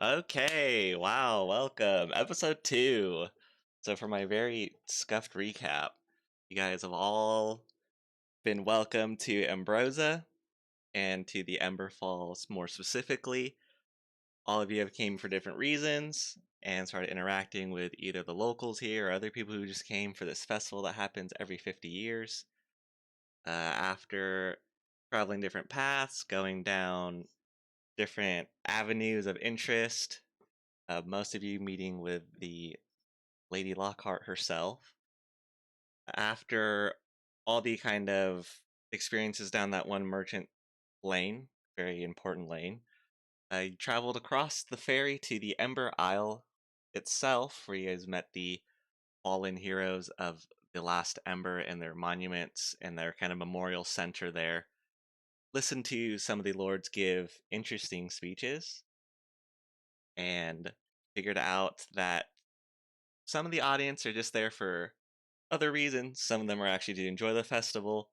Okay, wow, welcome. Episode 2. So, for my very scuffed recap, you guys have all been welcome to Ambrosia and to the Ember Falls more specifically. All of you have came for different reasons and started interacting with either the locals here or other people who just came for this festival that happens every 50 years. After traveling different paths, going down different avenues of interest, most of you meeting with the Lady Lockhart herself. After all the kind of experiences down that one merchant lane, very important lane, I traveled across the ferry to the Ember Isle itself, where you guys met the fallen heroes of the last Ember and their monuments and their kind of memorial center there. Listened to some of the lords give interesting speeches and figured out that some of the audience are just there for other reasons. Some of them are actually to enjoy the festival.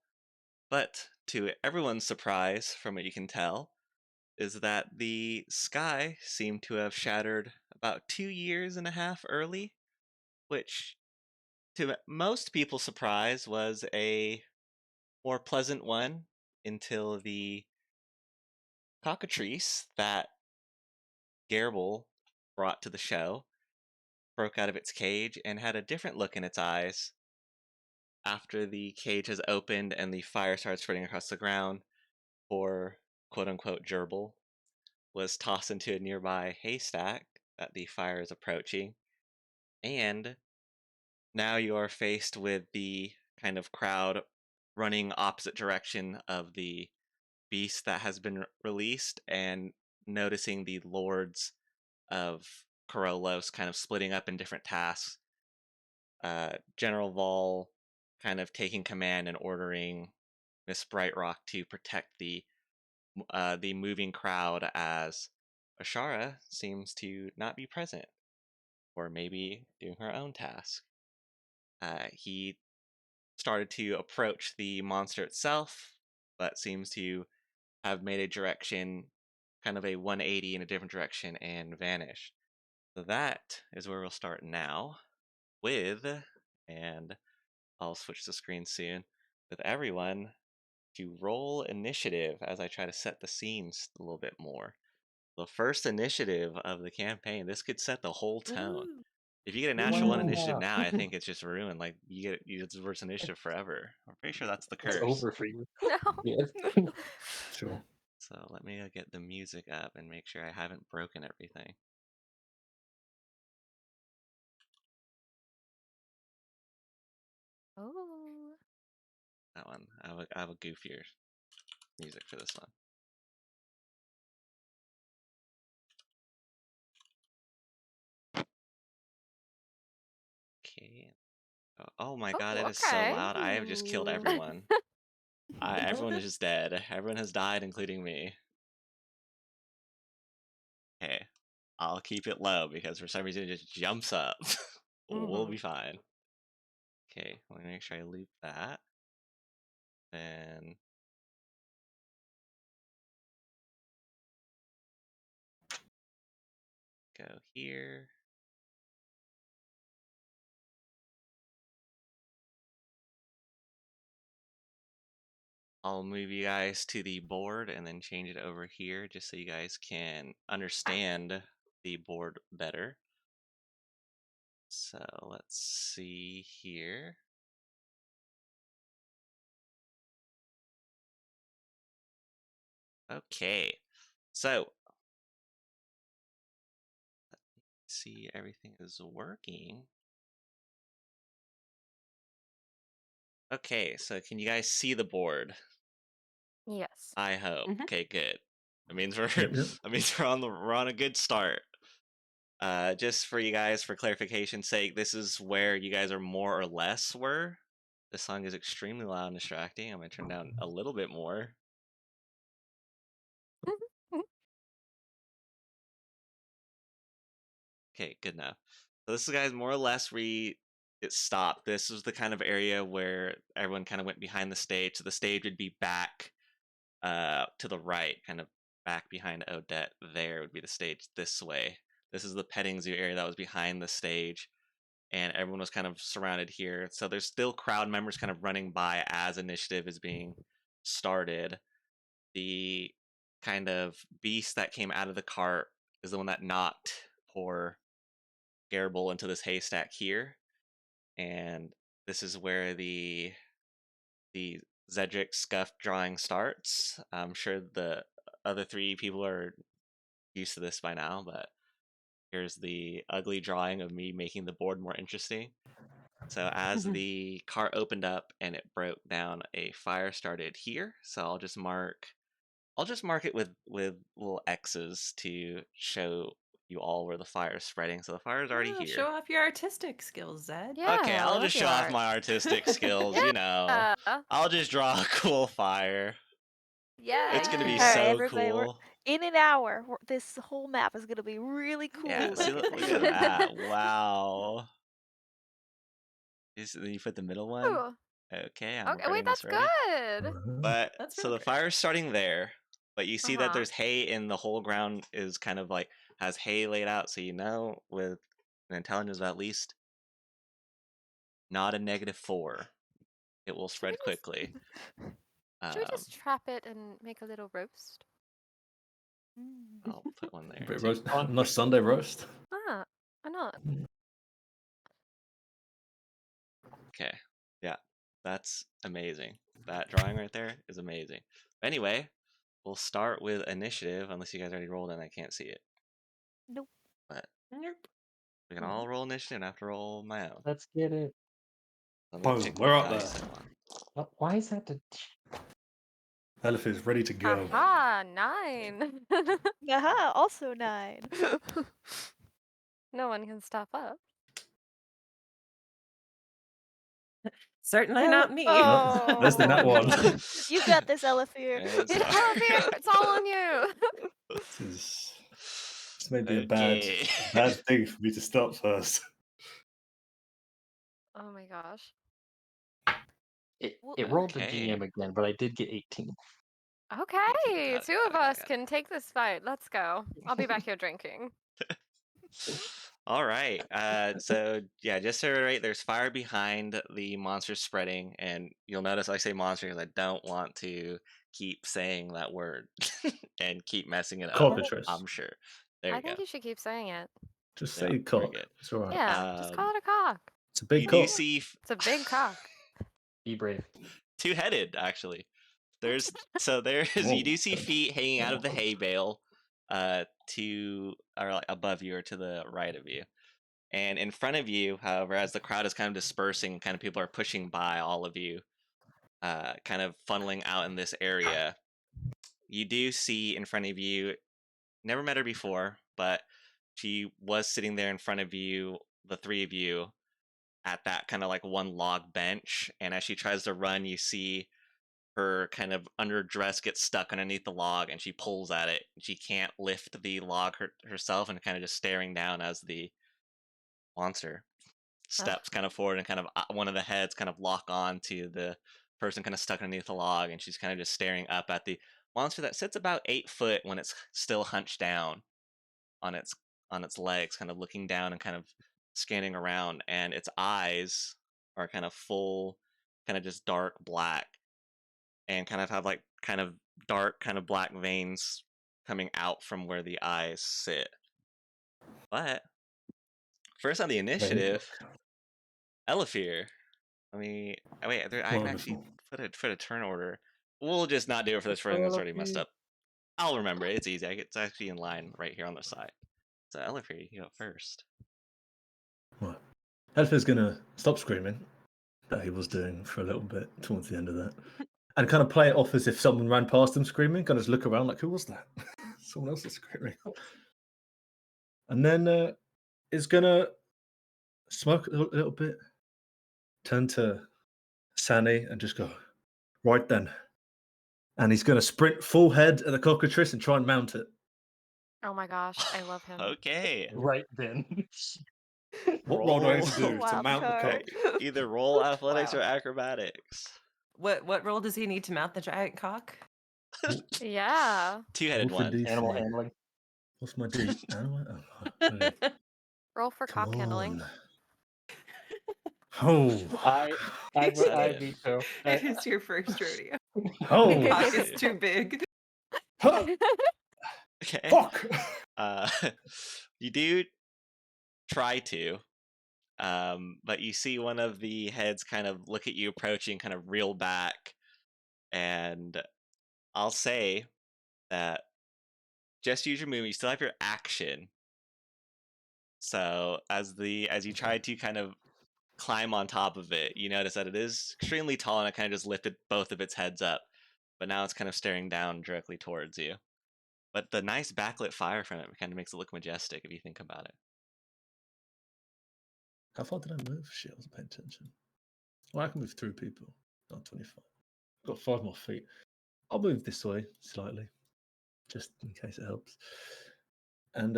But to everyone's surprise, from what you can tell, is that the sky seemed to have shattered about 2 years and a half early, which to most people's surprise was a more pleasant one until the cockatrice that Garble brought to the show broke out of its cage and had a different look in its eyes after the cage has opened and the fire starts spreading across the ground. Poor quote unquote gerbil was tossed into a nearby haystack that the fire is approaching. And now you are faced with the kind of crowd running opposite direction of the beast that has been released and noticing the lords of Corolos kind of splitting up in different tasks. General Vol kind of taking command and ordering Miss Brightrock to protect the moving crowd as Ashara seems to not be present, or maybe doing her own task. He started to approach the monster itself, but seems to have made a direction, kind of a 180 in a different direction, and vanished. So that is where we'll start now with, and I'll switch the screen soon, with everyone to roll initiative as I try to set the scenes a little bit more. The first initiative of the campaign. This could set the whole tone. Ooh. If you get a natural one initiative Wow. now, I think it's just ruined. Like it's reverse initiative forever. I'm pretty sure that's the It's curse. over for you. No. Yeah. Sure. So let me get the music up and make sure I haven't broken everything. Oh. That one. I have a goofier music for this one. Okay. Oh my god, it is so Okay. loud. I have just killed everyone. Everyone is just dead. Everyone has died, including me. Okay. I'll keep it low because for some reason it just jumps up. We'll be fine. Okay, let me make sure I loop that. Then go here. I'll move you guys to the board and then change it over here just so you guys can understand the board better. So let's see here. Okay, so let's see, everything is working. Okay, so can you guys see the board? Yes. I hope. Okay, good. That means we're Yep. that means we're on a good start. Just for you guys, for clarification's sake, this is where you guys are more or less were. This song is extremely loud and distracting. I'm gonna turn down a little bit more. Okay, good enough. So this is guys more or less where it stopped. This was the kind of area where everyone kind of went behind the stage. So the stage would be back to the right, kind of back behind Odette there would be the stage this way. This is the petting zoo area that was behind the stage, and everyone was kind of surrounded here. So there's still crowd members kind of running by as initiative is being started. The kind of beast that came out of the cart is the one that knocked poor Garble into this haystack here, and this is where the Zedric scuff drawing starts. I'm sure the other three people are used to this by now, but here's the ugly drawing of me making the board more interesting. So as the cart opened up and it broke down, a fire started here. So I'll just mark it with little X's to show you all where the fire is spreading. So the fire is already Oh, show here. off your artistic skills, Zed. Okay, Yeah, we I'll love just your show off art. my artistic skills, Yeah. I'll just draw a cool fire. Yeah, It's gonna be you All right, can. so everybody, cool. in an hour, this whole map is gonna be really cool Yeah, see, looking. look at that. Wow. You put the middle one? Ooh. Okay, I'm Okay, wait, recording this that's right. good. But That's so real the great. fire's starting there, but you see that Uh-huh. there's hay in the whole ground is kind of like has hay laid out, so you know with an intelligence of at least not a -4, it will Should we spread just quickly. should we just trap it and make a little roast? I'll put one there Bit of too. roast. Nice Sunday roast. Ah, why not? Okay, yeah, that's amazing. That drawing right there is amazing. Anyway, we'll start with initiative, unless you guys already rolled and I can't see it. Nope. But Nope. we can all roll initiative and I have to roll my own. Let's get it. Let me Boom, pick we're what up dice there. I want. Why is that the? Elif is ready to go. Aha, 9. Aha, also 9. No one can stop us. Certainly not me. Oh. There's the nat one. You got this, Elifir. It's It's all here. It's all on you. This may be a Okay. bad thing for me to start first. Oh my gosh. It rolled the Okay. GM again, but I did get 18. Okay, Got it, 2 got of it, got it, us got it. can take this fight. Let's go. I'll be back here drinking. All right. So yeah, just to reiterate, there's fire behind the monster spreading, and you'll notice I say monster because I don't want to keep saying that word and keep messing it up. Cockatrice. I'm sure. There I you go. think you should keep saying it. Just Yeah, say very cock. good. It's alright. Yeah, just call it a cock. It's a big You do cock. see It's a big cock. Be brave. two-headed actually. There's you do see feet hanging out of the hay bale, to or like above you or to the right of you. And in front of you, however, as the crowd is kind of dispersing, kind of people are pushing by all of you, kind of funneling out in this area. You do see in front of you, never met her before, but she was sitting there in front of you, the three of you, at that kind of like one log bench. And as she tries to run, you see her kind of underdress gets stuck underneath the log and she pulls at it. She can't lift the log herself and kind of just staring down as the monster steps kind of forward and kind of one of the heads kind of lock on to the person kind of stuck underneath the log, and she's kind of just staring up at the monster that sits about 8 foot when it's still hunched down on its legs, kind of looking down and kind of scanning around, and its eyes are kind of full, kind of just dark black, and kind of have like kind of dark kind of black veins coming out from where the eyes sit. But first on the initiative, Elifir. Wait. I can actually put a turn order. We'll just not do it for this for that's already messed up. I'll remember it. It's easy. It's actually in line right here on the side. So Elifir, you go first. Right. Elifir's gonna stop screaming that he was doing for a little bit towards the end of that, and kind of play it off as if someone ran past him screaming. Kind of just look around like, who was that? Someone else is screaming. And then is gonna smoke a little bit, turn to Sani and just go, right then. And he's going to sprint full head at the cockatrice and try and mount it. Oh my gosh, I love him. Okay. Right then. What roll do I have to do to Wild mount the card. cock? Either roll athletics Wow. or acrobatics. What role does he need to mount the giant cock? Yeah. Two-headed What's the one. DC? Animal handling. What's my D? Animal? Oh, really? Roll for Come cock handling. on. I Set in. veto. It is your first rodeo. Oh. Cock is Dude. too big. Huh, Okay. fuck. You do try to, but you see one of the heads kind of look at you approaching, kind of reel back, and I'll say that just use your movement. You still have your action. So as you try to kind of climb on top of it, you notice that it is extremely tall, and it kind of just lifted both of its heads up, but now it's kind of staring down directly towards you. But the nice backlit fire from it kind of makes it look majestic if you think about it. How far did I move? Shit, I wasn't paying attention. Well, I can move through people. Not 25. Got 5 more feet. I'll move this way slightly, just in case it helps. And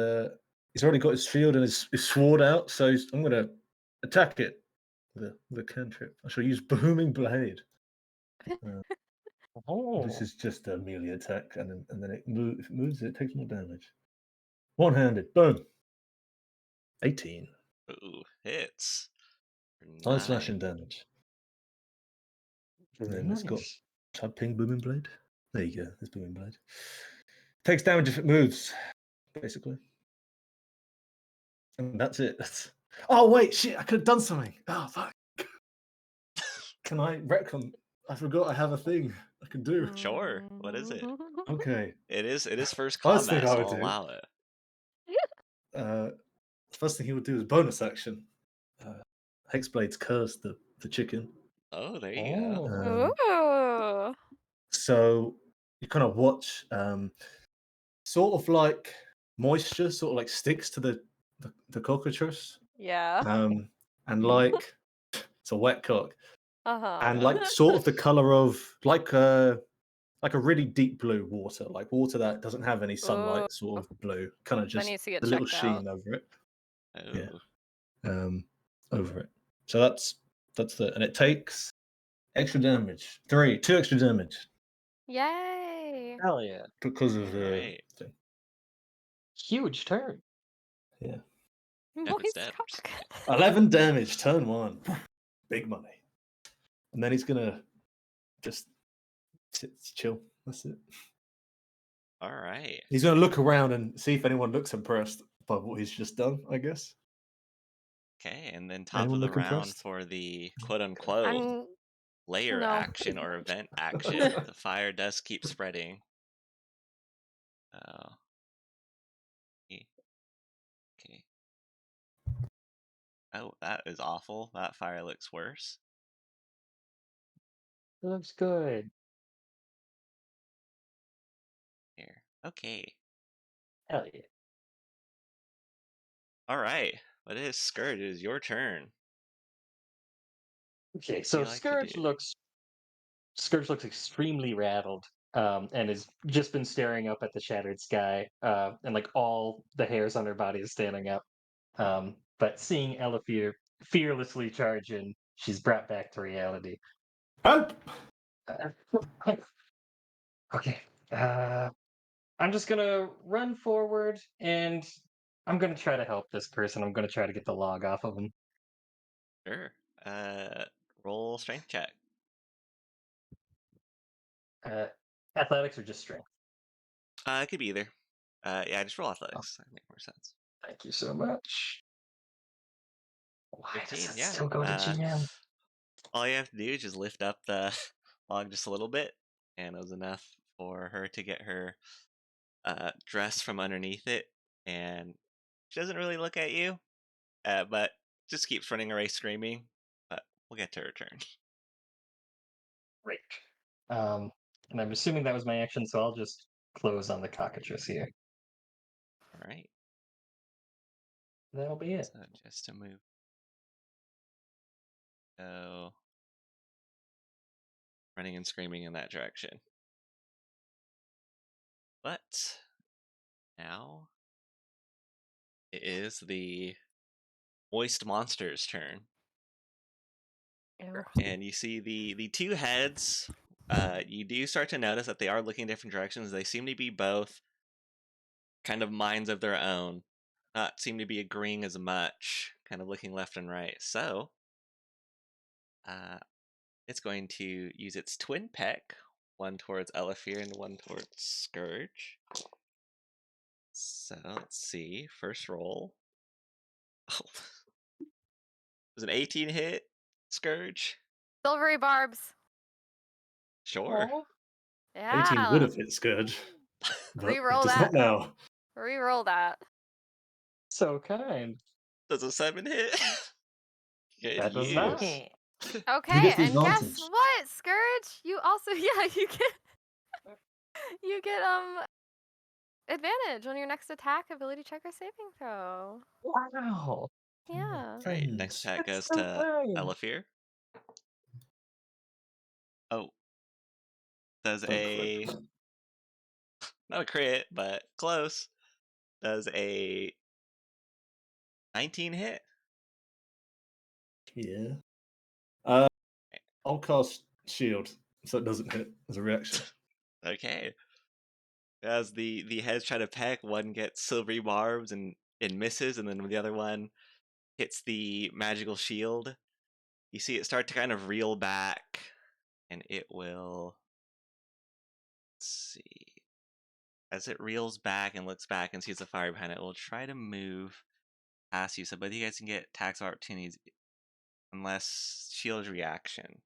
he's already got his shield and his sword out, so I'm going to attack it with a cantrip. I shall use Booming Blade. Oh. This is just a melee attack, and then if it moves, it takes more damage. One-handed, boom. 18. Ooh, hits. For 9 9. slashing damage. Very And it's got nice. Chad Ping Booming Blade. There you go. There's Booming Blade. Takes damage if it moves, basically. And that's it. Oh wait, shit! I could have done something. Oh fuck! Can I retcon? I forgot I have a thing I can do. Sure. What is it? Okay. It is first First thing combat, I so would I'll do. allow it. The first thing he would do is bonus action. Hexblade's curse the chicken. Oh, there you go. Ooh. So you kind of watch, sort of like moisture, sort of like sticks to the cockatrice, Yeah. and like it's a wet cock, Uh-huh. and like sort of the color of like a really deep blue water, like water that doesn't have any sunlight, sort of blue, kind of That just needs to get a little checked sheen out. over it. Yeah. Oh. Over it. So that's and it takes extra damage. 2 extra damage Yay. Hell yeah. because of the Alright. thing. Huge turn. Yeah. If it's Moist dead, of course. cock. 11 damage, turn 1. Big money. And then he's gonna just sit, chill. That's it. Alright. He's gonna look around and see if anyone looks impressed by what he's just done, I guess. Okay, and then top Anyone of the look round impressed? for the quote-unquote I'm layer no. action or event action. The fire does keep spreading. Oh. Okay. Oh, that is awful. That fire looks worse. Looks good. Here. Okay. Hell yeah. Alright. But it is Scourge. It is your turn. Okay, What do so you like to do? Scourge looks extremely rattled, and has just been staring up at the shattered sky, and like all the hairs on her body is standing up. But seeing Elafir fearlessly charge in, she's brought back to reality. Help! Okay, I'm just gonna run forward, and I'm gonna try to help this person. I'm gonna try to get the log off of him. Sure. Roll strength check. Athletics or just strength? It could be either. Yeah, just roll athletics. That make more sense. Thank you so much. Why does 15, it yeah. still go to GM? All you have to do is just lift up the log just a little bit, and it was enough for her to get her dress from underneath it, and she doesn't really look at you, but just keeps running away screaming, but we'll get to her turn. Great. And I'm assuming that was my action, so I'll just close on the cockatrice here. Alright, That'll be it. so just to move. So, running and screaming in that direction. But now it is the moist monster's turn. Ew. And you see the two heads, You do start to notice that they are looking different directions. They seem to be both kind of minds of their own, not seem to be agreeing as much, kind of looking left and right. So, it's going to use its twin peck, one towards Elafir and one towards Scourge. So let's see. First roll. Oh, it was an 18 hit, Scourge. Silvery barbs. Sure. Aw. 18 would Yeah. have hit Scourge, but it Reroll does that. not now. Reroll that. So kind. Does a 7 hit? Good That does use. not. Okay, get the and guess advantage. what, Scourge? You also you get advantage on your next attack, ability check, or saving throw. Wow. Yeah. Right. Next attack That's goes so to kind. Elafir. Oh. Does Don't a crit. not a crit, but close. Does a 19 hit? Yeah. I'll cast shield so it doesn't hit as a reaction. Okay. As the heads try to peck, one gets silvery barbs and misses, and then the other one hits the magical shield. You see it start to kind of reel back, and it will. Let's see. As it reels back and looks back and sees the fire behind it, it will try to move past you. So both of you guys can get attacks of opportunities unless shield reaction.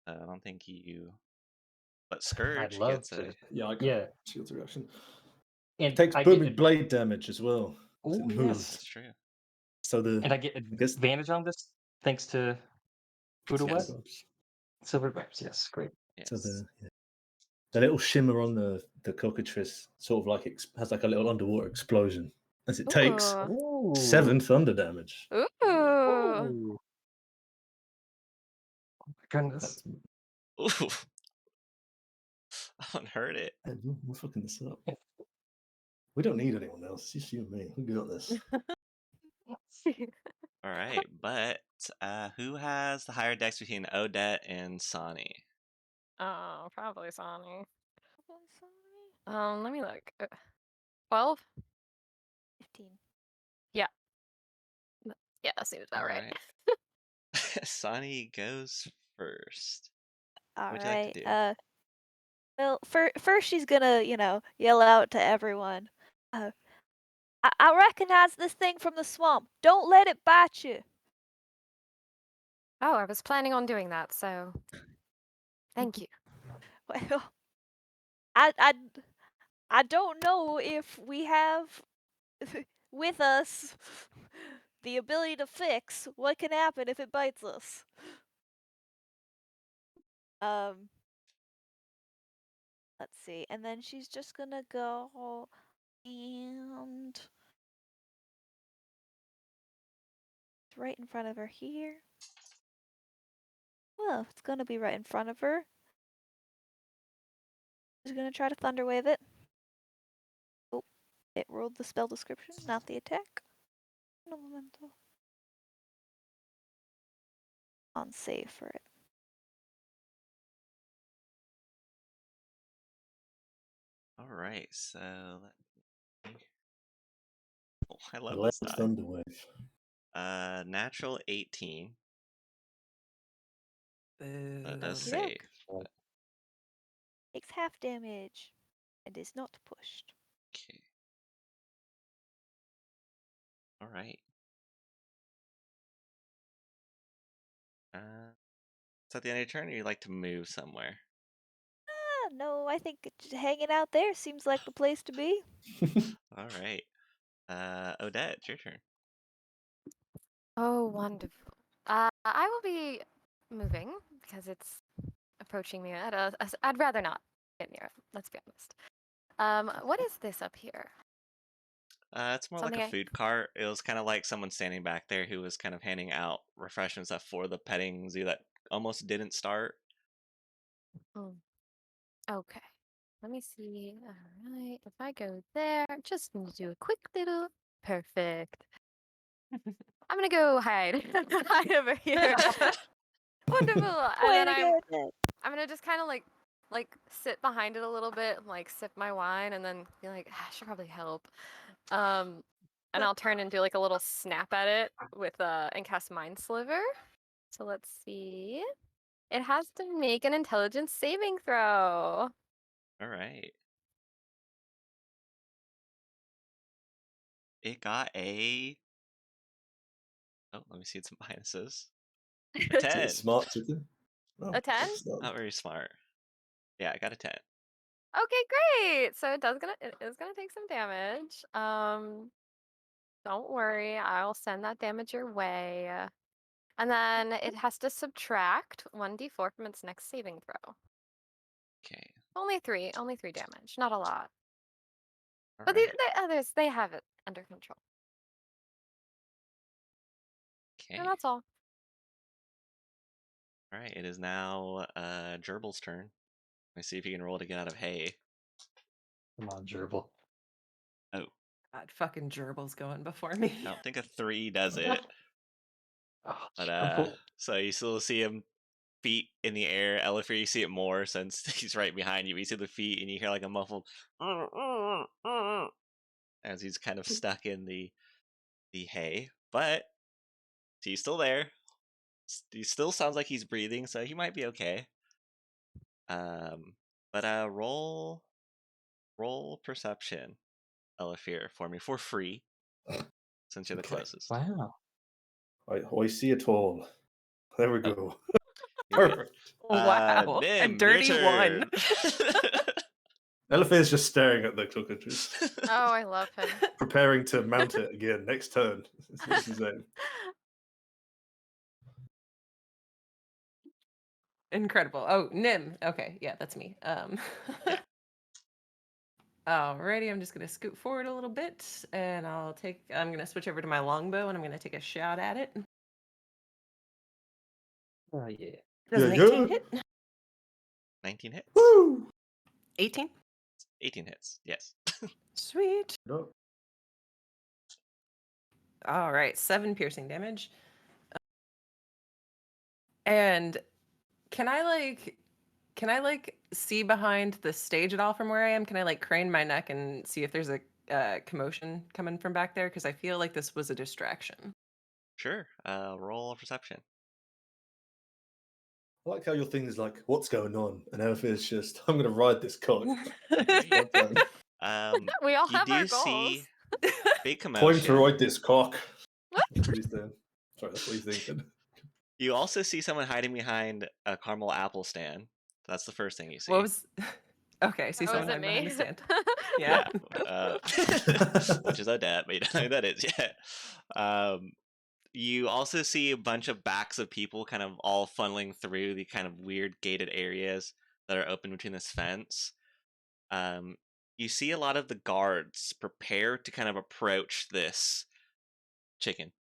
I don't think you. But I'd Scourge love gets to. a. Yeah, I got Yeah. shield's reaction. And Takes I booming get blade damage as well. 'cause oh it yes. moved. That's true. So And I get guess advantage on this thanks to who to what? Yes. Silver barbs, yes, great. So Yes. the little shimmer on the cockatrice sort of like has like a little underwater explosion as it takes Ooh. Ooh. 7 thunder damage. Ooh. Ooh. Oh my goodness. That's Ooh. I haven't heard it. we're fucking this up. We don't need anyone else. It's just you and me. We got this. All right, but who has the higher dex between Odette and Sani? Oh, probably Sonny. Let me look. 12? 15. Yeah. Yeah, that seems about All right. right. Sani goes first. All What'd you like right. to do? Well, first she's gonna, yell out to everyone. I recognize this thing from the swamp. Don't let it bite you. Oh, I was planning on doing that, so thank you. Well, I don't know if we have with us the ability to fix what can happen if it bites us. Let's see. And then she's just gonna go and it's right in front of her here. Well, it's gonna be right in front of her. She's gonna try to thunderwave it. Oh, it rolled the spell description, not the attack. Elemental. On save for it. All right, so let me. Oh, I love Loud this die. thunder wave. Natural 18. That does Okey save. doke. Takes half damage and is not pushed. Okay. All right. Is that the end of your turn, or you'd like to move somewhere? No, I think hanging out there seems like the place to be. All right. Odette, it's your turn. Oh, wonderful. I will be moving because it's approaching me at I'd rather not get near it. Let's be honest. What is this up here? It's more like Something a I. food cart. It was kind of like someone standing back there who was kind of handing out refreshment stuff for the petting zoo that almost didn't start. Okay. Let me see. All right. If I go there, just need to do a quick little. Perfect. I'm gonna go hide. Hide over here. Wonderful. And Way then to I'm go, Dad. I'm gonna just kind of like sit behind it a little bit, and, like sip my wine, and then be like, I should probably help. And I'll turn and do like a little snap at it with and cast Mind Sliver. So let's see. It has to make an intelligence saving throw. All right. It got a. Oh, let me see some minuses. A Is it a 10. smart chicken? Oh, A 10? Not very smart. Yeah, I got a 10. Okay, great. So it is gonna take some damage. Don't worry, I'll send that damage your way. And then it has to subtract 1d4 from its next saving throw. Okay. Only three damage, not a lot. All But right. the others, they have it under control. Okay. And that's all. All right. It is now Gerbil's turn. Let me see if you can roll to get out of hay. Come on, Gerbil. Oh, God, fucking gerbil's going before me. I don't think a 3 does it. Oh, But Gerbil. so you still see him feet in the air. Elifir, you see it more since he's right behind you. You see the feet and you hear like a muffled as he's kind of stuck in the hay. But he's still there. He still sounds like he's breathing, so he might be okay. But roll perception, Elifir, for me for free, since you're the Okay. closest. Wow. I see it all. There we Oh. go. You're good. Perfect. Wow, a Nim, dirty your one. turn. Elifir's just staring at the clocker, just Oh, I love him. preparing to mount it again next turn. This is it. Incredible. Oh, Nim. Okay, yeah, that's me. Yeah. Alrighty, I'm just gonna scoot forward a little bit, and I'm gonna switch over to my longbow, and I'm gonna take a shot at it. Oh, yeah. Does an Yeah, 18 yeah. hit? 19 hits. Woo! 18. 18 hits. Yes. Sweet. No. All right, 7 piercing damage. And can I see behind the stage at all from where I am? Can I like crane my neck and see if there's a commotion coming from back there? Because I feel like this was a distraction. Sure. Roll perception. I like how your thing is like, what's going on? And Elifir's just, I'm going to ride this cock. We all You have our do goals. see big Time to commotion. ride this cock. That's what he's doing. Sorry, that's what he's thinking. You also see someone hiding behind a caramel apple stand. That's the first thing you see. What was? Okay, see Oh, someone is it hiding behind me? the stand. Yeah. Yeah. Which is Odette, but you don't know who that is yet. You also see a bunch of backs of people kind of all funneling through the kind of weird gated areas that are open between this fence. You see a lot of the guards prepare to kind of approach this chicken.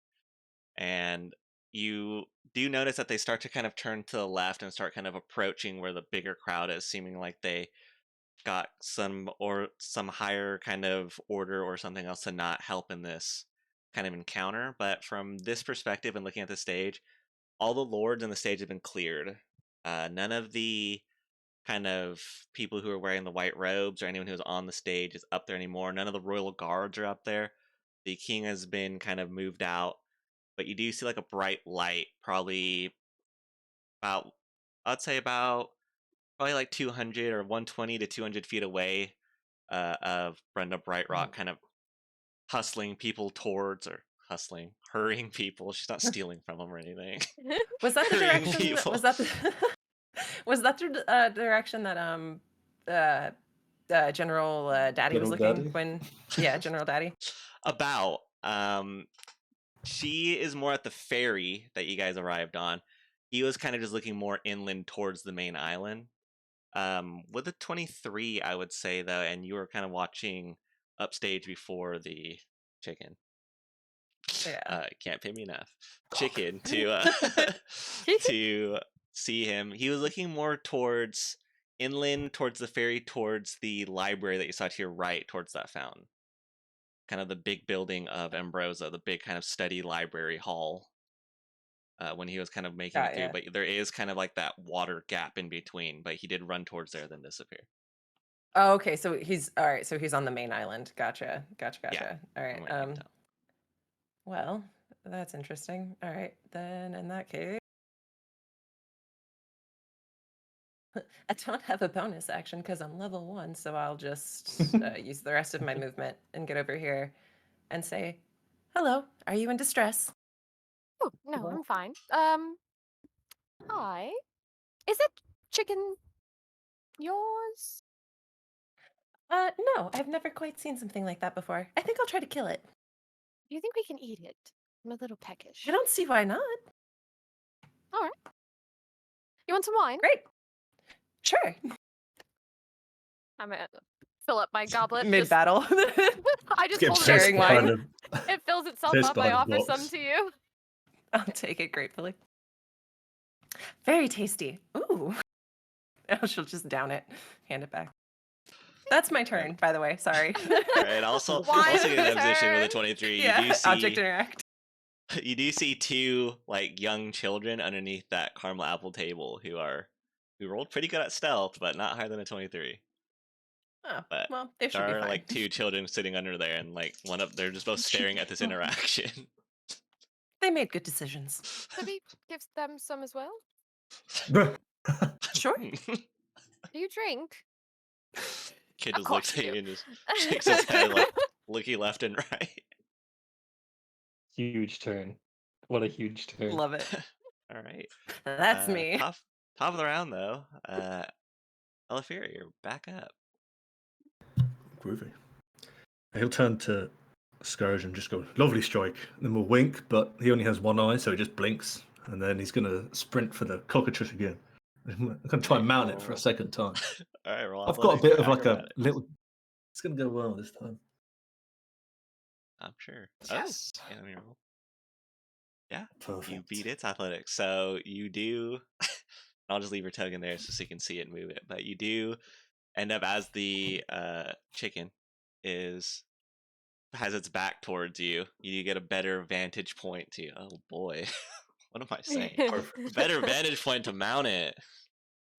And you do notice that they start to kind of turn to the left and start kind of approaching where the bigger crowd is, seeming like they got some higher kind of order or something else to not help in this kind of encounter. But from this perspective and looking at the stage, all the lords on the stage have been cleared. None of the kind of people who are wearing the white robes or anyone who's on the stage is up there anymore. None of the royal guards are up there. The king has been kind of moved out, but you do see like a bright light, probably about, I'd say about probably like 200 or 120 to 200 feet away of Brenda Brightrock, kind of hurrying people. She's not stealing from them or anything. Was that the Hurrying direction? people. Was that the was that the direction that General Daddy was General looking Daddy? when? Yeah, General Daddy. About she is more at the ferry that you guys arrived on. He was kind of just looking more inland towards the main island. With a 23, I would say though, and you were kind of watching upstage before the chicken. Yeah. Can't pay me enough. Chicken to to see him. He was looking more towards inland, towards the ferry, towards the library that you saw to your right, towards that fountain. Kind of the big building of Ambrosia, the big kind of study library hall. when he was kind of making Got it through, ya. but there is kind of like that water gap in between. But he did run towards there, then disappear. Oh, okay. So he's all right. So he's on the main island. Gotcha. Yeah, Gotcha. All right. from what you can tell. Well, that's interesting. All right. Then in that case, I don't have a bonus action because I'm level 1, so I'll just use the rest of my movement and get over here and say, "Hello, are you in distress?" Oh, no, Well- I'm fine. Hi. Is it chicken yours? No, I've never quite seen something like that before. I think I'll try to kill it. Do you think we can eat it? I'm a little peckish. I don't see why not. All right. You want some wine? Great. Sure. I'm gonna fill up my goblet. Mid battle. I just Get hold it sharing pissed over. wine. behind a, It fills itself pissed up. I behind a offer some box. to you. I'll take it gratefully. Very tasty. Ooh. Oh, she'll just down it, hand it back. That's my turn, by the way. Sorry. All right. Also Wine's get in that position with a turn. 23. Yeah, You do object see interact. you do see 2 like young children underneath that caramel apple table who rolled pretty good at stealth, but not higher than a 23. Oh, But well, they should there be are fine. like 2 children sitting under there, and like they're just both staring at this interaction. They made good decisions. Could we give them some as well? Sure. Do you drink? Kid Of just course looks at you you do. and just shakes his head like looking left and right. Huge turn. What a huge turn. Love it. All right. That's me. Top of the round though. Elefira, you're back up. Groovy. He'll turn to Scourge and just go, lovely strike. And then we'll wink, but he only has one eye, so he just blinks. And then he's going to sprint for the cockatrice again. I'm going to try and mount it for a second time. All right, roll I've got a athletics bit or of like a acrobatics. little. It's going to go well this time. I'm sure. Yes. Oh, yeah, let me roll. Yeah, Perfect. you beat its athletics. So you do. I'll just leave your token there so you can see it and move it. But you do end up as the chicken has its back towards you. You get a better vantage point to. Oh boy, what am I saying? A better vantage point to mount it.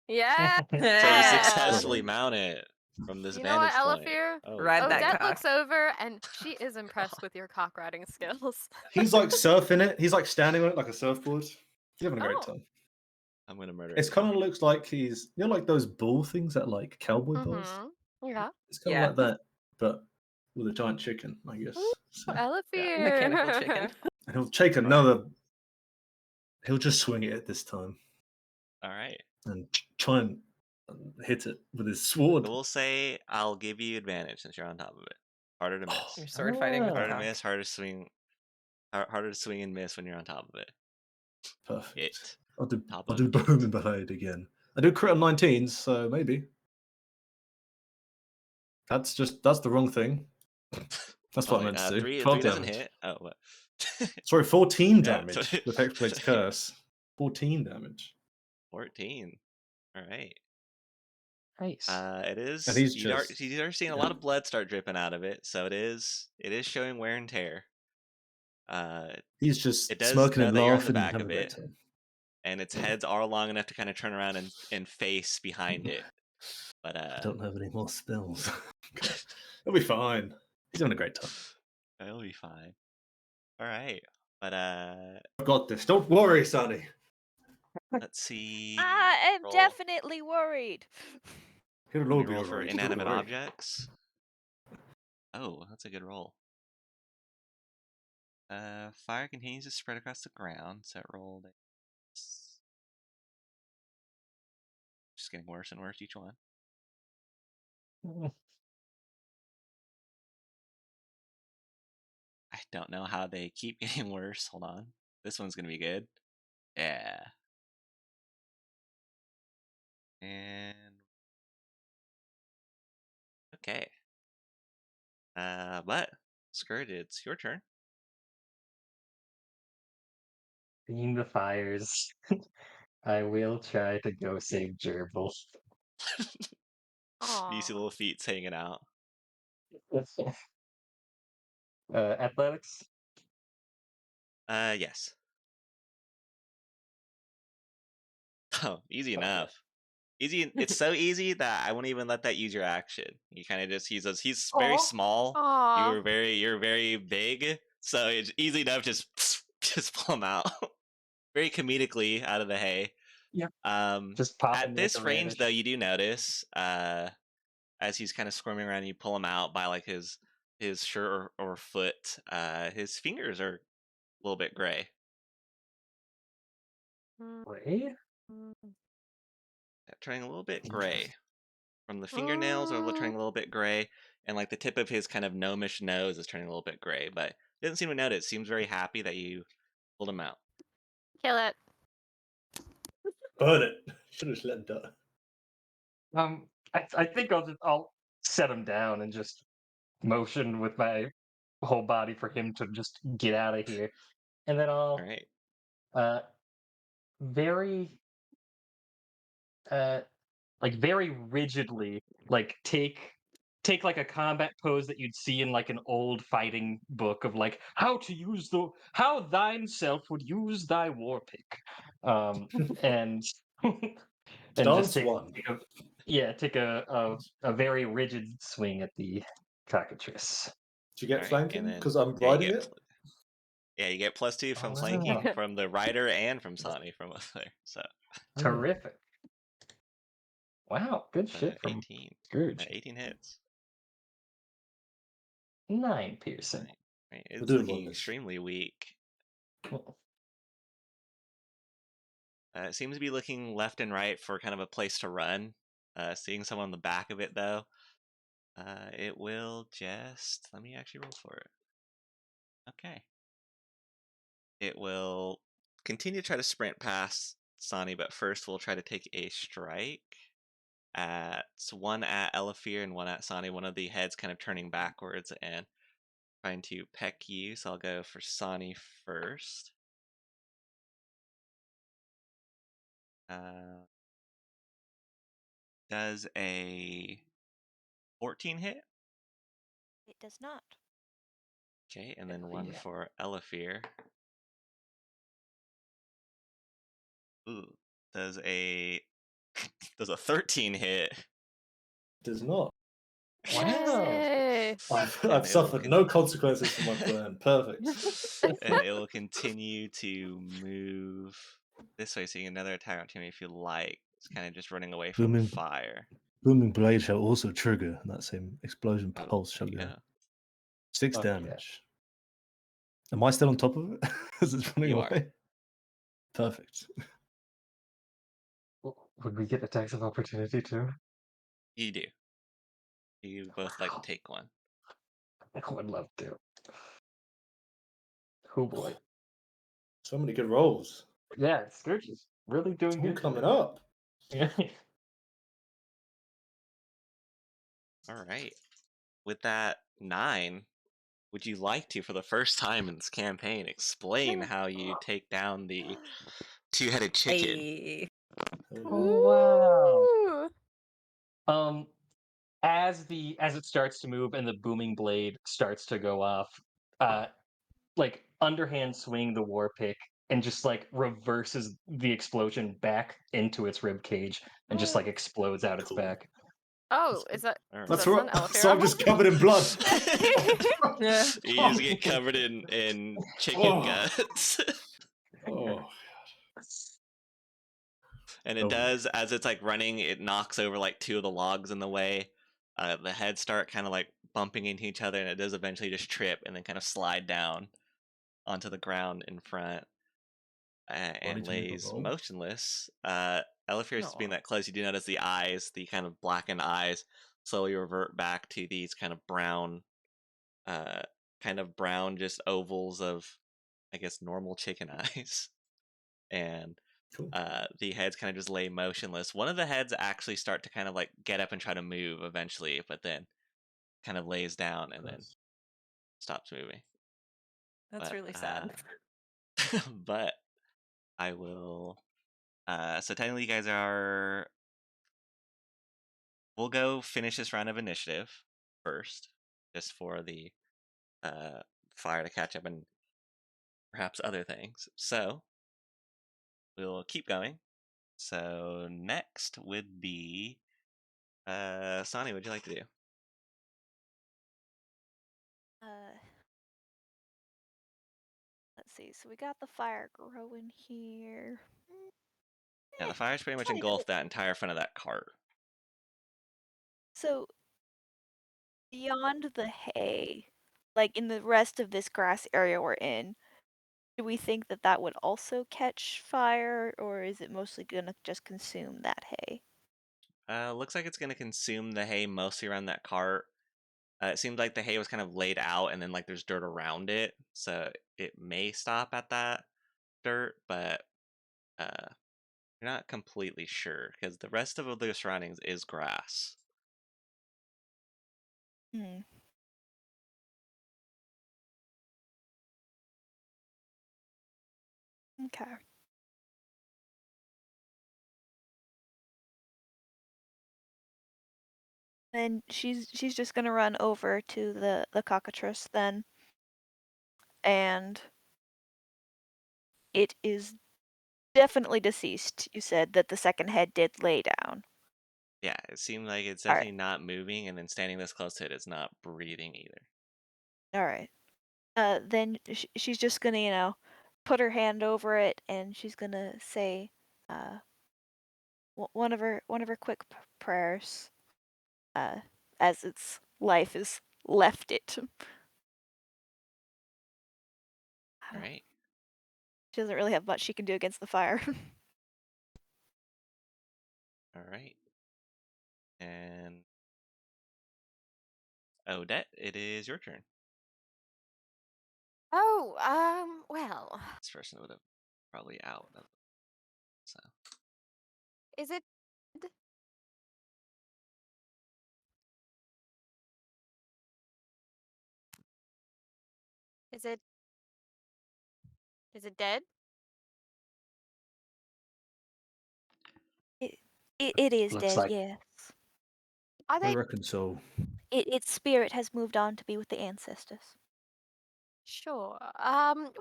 Yeah. So you Yeah. successfully mount it from this You know what, vantage point. Elefir? Oh, Ride that Odette cock. looks over and she is impressed with your cock riding skills. He's like surfing it. He's like standing on it like a surfboard. He's having a great Oh. time. I'm gonna murder It's it. kind of looks like he's, like those ball things that like cowboy balls. Mm-hmm. Yeah. It's kind of Yeah. like that, but with a giant chicken, I guess. Ooh, So, Elefir. Mechanical chicken. and he'll take another. He'll just swing it at this time All right. and try and hit it with his sword. So we'll say I'll give you advantage since you're on top of it. Harder to miss. You're sword fighting with a Harder to cock. miss. Harder to swing and miss when you're on top of it. Perfect. It. I'll do Top I'll of do it. boom and blade again. I do crit on 19s, so maybe. That's the wrong thing. That's what I meant to do. 3 12 doesn't damage. hit. Oh, what? Sorry, 14 Yeah, damage so- with Hexblade's curse. 14 damage. 14. All right. Nice. It is. And he's you just- are seeing a lot of blood start dripping out of it, so it is showing wear and tear. He's just It does smirking know and that you're in the laughing and back having of a great it. time. And its heads are long enough to kind of turn around and face behind it. But I don't have any more spells. He'll be fine. He's having a great time. it'll be fine. All right. But I've got this. Don't worry, Sonny. let's see. I am Roll. definitely worried. It'll Let all me be roll for alright. Don't inanimate worry. objects. Oh, that's a good roll. Fire continues to spread across the ground, so it rolled. Just getting worse and worse each one. I don't know how they keep getting worse. Hold on. This one's gonna be good. Yeah. And okay. But Scourge, it's your turn. Seeing the fires. I will try to go save Gerbil. You see Aw. little feet hanging out. Athletics. Yes. Oh, easy Okay. enough. Easy. It's so easy that I won't even let that use your action. You kind of just he's very Aw. small. Aw. You're very big, so it's easy enough. Just pull him out very comedically out of the hay. Yep. Um, Just pop at him like this a range, though, radish. you do notice as he's kind of squirming around, you pull him out by like his shirt or foot. His fingers are a little bit gray. Ray? Turning a little bit gray. Interesting. From the fingernails are turning a little bit gray, and like the tip of his kind of gnomish nose is turning a little bit gray, but he doesn't seem to notice. Seems very happy that you pulled him out. Kill it. Burn it. Should have just let him die. I think I'll set him down and just motion with my whole body for him to just get out of here, and then All I'll right. very uh like very rigidly like take like a combat pose that you'd see in like an old fighting book of like how thine self would use thy war pick, and and just Stance one. take a very rigid swing at the cockatrice. Do you get All right, and flanking? then Because I'm yeah, you riding get it. you get +2 from flanking Oh, from the rider and from Sani from up there. So terrific! Wow, good shit from 18. Scrooge. 18 hits. 9 piercing. Right. Right. We're It's doing looking wonders. extremely weak. Well, It seems to be looking left and right for kind of a place to run. Seeing someone on the back of it though, it will just let me actually roll for it. Okay. It will continue to try to sprint past Sani, but first we'll try to take a strike at one at Elafir and one at Sani. One of the heads kind of turning backwards and trying to peck you. So I'll go for Sani first. Does a 14 hit? It does not. Okay, and then hell one yeah. for Elafir. Ooh, does a does a 13 hit? Does not. Wow. Yay. I've And it will suffered no consequences for my plan. Perfect. and it will continue to move this way, seeing another attack opportunity if you like. It's kind of just running away from the Booming, fire. booming blade shall also trigger, and that same explosion Oh, pulse shall go. yeah. 6 Fuck yeah. damage. Am I still on top of it as it's running You are. away? Perfect. Would we get attacks of opportunity too? You do. You both like to take one. I would love to. Oh boy. So many good rolls. Yeah, Scourge is really It's doing all good. coming up. All right. With that 9, would you like to, for the first time in this campaign, explain how you take down the two-headed chicken? Hey. Wow. Ooh. As it starts to move and the booming blade starts to go off, like underhand swing the war pick and just like reverses the explosion back into its rib cage and just like explodes out its Cool. back. Oh, is that All does That's that right. send Elafir So I'm off? just covered in blood. Yeah. You just get covered in chicken Oh. guts. Oh. And it Oh. does, as it's like running, it knocks over like 2 of the logs in the way. The heads start kind of like bumping into each other, and it does eventually just trip and then kind of slide down onto the ground in front and Ready to make a lays roll? motionless. Elafir being Aw. that close, you do notice the eyes, the kind of blackened eyes, slowly revert back to these kind of brown, just ovals of, I guess, normal chicken eyes. And Cool. the heads kind of just lay motionless. One of the heads actually start to kind of like get up and try to move eventually, but then kind of lays down and then Nice. stops moving. That's But really sad. but I will. So technically, you guys are. We'll go finish this round of initiative first, just for the fire to catch up and perhaps other things. So we'll keep going. So next would be Sonny, what'd you like to do? Let's see. So we got the fire growing here. Yeah, the fire's pretty much Trying to engulfed that entire front of that cart. So beyond the hay, like in the rest of this grass area we're in, do we think that that would also catch fire, or is it mostly gonna just consume that hay? Looks like it's gonna consume the hay mostly around that cart. It seems like the hay was kind of laid out and then like there's dirt around it, so it may stop at that dirt, but you're not completely sure because the rest of the surroundings is grass. Hmm. Okay. Then she's just gonna run over to the cockatrice then, and it is definitely deceased. You said that the second head did lay down. Yeah, it seemed like it's All right. definitely not moving, and then standing this close to it is not breathing either. All right. Then she's just gonna, put her hand over it, and she's gonna say, one of her quick prayers, as its life is left it. All right. She doesn't really have much she can do against the fire. All right. And Odette, it is your turn. Oh, well, This person would have probably out. So is it is it is it dead? It is Looks dead, like yes. Are I they reckon so. Its spirit has moved on to be with the ancestors. sure? Well,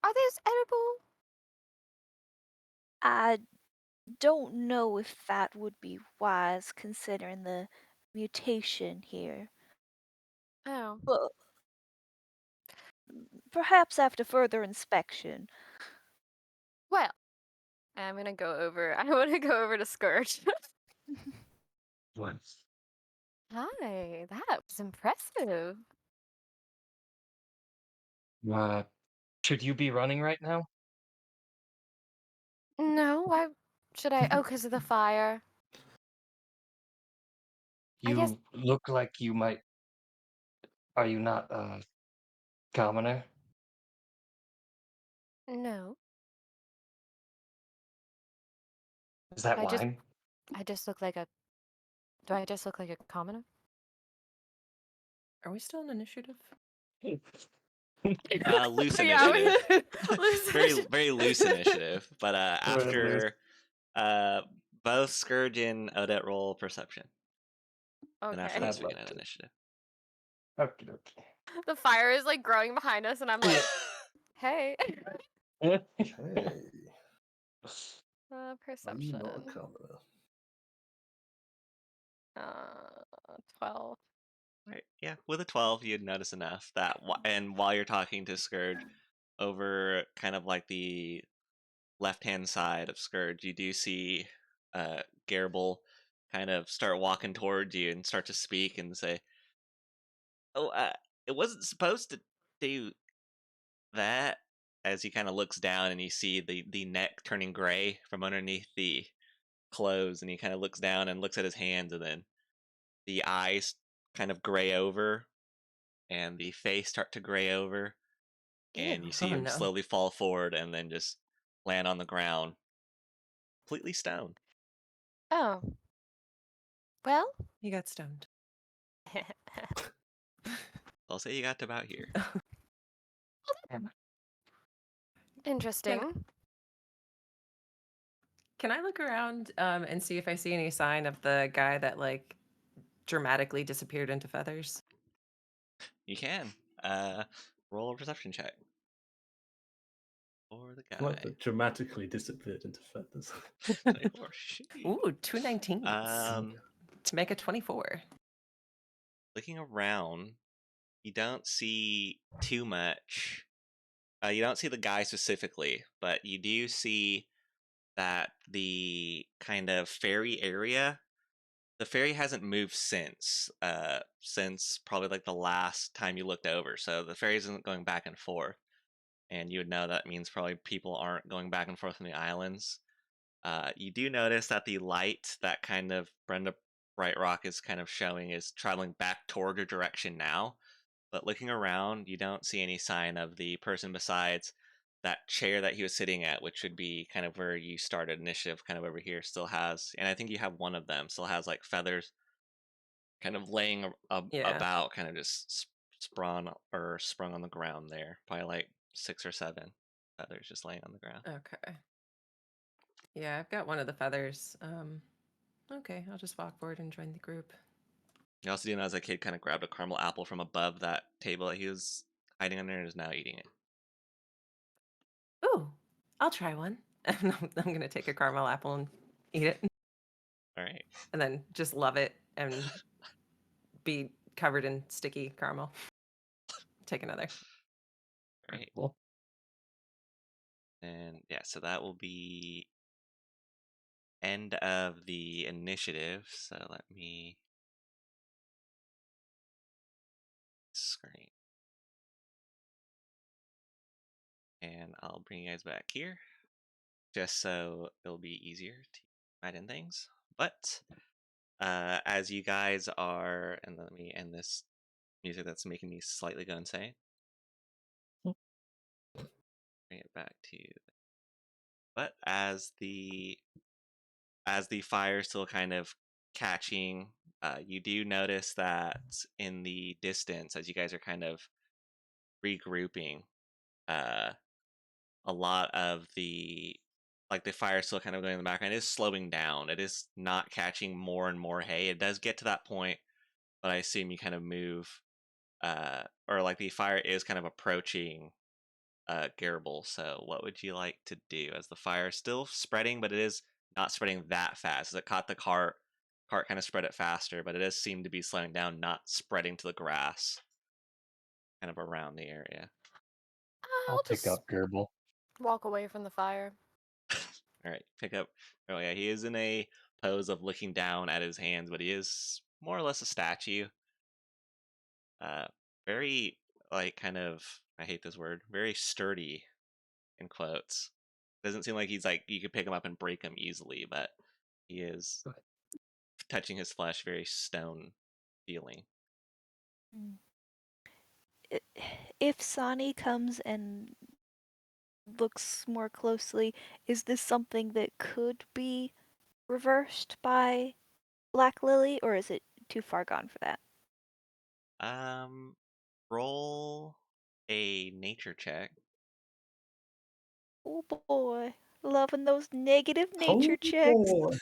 are those edible? I don't know if that would be wise considering the mutation here. Oh, But perhaps after further inspection. well, I'm gonna go over. I want to go over to Scourge. what? Hi, that was impressive. Uh, should you be running right now? No, why should I? Oh, because of the fire. I guess You look like you might. Are you not a commoner? no. Is that I just wine? I just look like a. Do I just look like a commoner? Are we still in initiative? loose Yeah, initiative. loose Very initiative. very loose initiative. But Very loose. after both Scourge and Odette roll perception. And after Okay. this I'd we love can add to. initiative. Okay, okay. The fire is like growing behind us, and I'm like, hey. Hey, are you Perception. not a commoner? 12. Right. Yeah, with a 12, you'd notice enough that, and while you're talking to Scourge, over kind of like the left-hand side of Scourge, you do see Garble kind of start walking towards you and start to speak and say, "Oh, it wasn't supposed to do that." As he kind of looks down and you see the neck turning gray from underneath the clothes, and he kind of looks down and looks at his hands, and then the eyes kind of gray over and the face start to gray over, Ew. and you see Oh him no. slowly fall forward and then just land on the ground, completely stoned. Oh. Well. You got stoned. I'll say you got to about here. Interesting. Can I look around and see if I see any sign of the guy that like dramatically disappeared into feathers? You can roll a perception check. for the I like guy. that dramatically disappeared into feathers. 24. Sheesh. Ooh, 219s Um, to make a 24. looking around, you don't see too much. You don't see the guy specifically, but you do see that the kind of ferry area, the ferry hasn't moved since probably like the last time you looked over. So the ferry isn't going back and forth, and you would know that means probably people aren't going back and forth in the islands. You do notice that the light that kind of Brenda Bright Rock is kind of showing is traveling back toward your direction now. But looking around, you don't see any sign of the person besides that chair that he was sitting at, which would be kind of where you started initiative, kind of over here, still has, and I think you have one of them, still has like feathers kind of laying Yeah. about, kind of just sprung on the ground there. Probably like 6 or 7 feathers just laying on the ground. Okay. Yeah, I've got one of the feathers. Okay, I'll just walk forward and join the group. You also do know as a kid kind of grabbed a caramel apple from above that table that he was hiding under and is now eating it. Ooh, I'll try one. And I'm gonna take a caramel apple and eat it, All right. and then just love it and be covered in sticky caramel. Take another. Great. Cool. And yeah, so that will be end of the initiative. So let me screen. And I'll bring you guys back here just so it'll be easier to write in things. But as you guys are, and let me end this music that's making me slightly go insane. Bring it back to you. But as the fire is still kind of catching, you do notice that in the distance, as you guys are kind of regrouping, uh, a lot of the fire is still kind of going in the background. It is slowing down. It is not catching more and more hay. It does get to that point, but I assume you kind of move, or like the fire is kind of approaching Garble. So what would you like to do as the fire is still spreading, but it is not spreading that fast? As it caught the cart kind of spread it faster, but it does seem to be slowing down, not spreading to the grass, kind of around the area. I'll I'll pick just up Gerbil. walk away from the fire. All right, pick up. Oh yeah, he is in a pose of looking down at his hands, but he is more or less a statue. Uh, very like kind of, I hate this word, very sturdy in quotes. Doesn't seem like he's like you could pick him up and break him easily, but he is touching his flesh, very stone feeling. Mm. If Sani comes and looks more closely, is this something that could be reversed by Black Lily, or is it too far gone for that? Roll a nature check. Oh boy, loving those negative nature Oh, checks. boy.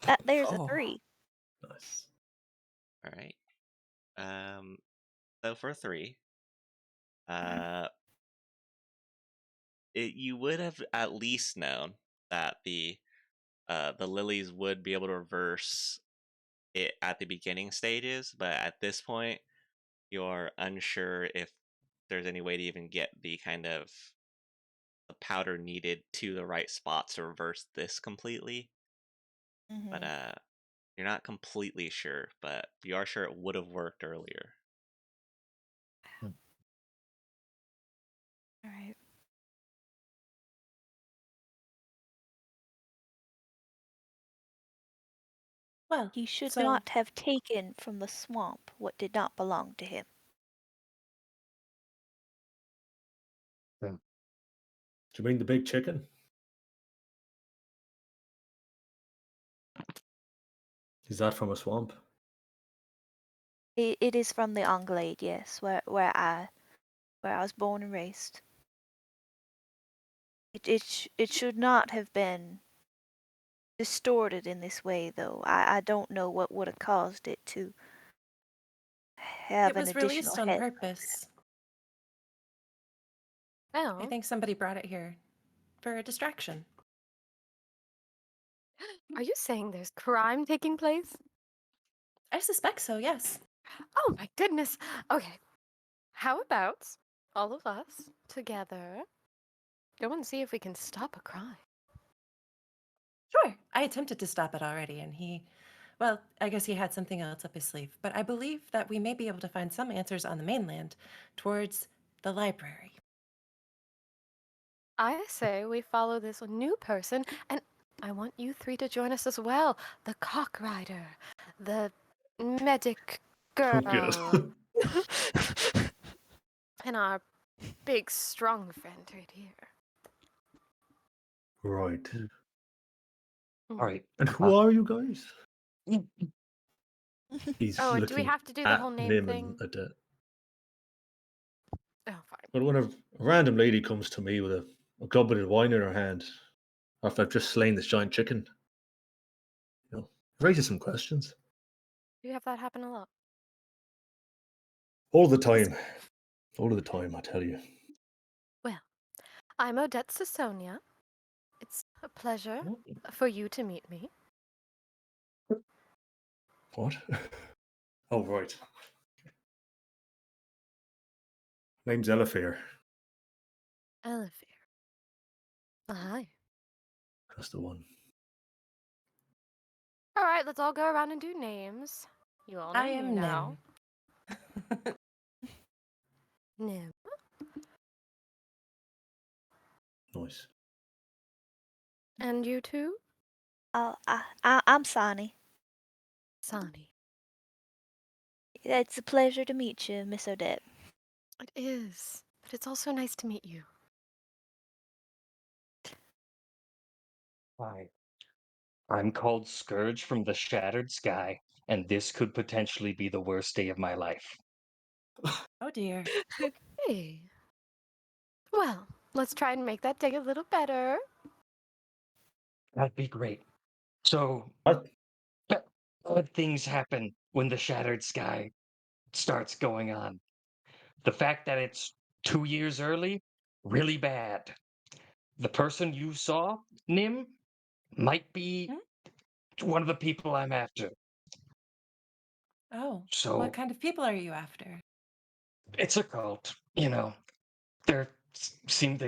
That there's a Oh, 3. nice. All right. So for 3, Mhm. uh, you would have at least known that the lilies would be able to reverse it at the beginning stages, but at this point, you're unsure if there's any way to even get the kind of the powder needed to the right spots to reverse this completely. But Mhm. you're not completely sure, but you are sure it would have worked earlier. All right. Well, He should so not have taken from the swamp what did not belong to him. Do you mean the big chicken? Is that from a swamp? It is from the Anglade, yes, where I was born and raised. It should not have been distorted in this way, though. I don't know what would have caused it to. have It an was additional released on head. purpose. Oh, I think somebody brought it here for a distraction. are you saying there's crime taking place? I suspect so, yes. Oh my goodness. Okay. How about all of us together go and see if we can stop a crime? Sure. I attempted to stop it already, and well, I guess he had something else up his sleeve. But I believe that we may be able to find some answers on the mainland towards the library. I say we follow this new person, and I want you three to join us as well. The cock rider, the medic Oh, girl, good. and our big strong friend right here. Right. All Mm. right. And who are you guys? Mm, He's Oh, do we looking have to do the at whole name Nim thing? and Adette. Oh, fine. But when a random lady comes to me with a goblet of wine in her hand, after I've just slain this giant chicken, it raises some questions. Do you have that happen a lot? All the time. All of the time, I tell you. Well, I'm Odette Sasonia. It's a pleasure for you to meet me. What? Oh, right. Name's Elifir. Elifir. Hi. That's the one. All right, let's all go around and do names. You all know I me am now. Nim. Nim. Nice. And you two? I'm Sani. Sani. It's a pleasure to meet you, Miss Odette. It is, but it's also nice to meet you. Hi. I'm called Scourge from the Shattered Sky, and this could potentially be the worst day of my life. Oh dear. Hey. Well, let's try and make that day a little better. That'd be great. So, What? bad things happen when the Shattered Sky starts going on. The fact that it's 2 years early, really bad. The person you saw, Nim, might be one of the people I'm after. Oh, what So kind of people are you after? it's a cult, they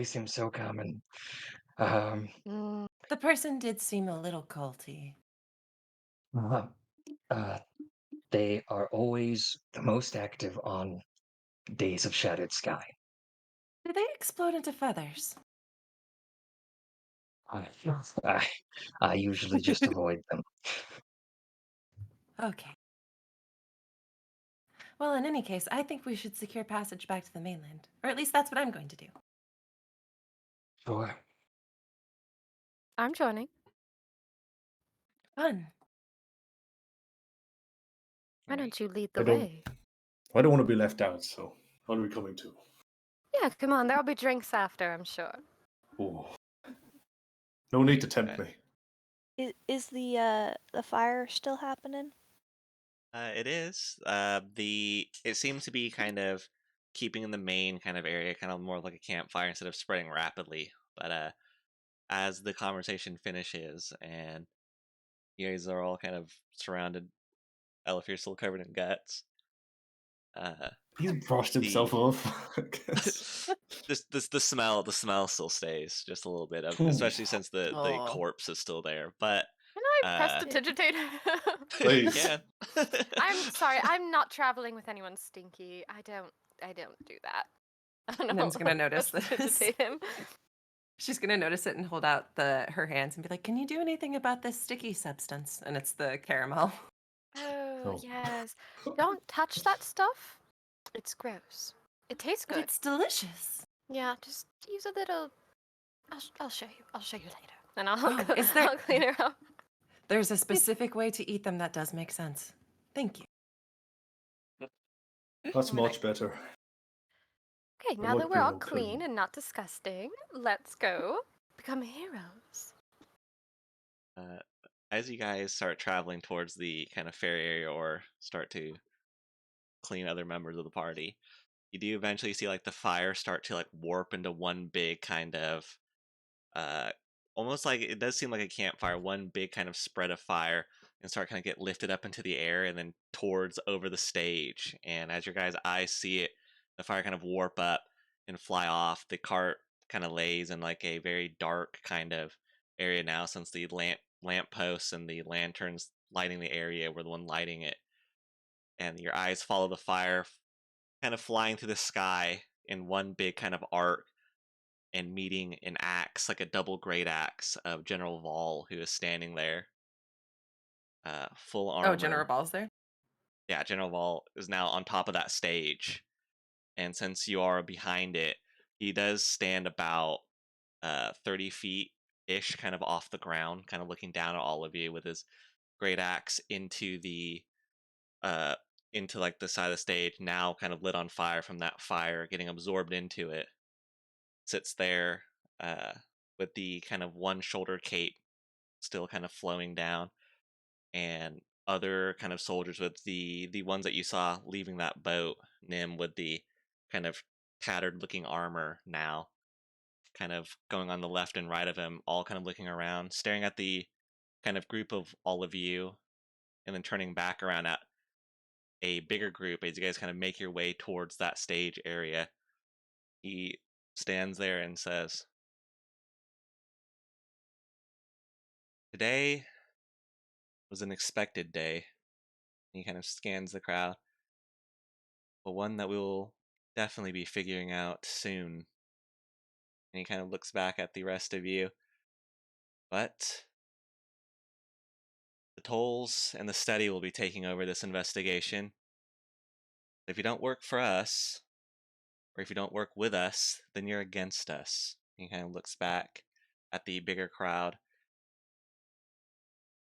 seem so common. Mm, The person did seem a little culty. uh, uh, they are always the most active on days of Shattered Sky. Do they explode into feathers? I, I, I usually just avoid them. Okay. Well, in any case, I think we should secure passage back to the mainland. Or at least that's what I'm going to do. Sure. I'm joining. Fun. Why Right. don't you lead I the don't way? I don't want to be left out, so what are we coming to? Yeah, come on. There'll be drinks after, I'm sure. Oh. No need to tempt me. Is the fire still happening? It is. It seems to be kind of keeping in the main kind of area, kind of more like a campfire instead of spreading rapidly. But as the conversation finishes and you guys are all kind of surrounded, Elifir's still covered in guts. He's brushed himself The off, I guess. the smell still stays just a little bit of, Ooh, especially since the Oh. corpse is still there. But Can I uh, prestidigitate? you please. can. I'm sorry. I'm not traveling with anyone stinky. I don't do that. I don't know. Nim's gonna notice this. Prestidigitate him. She's gonna notice it and hold out her hands and be like, "Can you do anything about this sticky substance?" And it's the caramel. Oh, Oh. yes. Don't touch that stuff. It's gross. It tastes But good. it's delicious. Yeah, just use a little. I'll show you. I'll show you later. And I'll, Oh, is there? I'll clean her up. There's a specific way to eat them that does make sense. Thank you. That's We're like, much better. okay, I now like that we're being all all clean clean. and not disgusting, let's go become heroes. uh, as you guys start traveling towards the kind of fair area or start to including other members of the party. You do eventually see like the fire start to like warp into one big kind of uh almost like it does seem like a campfire, one big kind of spread of fire, and start kind of get lifted up into the air and then towards over the stage. And as your guys' eyes see it, the fire kind of warp up and fly off. The cart kind of lays in like a very dark kind of area now, since the lamp posts and the lanterns lighting the area were the one lighting it. And your eyes follow the fire kind of flying through the sky in one big kind of arc and meeting an axe, like a double great axe of General Vol, who is standing there, full Oh, General armor. Ball's there. Yeah, General Vol is now on top of that stage, and since you are behind it, he does stand about 30 feet ish, kind of off the ground, kind of looking down at all of you with his great axe into the into like the side of the stage, now kind of lit on fire from that fire, getting absorbed into it. Sits there uh, with the kind of one shoulder cape still kind of flowing down, and other kind of soldiers with the ones that you saw leaving that boat, Nim, with the kind of tattered looking armor now, kind of going on the left and right of him, all kind of looking around, staring at the kind of group of all of you, and then turning back around at a bigger group as you guys kind of make your way towards that stage area. He stands there and says, "Today was an expected day." He kind of scans the crowd, but one that we will definitely be figuring out soon. And he kind of looks back at the rest of you. But the tolls and the study will be taking over this investigation. If you don't work for us, or if you don't work with us, then you're against us. He kind of looks back at the bigger crowd.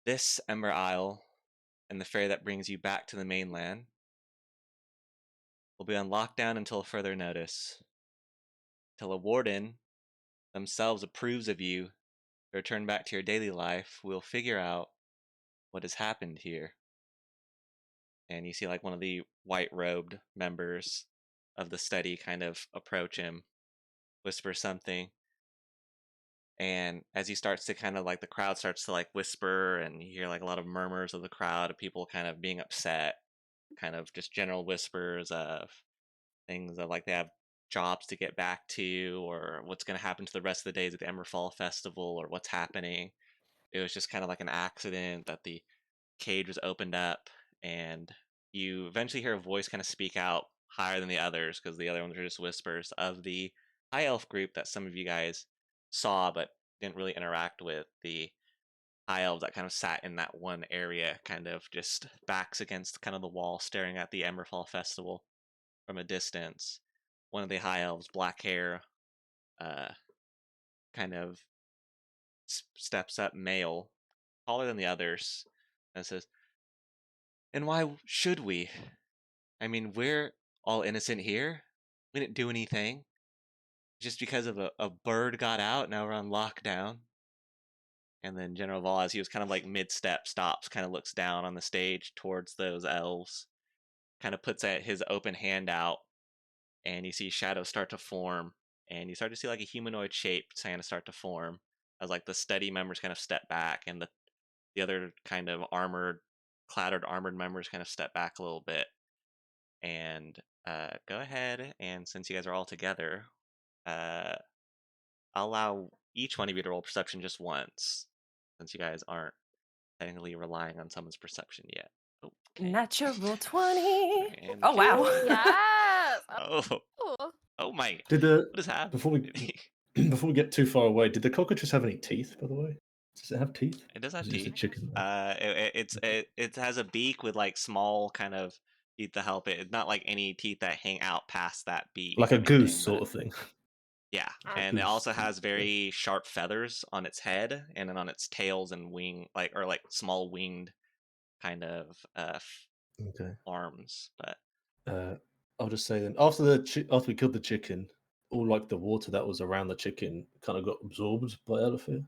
This Ember Isle and the ferry that brings you back to the mainland will be on lockdown until further notice. Till a warden themselves approves of you to return back to your daily life, we'll figure out what has happened here. And you see like one of the white robed members of the study kind of approach him, whisper something, and as he starts to kind of like the crowd starts to like whisper, and you hear like a lot of murmurs of the crowd of people kind of being upset, kind of just general whispers of things of like they have jobs to get back to, or what's going to happen to the rest of the days at the Emberfall Festival, or what's happening. It was just kind of like an accident that the cage was opened up, and you eventually hear a voice kind of speak out higher than the others, because the other ones are just whispers, of the high elf group that some of you guys saw but didn't really interact with. The high elves that kind of sat in that one area, kind of just backs against kind of the wall, staring at the Emberfall Festival from a distance. One of the high elves, black hair, uh, kind of steps up, male, taller than the others, and says, "And why should we? I mean, we're all innocent here. We didn't do anything. Just because of a bird got out, now we're on lockdown." And then General Vol, as he was kind of like mid-step, stops, kind of looks down on the stage towards those elves, kind of puts his open hand out, and you see shadows start to form, and you start to see like a humanoid shape kind of start to form as like the steady members kind of step back, and the other kind of armored members kind of step back a little bit. And go ahead, and since you guys are all together, uh, I'll allow each one of you to roll perception just once, since you guys aren't technically relying on someone's perception yet. Okay. Natural 20. And Oh, wow. Katie. Yes. Oh, Oh. oh my! Did the What is happening? before we before we get too far away, did the cockroaches have any teeth? By the way, does it have teeth? It does Or have is it just a teeth. chicken? It has a beak with like small kind of teeth to help it. It's not like any teeth that hang out past that beak Like or a goose anything, sort but of thing. yeah. Ah. And it Goose also teeth, has yeah. very sharp feathers on its head, and then on its tails and wing, or like small winged kind of Okay. arms. But I'll just say then, after after we killed the chicken, all like the water that was around the chicken kind of got absorbed by Elafir.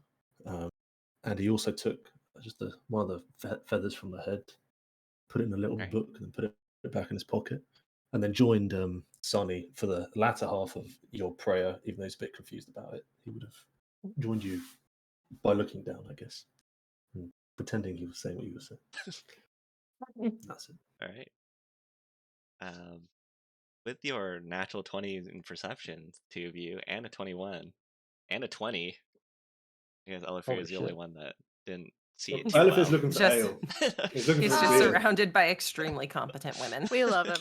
And he also took just one of the feathers from the head, put it in a little right. book, and put it back in his pocket. and then joined Sonny for the latter half of your prayer, even though he's a bit confused about it. He would have joined you by looking down, I guess, and pretending he was saying what you were saying. That's it. All right. With your natural 20 in perception, two of you, and a 21, and a 20, because Elifir Holy is the only shit. one that didn't see it too Elif is well. looking for Just- ale. He's looking He's for just beer. surrounded by extremely competent women. We love him.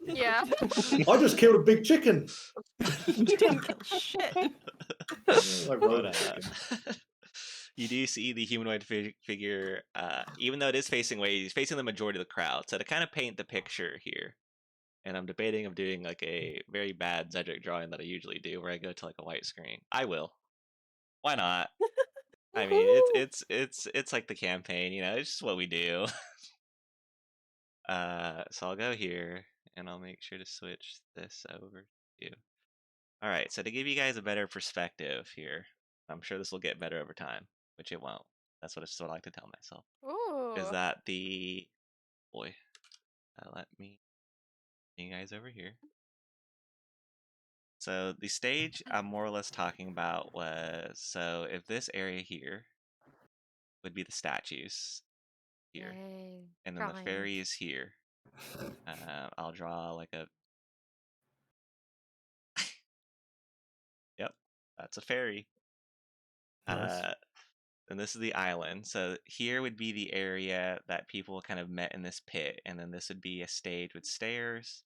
Yeah. I just killed a big chicken. You didn't kill shit. I rode a But, chicken. you do see the humanoid figure, even though it is facing away, he's facing the majority of the crowd. So to kind of paint the picture here, and I'm debating of doing like a very bad Zedric drawing that I usually do, where I go to like a white screen. I will. Why not? I mean, it's like the campaign, you know, it's just what we do. So I'll go here, and I'll make sure to switch this over to. All right, so to give you guys a better perspective here, I'm sure this will get better over time, which it won't. That's what I still like to tell myself. Ooh. Is that the boy? Let me bring you guys over here. So the stage I'm more or less talking about was, so if this area here would be the statues here, Yay. and then the Drawings. fairy is here. I'll draw like a. Yep, that's a fairy. Nice. And this is the island. So here would be the area that people kind of met in this pit, and then this would be a stage with stairs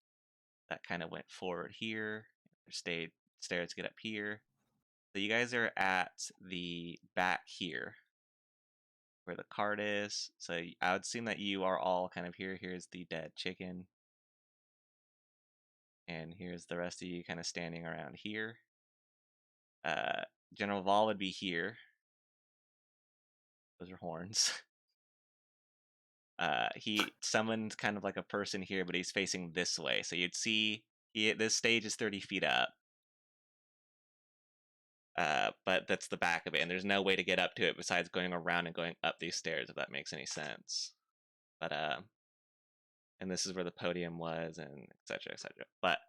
that kind of went forward here. Stairs get up here. So you guys are at the back here where the cart is. So I would assume that you are all kind of here. Here's the dead chicken. And here's the rest of you kind of standing around here. General Vol would be here. Those are horns. He summoned kind of like a person here, but he's facing this way. So you'd see this stage is 30 feet up. But that's the back of it, and there's no way to get up to it besides going around and going up these stairs, if that makes any sense. But and this is where the podium was, and etc. etc. But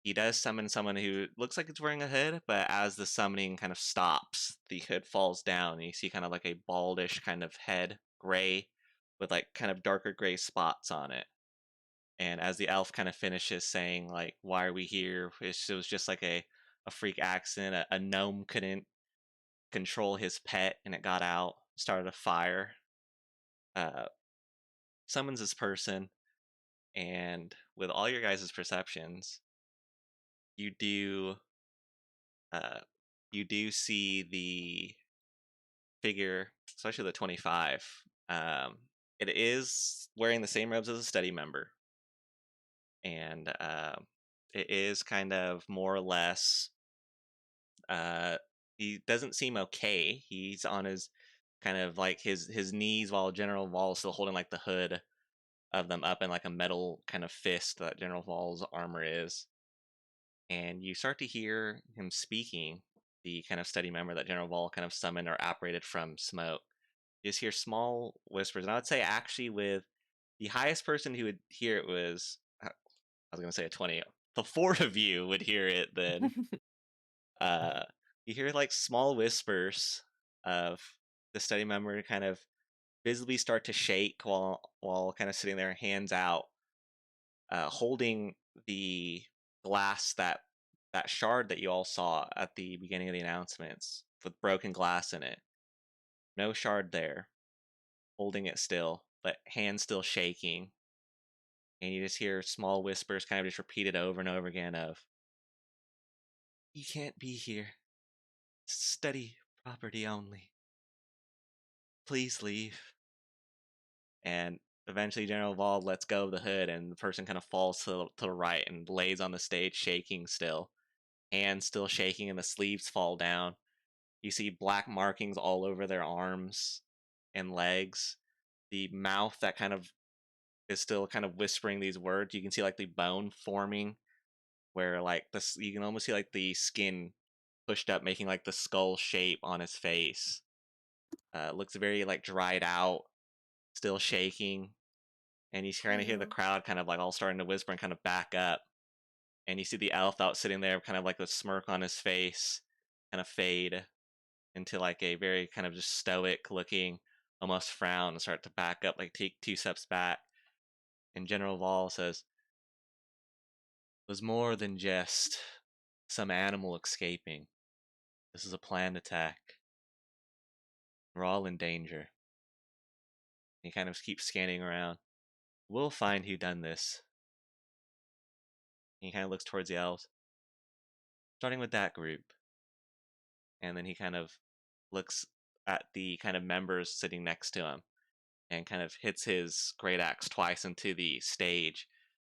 he does summon someone who looks like it's wearing a hood, but as the summoning kind of stops, the hood falls down, and you see kind of like a baldish kind of head, gray, with like kind of darker gray spots on it. And as the elf kind of finishes saying like, "Why are we here?" It was just like a freak accident. A gnome couldn't control his pet, and it got out, started a fire. Summons this person, and with all your guys' perceptions, you do see the figure, especially the 25. It is wearing the same robes as a study member, and it is kind of more or less. He doesn't seem okay. He's on his kind of like his knees while General Vol is still holding like the hood of them up in like a metal kind of fist that General Vol's armor is. And you start to hear him speaking, the kind of steady member that General Vol kind of summoned or apparated from smoke. You just hear small whispers, and I would say actually with the highest person who would hear it was, I was going to say a 20. The four of you would hear it then. You hear like small whispers of the study member kind of visibly start to shake while kind of sitting there, hands out, holding the glass that shard that you all saw at the beginning of the announcements with broken glass in it. No shard there, holding it still, but hands still shaking. And you just hear small whispers kind of just repeated over and over again of, "You can't be here. Study property only. Please leave." And eventually General Vol lets go of the hood, and the person kind of falls to the right and lays on the stage shaking still. Hands still shaking, and the sleeves fall down. You see black markings all over their arms and legs. The mouth that kind of is still kind of whispering these words. You can see like the bone forming, where like this, you can almost see like the skin pushed up, making like the skull shape on his face. Looks very like dried out, still shaking. and you kind of hear the Hello. crowd kind of like all starting to whisper and kind of back up, and you see the elf out sitting there, kind of like a smirk on his face, kind of fade into like a very kind of just stoic looking, almost frown, and start to back up, like take 2 steps back. And General Vol says, "It was more than just some animal escaping. This is a planned attack. We're all in danger." He kind of keeps scanning around. "We'll find who done this." He kind of looks towards the elves, starting with that group. And then he kind of looks at the kind of members sitting next to him and kind of hits his great axe twice into the stage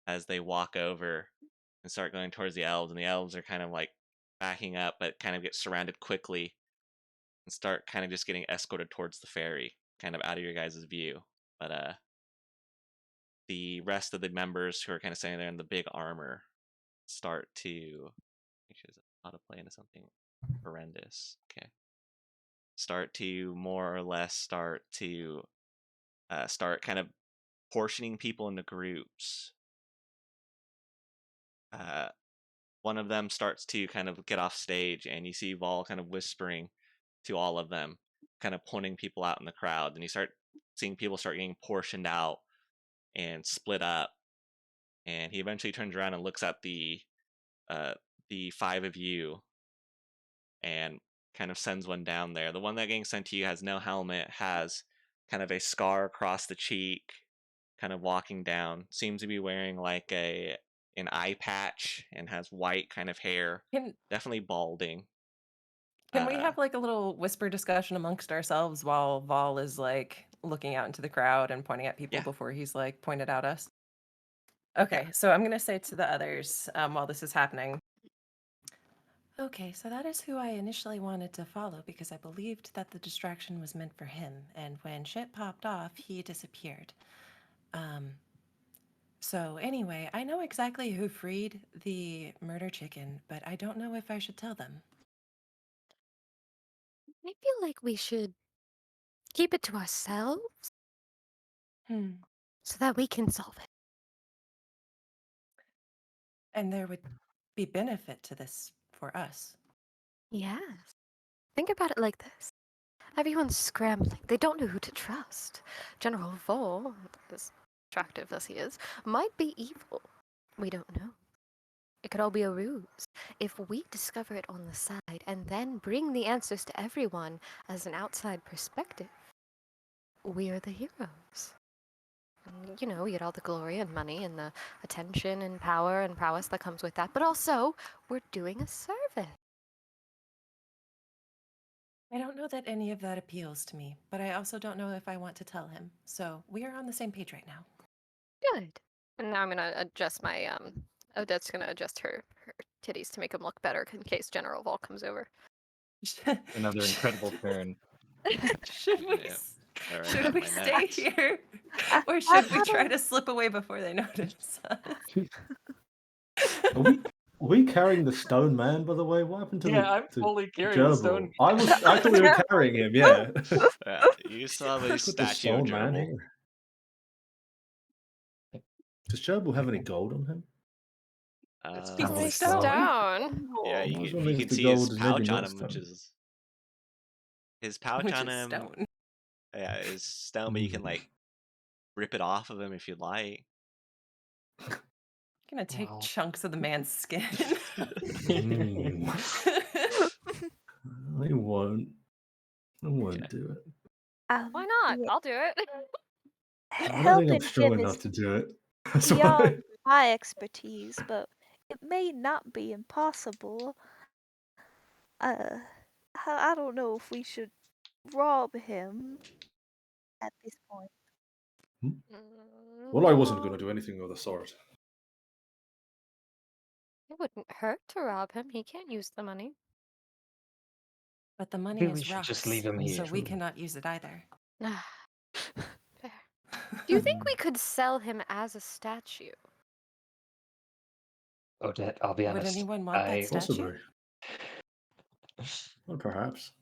as they walk over and start going towards the elves. And the elves are kind of like backing up, but kind of get surrounded quickly and start kind of just getting escorted towards the ferry, kind of out of your guys' view. But the rest of the members who are kind of standing there in the big armor start to actually how to play into something horrendous. Okay. Start to more or less start kind of portioning people into groups. Uh, one of them starts to kind of get off stage, and you see Vol kind of whispering to all of them, kind of pointing people out in the crowd. And you start seeing people start getting portioned out and split up. And he eventually turns around and looks at the 5 of you and kind of sends one down there. The one that getting sent to you has no helmet, has kind of a scar across the cheek, kind of walking down. Seems to be wearing like an eye patch and has white kind of hair. Can Definitely balding. can we Uh, have like a little whisper discussion amongst ourselves while Vol is like looking out into the crowd and pointing at people yeah, before he's like pointed out us? yeah. Okay, so I'm gonna say to the others while this is happening. Okay, so that is who I initially wanted to follow because I believed that the distraction was meant for him, and when shit popped off, he disappeared. Um, so anyway, I know exactly who freed the murder chicken, but I don't know if I should tell them. I feel like we should keep it to ourselves Hmm. so that we can solve it. And there would be benefit to this for us. Yes. Think about it like this. Everyone's scrambling. They don't know who to trust. General Vol, as attractive as he is, might be evil. We don't know. It could all be a ruse. If we discover it on the side and then bring the answers to everyone as an outside perspective, we are the heroes. And, you get all the glory and money and the attention and power and prowess that comes with that. But also, we're doing a service. I don't know that any of that appeals to me, but I also don't know if I want to tell him. So we are on the same page right now. Good. And now I'm gonna adjust my Odette's gonna adjust her titties to make them look better in case General Vol comes over. Another incredible turn. Should we, Yeah. All right, should up we my stay neck. here, I, or I've should we had try a to slip away before they notice us? Are we carrying the stone man, by the way? What happened to Yeah, the I'm to fully carrying the stone. Gerbil? I thought we were carrying him. Yeah. You still have a Put the statue of stone man Gerbil. here. Does Gerbil have any gold on him? It's He's probably He's stone. stone. Yeah, I you was can, wondering you if can the see his gold is maybe pouch on not him, which stone. is his pouch which on is him. stone. Yeah, is stone, but you can Mm. like rip it off of him if you'd like. Gonna take Well. chunks of the man's skin. Mm. I won't. I won't Okay. do it. Why not? Yeah, I'll do it. I don't think I'm helping strong him enough is to do it. That's beyond why. my expertise, but it may not be impossible. I don't know if we should rob him at this point. Well, I wasn't going Well, to do anything of the sort. it wouldn't hurt to rob him. He can't use the money. But the money Maybe we is should just rocks, leave him so here. we cannot use it either. Fair. Do you think we could sell him as a statue? Odette, I'll be Would honest. anyone want that statue? Possibly. Well, perhaps.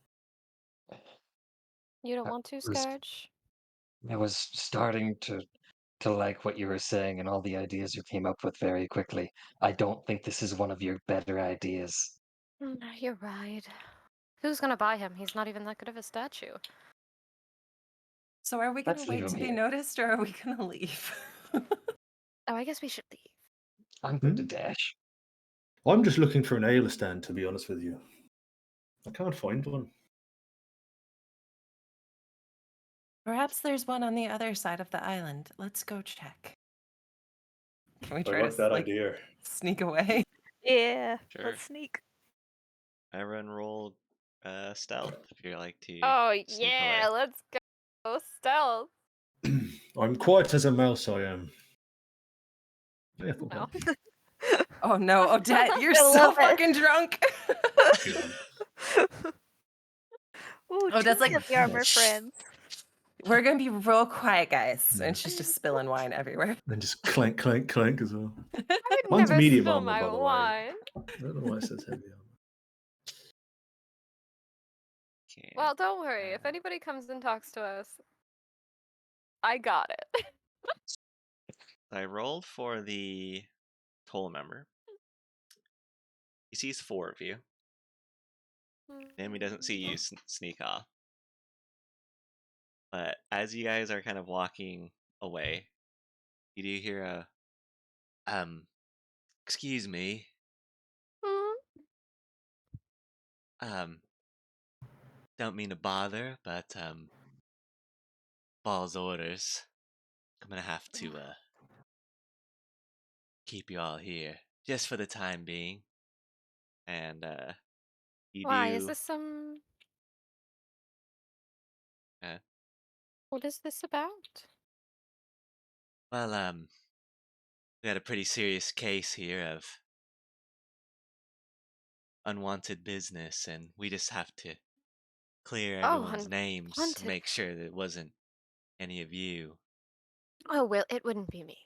You don't I want to, was Scourge? I was starting to to like what you were saying and all the ideas you came up with very quickly. I don't think this is one of your better ideas. You're right. Who's gonna buy him? He's not even that good of a statue. So are we going to Let's wait leave to him be here. noticed or are we going to leave? Oh, I guess we should leave. I'm going to dash. I'm just looking for an ale stand, to be honest with you. I can't find one. Perhaps there's one on the other side of the island. Let's go check. Can we I try like to that idea. sneak away? Yeah, Sure. let's sneak. Everyone roll stealth if you like to Oh sneak yeah, away. let's go stealth. I'm quiet as a mouse, I am. Yeah, I thought No. Oh no, Odette, you're I so love it. fucking drunk. Ooh, Oh, two that's like- heavy armor friends. We're going to be real quiet, guys. Yeah. And she's just spilling wine everywhere. Then just clank, clank, clank as well. I would Mine's never medium spill armor, my by the way. wine. I don't know why it says heavy armor. Okay. Well, don't worry. If anybody comes and talks to us, I got it. I rolled for the toll member. He sees 4 of you. And he doesn't see you sneak off. But as you guys are kind of walking away, you do hear a, excuse me, don't mean to bother, but, Ball's orders. I'm gonna have to, keep you all here, just for the time being. And, you Why? Is do, this some... uh, What is this about? well, we had a pretty serious case here of unwanted business, and we just have to clear Oh, everyone's names, unwanted. make sure that it wasn't any of you. Oh, well, it wouldn't be me.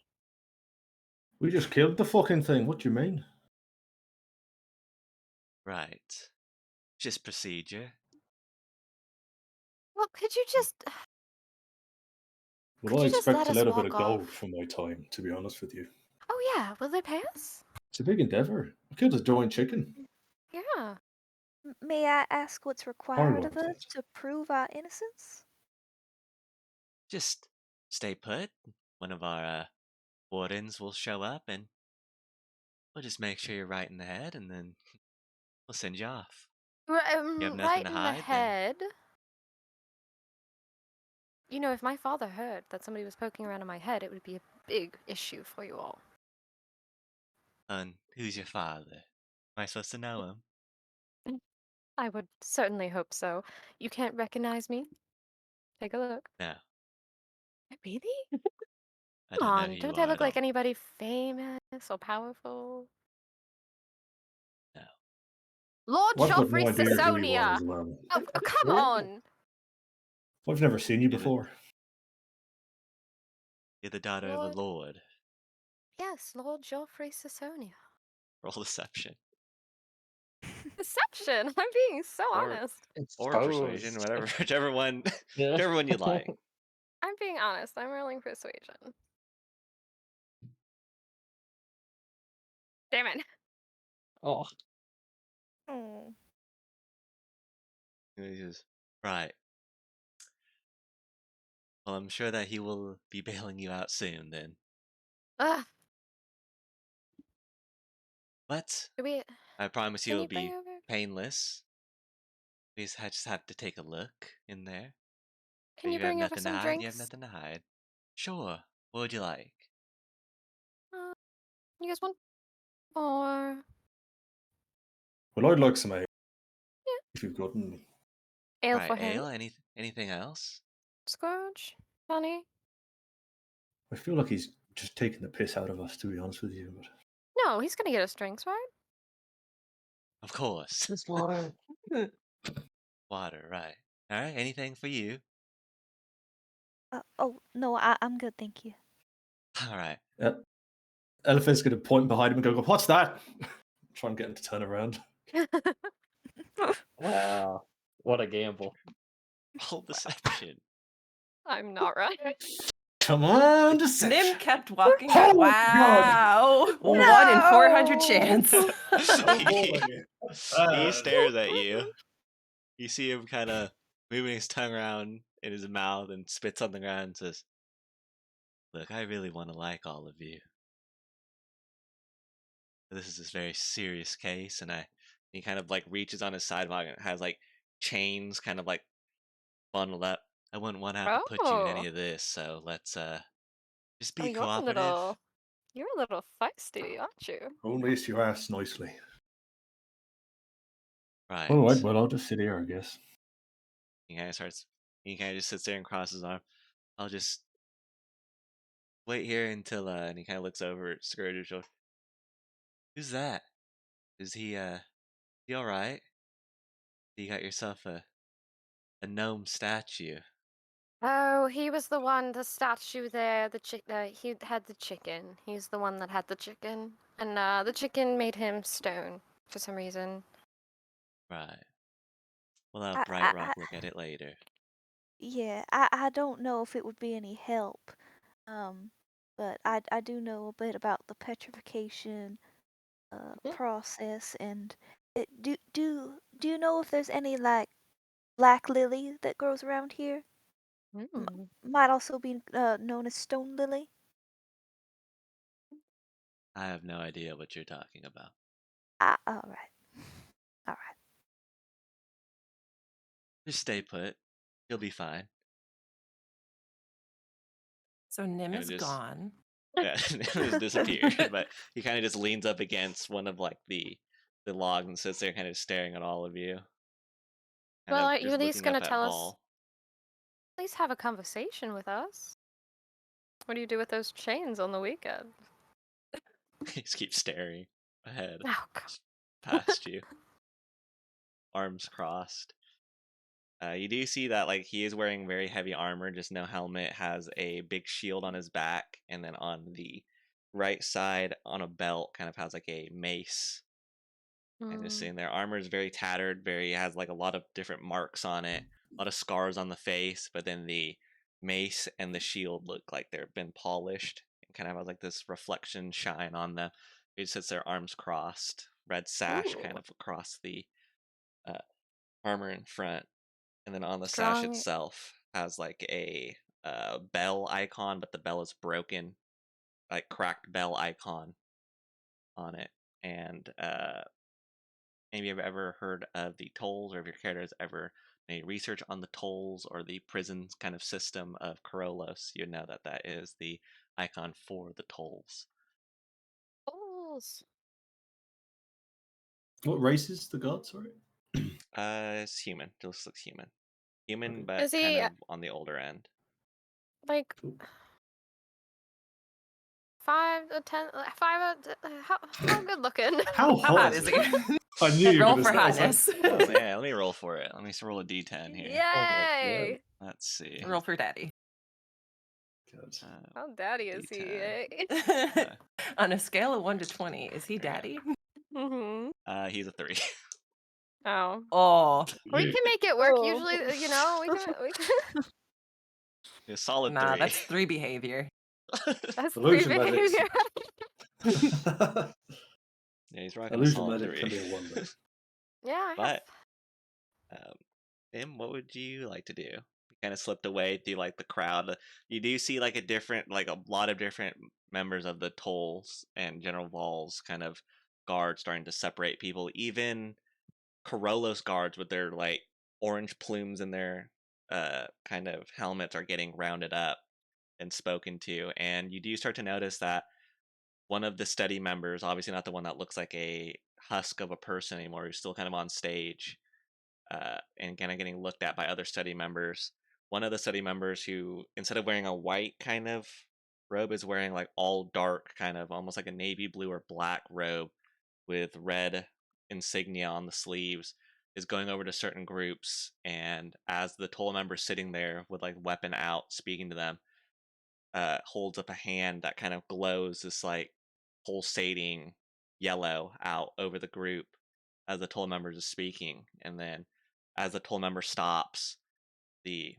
We just killed the fucking thing. What do you mean? Right. Just procedure. Well, could you just... Well, Could I you just let expect a us little bit walk of gold off? for my time, to be honest with you. Oh, yeah. Will they pay us? It's a big endeavour. I killed a giant chicken. Yeah. May I ask what's required of us to prove our innocence? Just stay put. One of our wardens will show up and we'll just make sure you're right in the head and then we'll send you off. You have nothing Right to in the hide, then head. You know, if my father heard that somebody was poking around in my head, it would be a big issue for you all. and who's your father? Am I supposed to know him? I would certainly hope so. You can't recognize me? Take a look. No. Really? I Come don't know on, who you don't are I look at like all. anybody famous or powerful? No. Lord Well, I've got Joffrey no idea who you are Sasonia! as well. Oh, come on! I've never seen you You're the, before. you're the daughter of a Lord... lord. Yes, Lord Joffrey Sasonia. Roll deception. Deception! I'm being so Or- honest. Or persuasion, whatever, whichever one you like. I'm being honest. I'm rolling persuasion. Damn it. Oh, Oh. And he says, right. Well, I'm sure that he will be bailing you out soon then. Ugh. But Do we... I promise you Can it'll you bring be over... painless. We just have to take a look in there. Can you You have bring over nothing to some hide, you have drinks? nothing to hide. Sure. What would you like? You guys want more? Well, I'd like some ale. Yeah. If you've got any. Ale Right, for him. ale? Anything else? Scourge? Honey? I feel like he's just taking the piss out of us, to be honest with you. But No, he's gonna get us drinks, right? Of course. just water. Water, right. Alright, anything for you? Oh, no, I'm good, thank you. Alright. Elephant's going to point behind him and go, "What's that?" Try and get him to turn around. Wow. What a gamble. Roll deception. I'm not right. Come on, Nim deception. kept walking. Oh my Wow. God. 1 in 400 No! chance. Oh boy. He stares at you. You see him kind of moving his tongue around in his mouth and spits on the ground and says, "Look, I really want to like all of you. This is a very serious case," and he kind of like reaches on his side pocket and has like chains kind of like bundled up. I wouldn't want to have to put you in any Oh, of this, so let's just oh, be cooperative. you're a little feisty, aren't you? Only if you ask nicely. Right. All right, well, I'll just sit here, I guess. He kind of starts. He kind of just sits there and crosses his arm. I'll just wait here until and he kind of looks over at Scourge's shoulder. Who's that? Is he all right? You got yourself a gnome statue. Oh, he was the statue there. He had the chicken. He's the one that had the chicken, and the chicken made him stone for some reason. Right. We'll have I, Bright I, Rock I, look at it later. yeah, I don't know if it would be any help. But I do know a bit about the petrification Yeah. process, and do you know if there's any like black lily that grows around here? Mm. Might also be known as stone lily. I have no idea what you're talking about. Ah, all right, all right. Just stay put. You'll be fine. So Nim Kind is of just gone. yeah, it just disappeared. But he kind of just leans up against one of like the logs and sits there, kind of staring at all of you, kind Well, of are you just at least looking up gonna at tell us? Ball. At least have a conversation with us. What do you do with those chains on the weekend? He just keeps staring ahead, Oh God. just past you, arms crossed. You do see that like he is wearing very heavy armor, just no helmet, has a big shield on his back, and then on the right side on a belt kind of has like a mace and just Mm. sitting there. Armor is very tattered, very has like a lot of different marks on it, a lot of scars on the face, but then the mace and the shield look like they've been polished and kind of has like this reflection shine on them. He just sits there, arms crossed, red sash kind Ooh. of across the uh, armor in front, and then on the sash Strong. itself has like a bell icon, but the bell is broken, like cracked bell icon on it. And maybe you've ever heard of the tolls, or if your character has ever made research on the tolls or the prison kind of system of Corolos, you know that that is the icon for the tolls. Bulls. What race is the god? Sorry. It's human. Just looks human. Human, Okay. but Is kind he of on the older end. like Cool. 5 to 10? How good looking? How How hot hot is is he? he? I knew you were Roll going to for say. I was like, hotness. oh. Yeah, let me roll for it. Let me roll a d10 here. Yay! Let's see. Roll for daddy. God. How daddy is he? D10. Eh? On a scale of 1 to 20, is he There we daddy? Mhm. He's a 3. Oh, Oh, we can make it work. Oh. Usually, we can. A solid nah, 3. that's 3 behavior. That's Illusion three magic. behavior. Yeah, he's rocking a Illusion solid magic 3. can be a wonder. Yeah, I have. But Tim, what would you like to do? You kind of slipped away through like the crowd. You do see like a lot of different members of the tolls and General Val's kind of guards starting to separate people. Even Corolos guards with their like orange plumes in their kind of helmets are getting rounded up and spoken to. And you do start to notice that one of the study members, obviously not the one that looks like a husk of a person anymore, who's still kind of on stage, and kind of getting looked at by other study members. One of the study members who, instead of wearing a white kind of robe, is wearing like all dark, kind of almost like a navy blue or black robe with red insignia on the sleeves, is going over to certain groups. And as the toll member sitting there with like weapon out, speaking to them, holds up a hand that kind of glows this like pulsating yellow out over the group as the toll members is speaking. And then as the toll member stops, the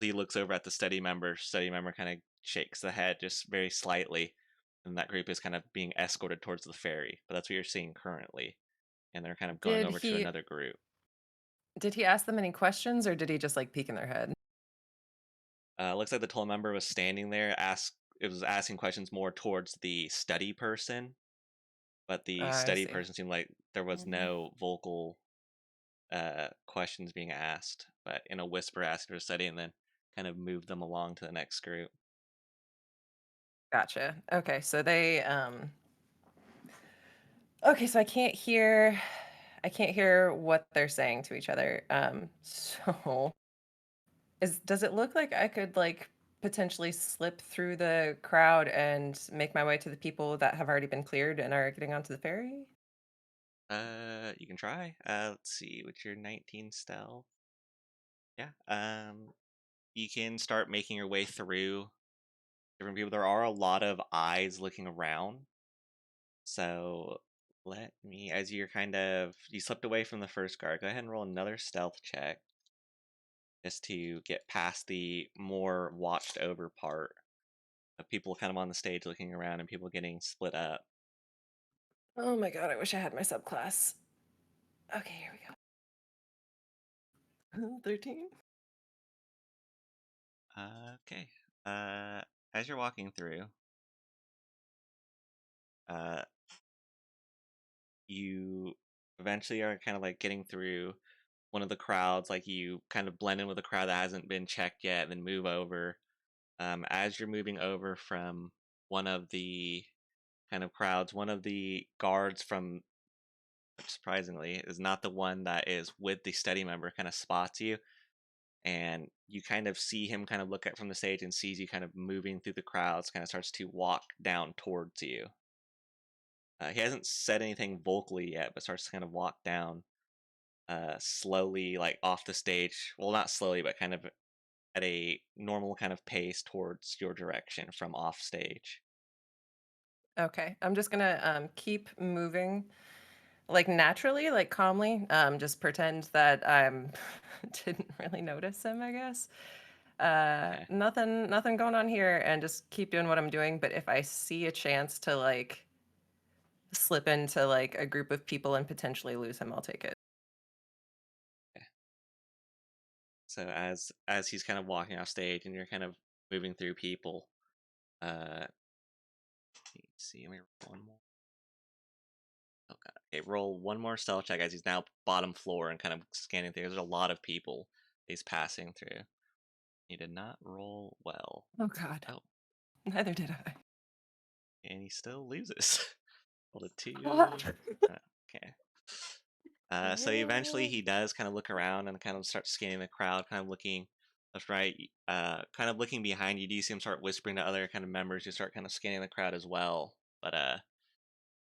Lee looks over at the steady member kind of shakes the head just very slightly, and that group is kind of being escorted towards the ferry. But that's what you're seeing currently, and they're kind of going Did over to he another group. did he ask them any questions or did he just like peek in their head? Looks like the toll member was standing there. It was asking questions more towards the study person, but the I study see. person seemed like there was no vocal questions being asked, but in a whisper asking for a study, and then kind of moved them along to the next group. Gotcha. Okay, so they okay, so I can't hear what they're saying to each other. So does it look like I could like potentially slip through the crowd and make my way to the people that have already been cleared and are getting onto the ferry? You can try. Let's see, with your 19 stealth. Yeah. You can start making your way through different people. There are a lot of eyes looking around. So let me, as you slipped away from the first guard, go ahead and roll another stealth check just to get past the more watched over part of people kind of on the stage looking around and people getting split up. Oh my god, I wish I had my subclass. Okay, here we go. 13. Okay. As you're walking through, uh, you eventually are kind of like getting through one of the crowds, like you kind of blend in with a crowd that hasn't been checked yet, and then move over. As you're moving over from one of the kind of crowds, one of the guards from, surprisingly, is not the one that is with the study member, kind of spots you, and you kind of see him kind of look at from the stage and sees you kind of moving through the crowds, kind of starts to walk down towards you. He hasn't said anything vocally yet, but starts to kind of walk down slowly, like off the stage. Well, not slowly, but kind of at a normal kind of pace towards your direction from off stage. Okay, I'm just gonna keep moving like naturally, like calmly. Just pretend that I'm didn't really notice him, I guess. Okay. Nothing going on here, and just keep doing what I'm doing. But if I see a chance to like slip into like a group of people and potentially lose him, I'll take it. Okay. So as he's kind of walking off stage and you're kind of moving through people, let's see, let me roll one more. Oh god. Okay, roll one more stealth check as he's now bottom floor and kind of scanning through. There's a lot of people he's passing through. He did not roll well. Oh God, Oh, neither did I. and he still loses. Rolled a 2. What? Okay. So eventually he does kind of look around and kind of start scanning the crowd, kind of looking left, right, kind of looking behind you. Do you see him start whispering to other kind of members who start kind of scanning the crowd as well? But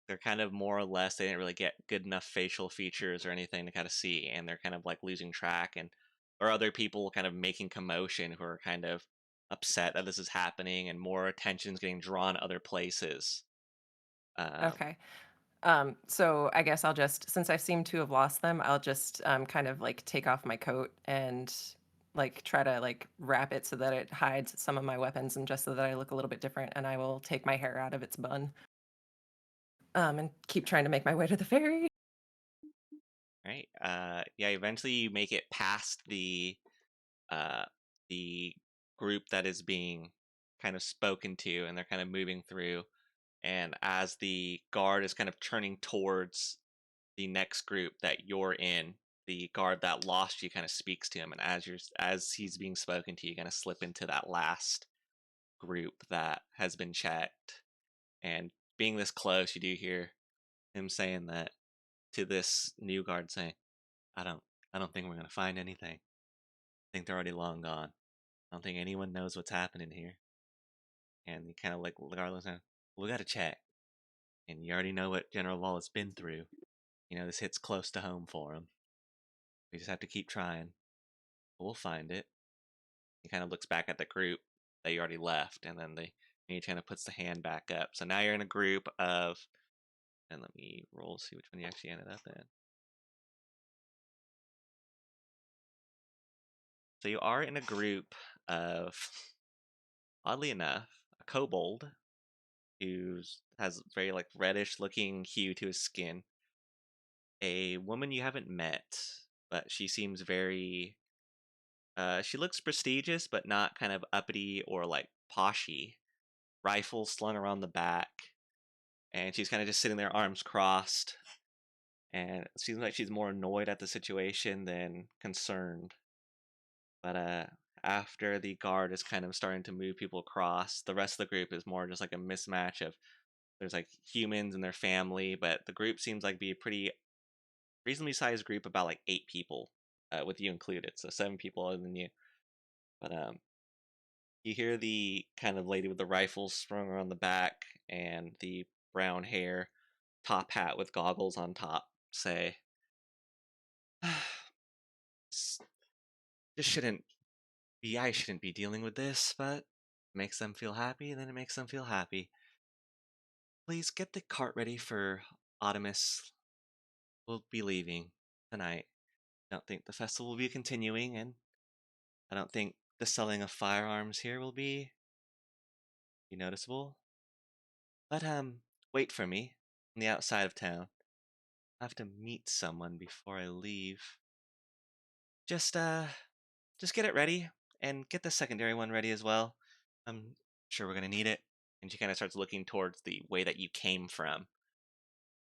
they're kind of more or less, they didn't really get good enough facial features or anything to kind of see, and they're kind of like losing track, and there are other people kind of making commotion who are kind of upset that this is happening, and more attention's getting drawn other places. Um, Okay. So I guess I'll just, since I seem to have lost them, I'll just kind of like take off my coat and like try to like wrap it so that it hides some of my weapons and just so that I look a little bit different. And I will take my hair out of its bun and keep trying to make my way to the ferry. right? Yeah. Eventually, you make it past uh, the group that is being kind of spoken to, and they're kind of moving through. And as the guard is kind of turning towards the next group that you're in, the guard that lost you kind of speaks to him, and as he's being spoken to, you kind of slip into that last group that has been checked. And being this close, you do hear him saying that to this new guard, saying, "I don't, I don't think we're gonna find anything. I think they're already long gone. I don't think anyone knows what's happening here." And you kind of like regardless, we gotta check. And you already know what General Wallace been through. You know this hits close to home for him. We just have to keep trying. We'll find it. He kind of looks back at the group that you already left, and then he kind of puts the hand back up. So now you're in a group of, and let me roll see which one you actually ended up in. So you are in a group of oddly enough, a kobold who has very like reddish looking hue to his skin. A woman you haven't met, but she seems very. She looks prestigious, but not kind of uppity or like poshy. Rifle slung around the back, and she's kind of just sitting there, arms crossed, and it seems like she's more annoyed at the situation than concerned. But after the guard is kind of starting to move people across, the rest of the group is more just like a mismatch of there's like humans and their family, but the group seems like be a pretty reasonably sized group, about like 8 people, with you included, so 7 people other than you. But you hear the kind of lady with the rifles sprung around the back and the brown hair, top hat with goggles on top say, "This shouldn't be. I shouldn't be dealing with this, but it makes them feel happy, then it makes them feel happy. Please get the cart ready for Autumnus. We'll be leaving tonight. I don't think the festival will be continuing, and I don't think the selling of firearms here will be noticeable. But wait for me on the outside of town. I have to meet someone before I leave. Just just get it ready and get the secondary one ready as well. I'm sure we're gonna need it." And she kind of starts looking towards the way that you came from,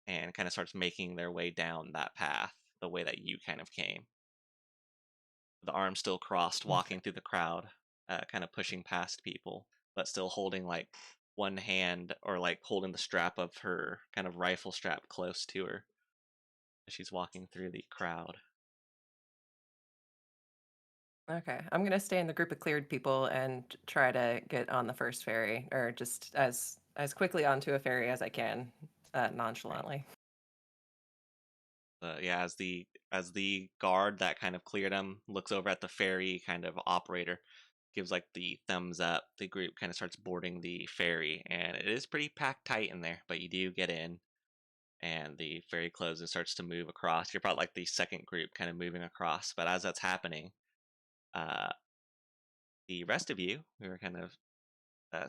and kind of starts making their way down that path, the way that you kind of came. The arms still crossed, walking through the crowd, kind of pushing past people, but still holding like one hand or like holding the strap of her kind of rifle strap close to her as she's walking through the crowd. Okay, I'm gonna stay in the group of cleared people and try to get on the first ferry, or just as quickly onto a ferry as I can, nonchalantly. Yeah, as the guard that kind of cleared him looks over at the ferry kind of operator, gives like the thumbs up. The group kind of starts boarding the ferry, and it is pretty packed tight in there, but you do get in, and the ferry closes, starts to move across. You're probably like the second group kind of moving across, but as that's happening, uh, the rest of you who are kind of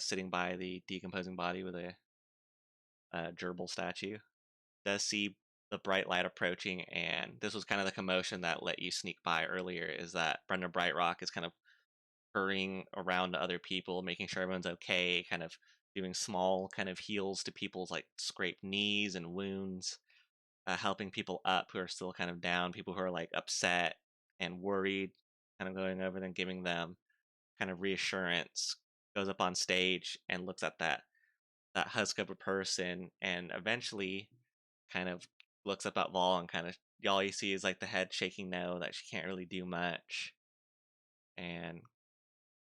sitting by the decomposing body with a gerbil statue does see the bright light approaching, and this was kind of the commotion that let you sneak by earlier. Is that Brenda Brightrock is kind of hurrying around to other people, making sure everyone's okay, kind of doing small kind of heals to people's like scraped knees and wounds, helping people up who are still kind of down, people who are like upset and worried, kind of going over them, giving them kind of reassurance. Goes up on stage and looks at that husk of a person, and eventually kind of looks up at Vol, and kind of all you see is like the head shaking no, that she can't really do much. And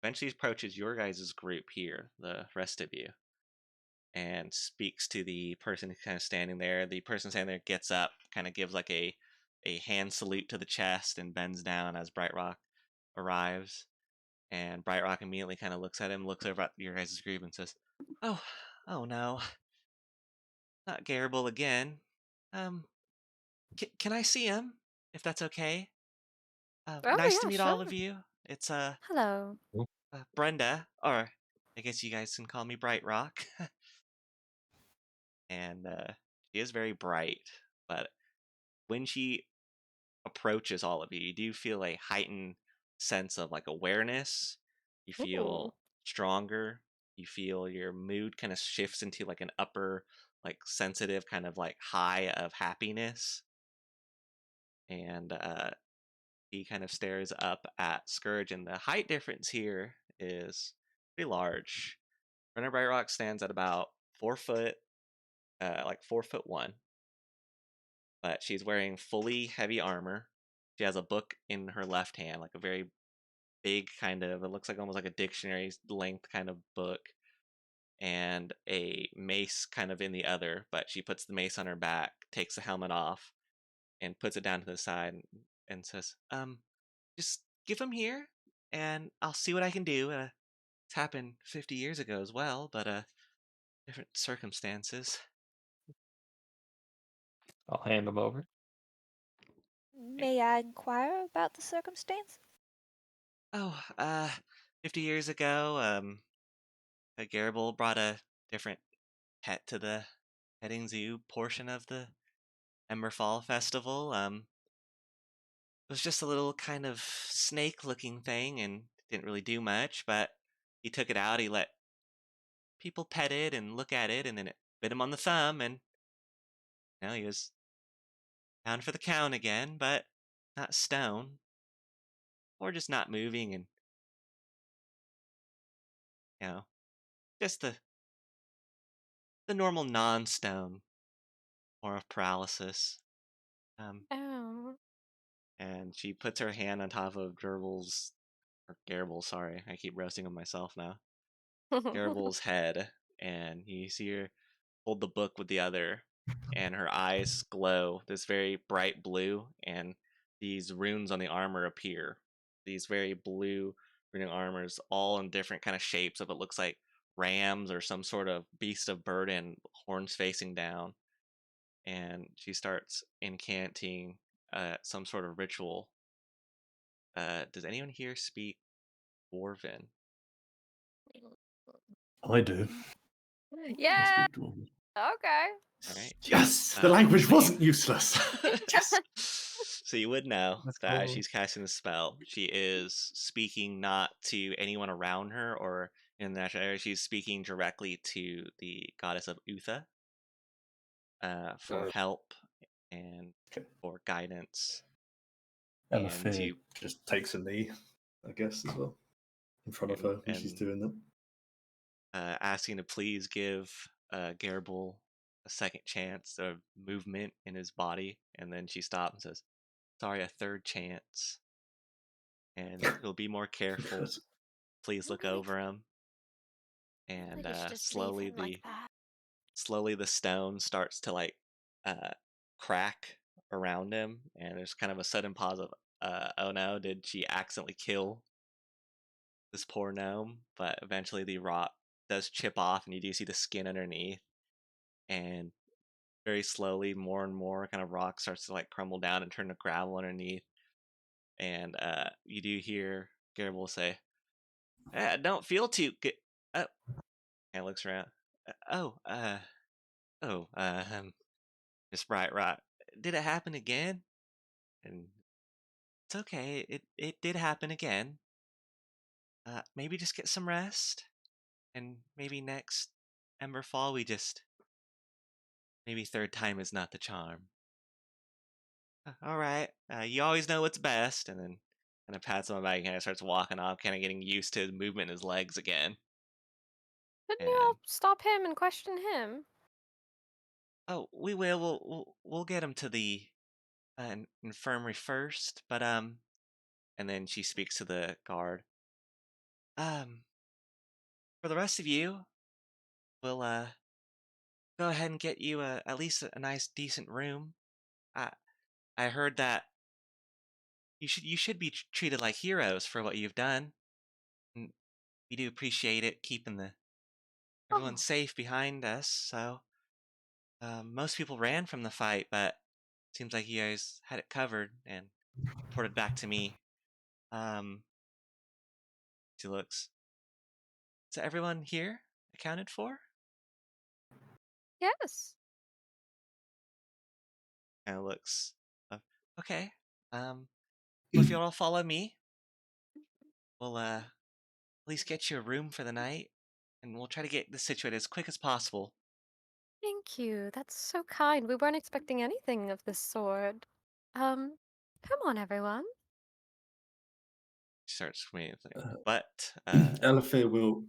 eventually approaches your guys' group here, the rest of you, and speaks to the person kind of standing there. The person standing there gets up, kind of gives like a hand salute to the chest, and bends down as Bright Rock arrives. And Bright Rock immediately kind of looks at him, looks over at your guys' group, and says, "Oh, oh no, not Garable again. Um, can I see him, if that's okay? Oh Nice to yeah, meet all sure. of you. It's Hello. Brenda, or I guess you guys can call me Bright Rock." And she is very bright, but when she approaches all of you, you do feel a heightened sense of like awareness. You Ooh. feel stronger. You feel your mood kind of shifts into like an upper, like sensitive kind of like high of happiness. And he kind of stares up at Scourge, and the height difference here is pretty large. Brenna Bright Rock stands at about 4 foot, like 4'1", but she's wearing fully heavy armor. She has a book in her left hand, like a very big kind of, it looks like almost like a dictionary length kind of book, and a mace kind of in the other. But she puts the mace on her back, takes the helmet off, and puts it down to the side, and says, just give him here, and I'll see what I can do. It's happened 50 years ago as well, but different circumstances." I'll hand them over. May I inquire about the circumstance? Oh, 50 years ago, Garibald brought a different pet to the petting zoo portion of the Emberfall Festival. It was just a little kind of snake-looking thing, and didn't really do much. But he took it out. He let people pet it and look at it, and then it bit him on the thumb, and now he was down for the count again, but not stone, or just not moving, and you know, just the normal non-stone, more of paralysis. Oh. And she puts her hand on top of Gerbil's, or Garibald, sorry, I keep roasting on myself now. Garibald's head, and you see her hold the book with the other, and her eyes glow this very bright blue, and these runes on the armor appear. These very blue runic armors, all in different kind of shapes of it looks like rams or some sort of beast of burden, horns facing down. And she starts incanting some sort of ritual. Does anyone here speak Dwarven? I do. I Yeah. speak Dwarven. Okay. All right. Yes, the language So you- wasn't useless. yes. So you would know That's that as cool. she's casting the spell, she is speaking not to anyone around her or in the natural area. She's speaking directly to the goddess of Utha for help and Okay. for guidance. Ella And Fear you just takes a knee, I guess, as well, in front of her when she's and doing that. asking to please give Garibald a second chance of movement in his body, and then she stops and says, "Sorry, a third chance, and he'll be more careful. Good. Please look Maybe we over him." feel And like we should just leave him like that. slowly the stone starts to like uh, crack around him, and there's kind of a sudden pause of, "Oh no, did she accidentally kill this poor gnome?" But eventually the rock does chip off, and you do see the skin underneath, and very slowly, more and more kind of rock starts to like crumble down and turn to gravel underneath. And you do hear Garibald say, "I don't feel too good." Oh, and looks around. Oh, oh, just right. Did it happen again? And it's okay. It did happen again. Maybe just get some rest, and maybe next Ember Fall we just maybe third time is not the charm. All right. You always know what's best, and then kind of pats him on the back and kind of starts walking off, kind of getting used to the movement in his legs again. Didn't you And all stop him and question him? oh, we will. We'll get him to the infirmary first, but and then she speaks to the guard. Um, for the rest of you, we'll go ahead and get you at least a nice, decent room. I I heard that you should be treated like heroes for what you've done. And we do appreciate it, keeping the everyone Oh, safe behind us. So most people ran from the fight, but seems like you guys had it covered and reported back to me. Um, she looks. Is everyone here accounted for? yes. And looks. Uh, okay. Well, if you'll all follow me, we'll at least get you a room for the night, and we'll try to get this situated as quick as possible. Thank you. That's so kind. We weren't expecting anything of this sort. Come on, everyone. She starts screaming, Uh, but Ella Fear will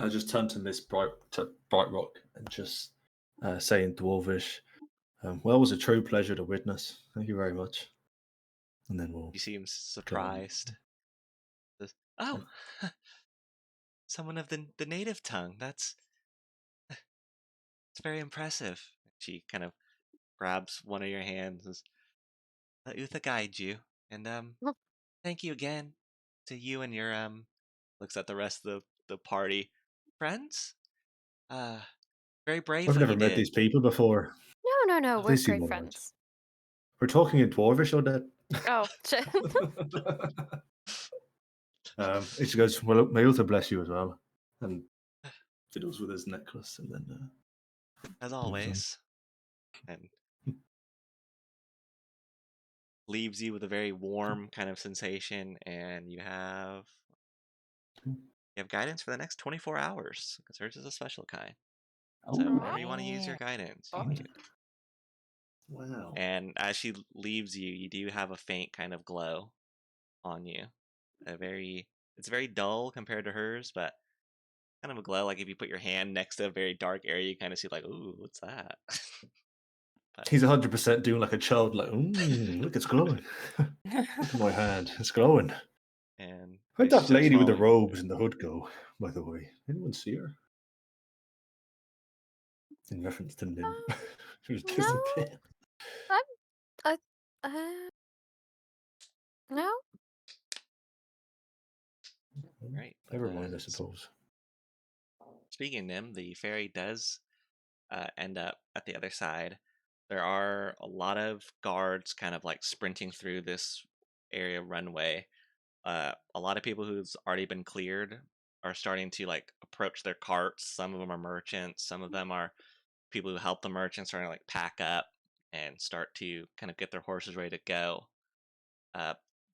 just turn to Miss Bright Rock and just say in Dwarvish, well, it was a true pleasure to witness. Thank you very much. And then we'll she seems go on. surprised. Says, "Oh, someone of the native tongue. It's very impressive." She kind of grabs one of your hands and says, "Let Utha guide you, and thank you again to you and your looks at the rest of the party friends. Uh, very brave I've what never you met did." these people before. No. They We're seem great all right. friends. We're talking in Dwarvish or that? Oh, shit. She goes, well, may Uther bless you as well. And fiddles with his necklace, and then As moves on. always. And leaves you with a very warm kind of sensation, and you have guidance for the next 24 hours because hers is a special kind. So Oh, whenever you want to use your guidance, you Fun. do. Wow. And as she leaves you, you do have a faint kind of glow on you. It's very dull compared to hers, but kind of a glow. Like if you put your hand next to a very dark area, you kind of see like, ooh, what's that? He's 100% doing like a child, like, look, it's glowing. Look at my hand, it's glowing. And Where'd she that starts lady with the following. robes and the hood go, by the way? Anyone see her? In reference to Nim. She was No. disappeared. Uh, no. Right. Never mind, I suppose. Speaking of Nim, the ferry does end up at the other side. There are a lot of guards kind of like sprinting through this area runway. A lot of people who's already been cleared are starting to like approach their carts. Some of them are merchants. Some of them are people who help the merchants starting to like pack up and start to kind of get their horses ready to go.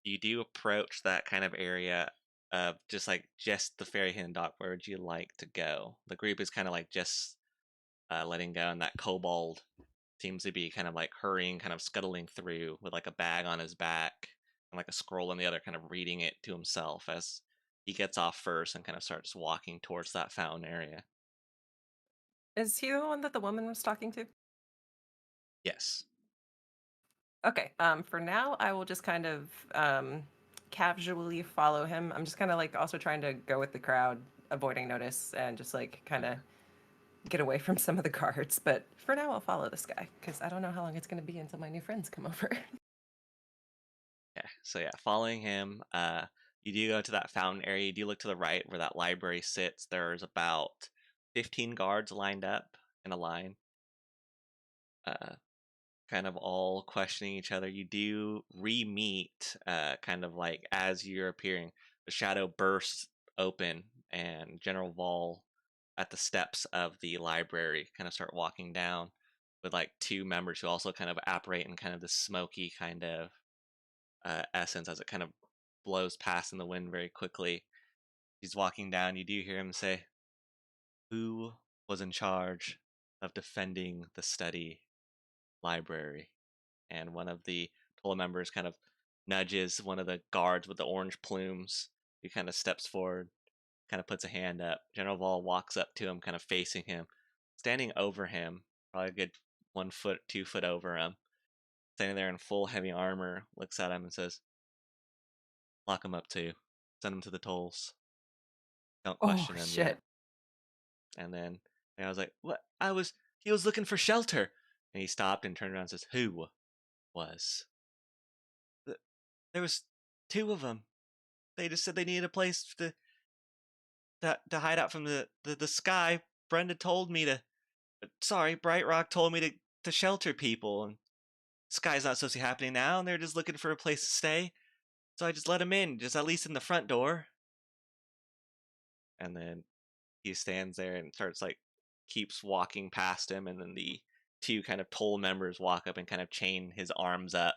You do approach that kind of area of just the ferry hidden dock. Where would you like to go? The group is kind of like just letting go, and that kobold seems to be kind of like hurrying, kind of scuttling through with like a bag on his back and like a scroll on the other, kind of reading it to himself as he gets off first and kind of starts walking towards that fountain area. Is he the one that the woman was talking to? Yes. Okay. For now, I will just kind of casually follow him. I'm just kind of like also trying to go with the crowd, avoiding notice, and just like kind of get away from some of the guards. But for now, I'll follow this guy because I don't know how long it's going to be until my new friends come over. Yeah. So yeah, following him, you do go to that fountain area. You do look to the right where that library sits. There's about 15 guards lined up in a line. Kind of all questioning each other. You do re-meet, kind of like as you're appearing, the shadow bursts open, and General Vol at the steps of the library kind of start walking down with like two members who also kind of apparate in kind of this smoky kind of essence as it kind of blows past in the wind very quickly. He's walking down. You do hear him say, "Who was in charge of defending the study library?" And one of the toll members kind of nudges one of the guards with the orange plumes, who kind of steps forward, kind of puts a hand up. General Vol walks up to him, kind of facing him, standing over him, probably a good 1 foot, 2 foot over him, standing there in full heavy armor, looks at him and says, "Lock him up too. Send him to the tolls. Don't Oh question him shit! yet." And then I was like, "What? He was looking for shelter." And he stopped and turned around and says, "Who was?" There was two of them. They just said they needed a place to hide out from the sky. Brenda told me to. Sorry, Bright Rock told me to shelter people. And the sky's not supposed to be happening now, and they're just looking for a place to stay. So I just let them in, just at least in the front door. And then he stands there and starts like keeps walking past him, and then the two kind of toll members walk up and kind of chain his arms up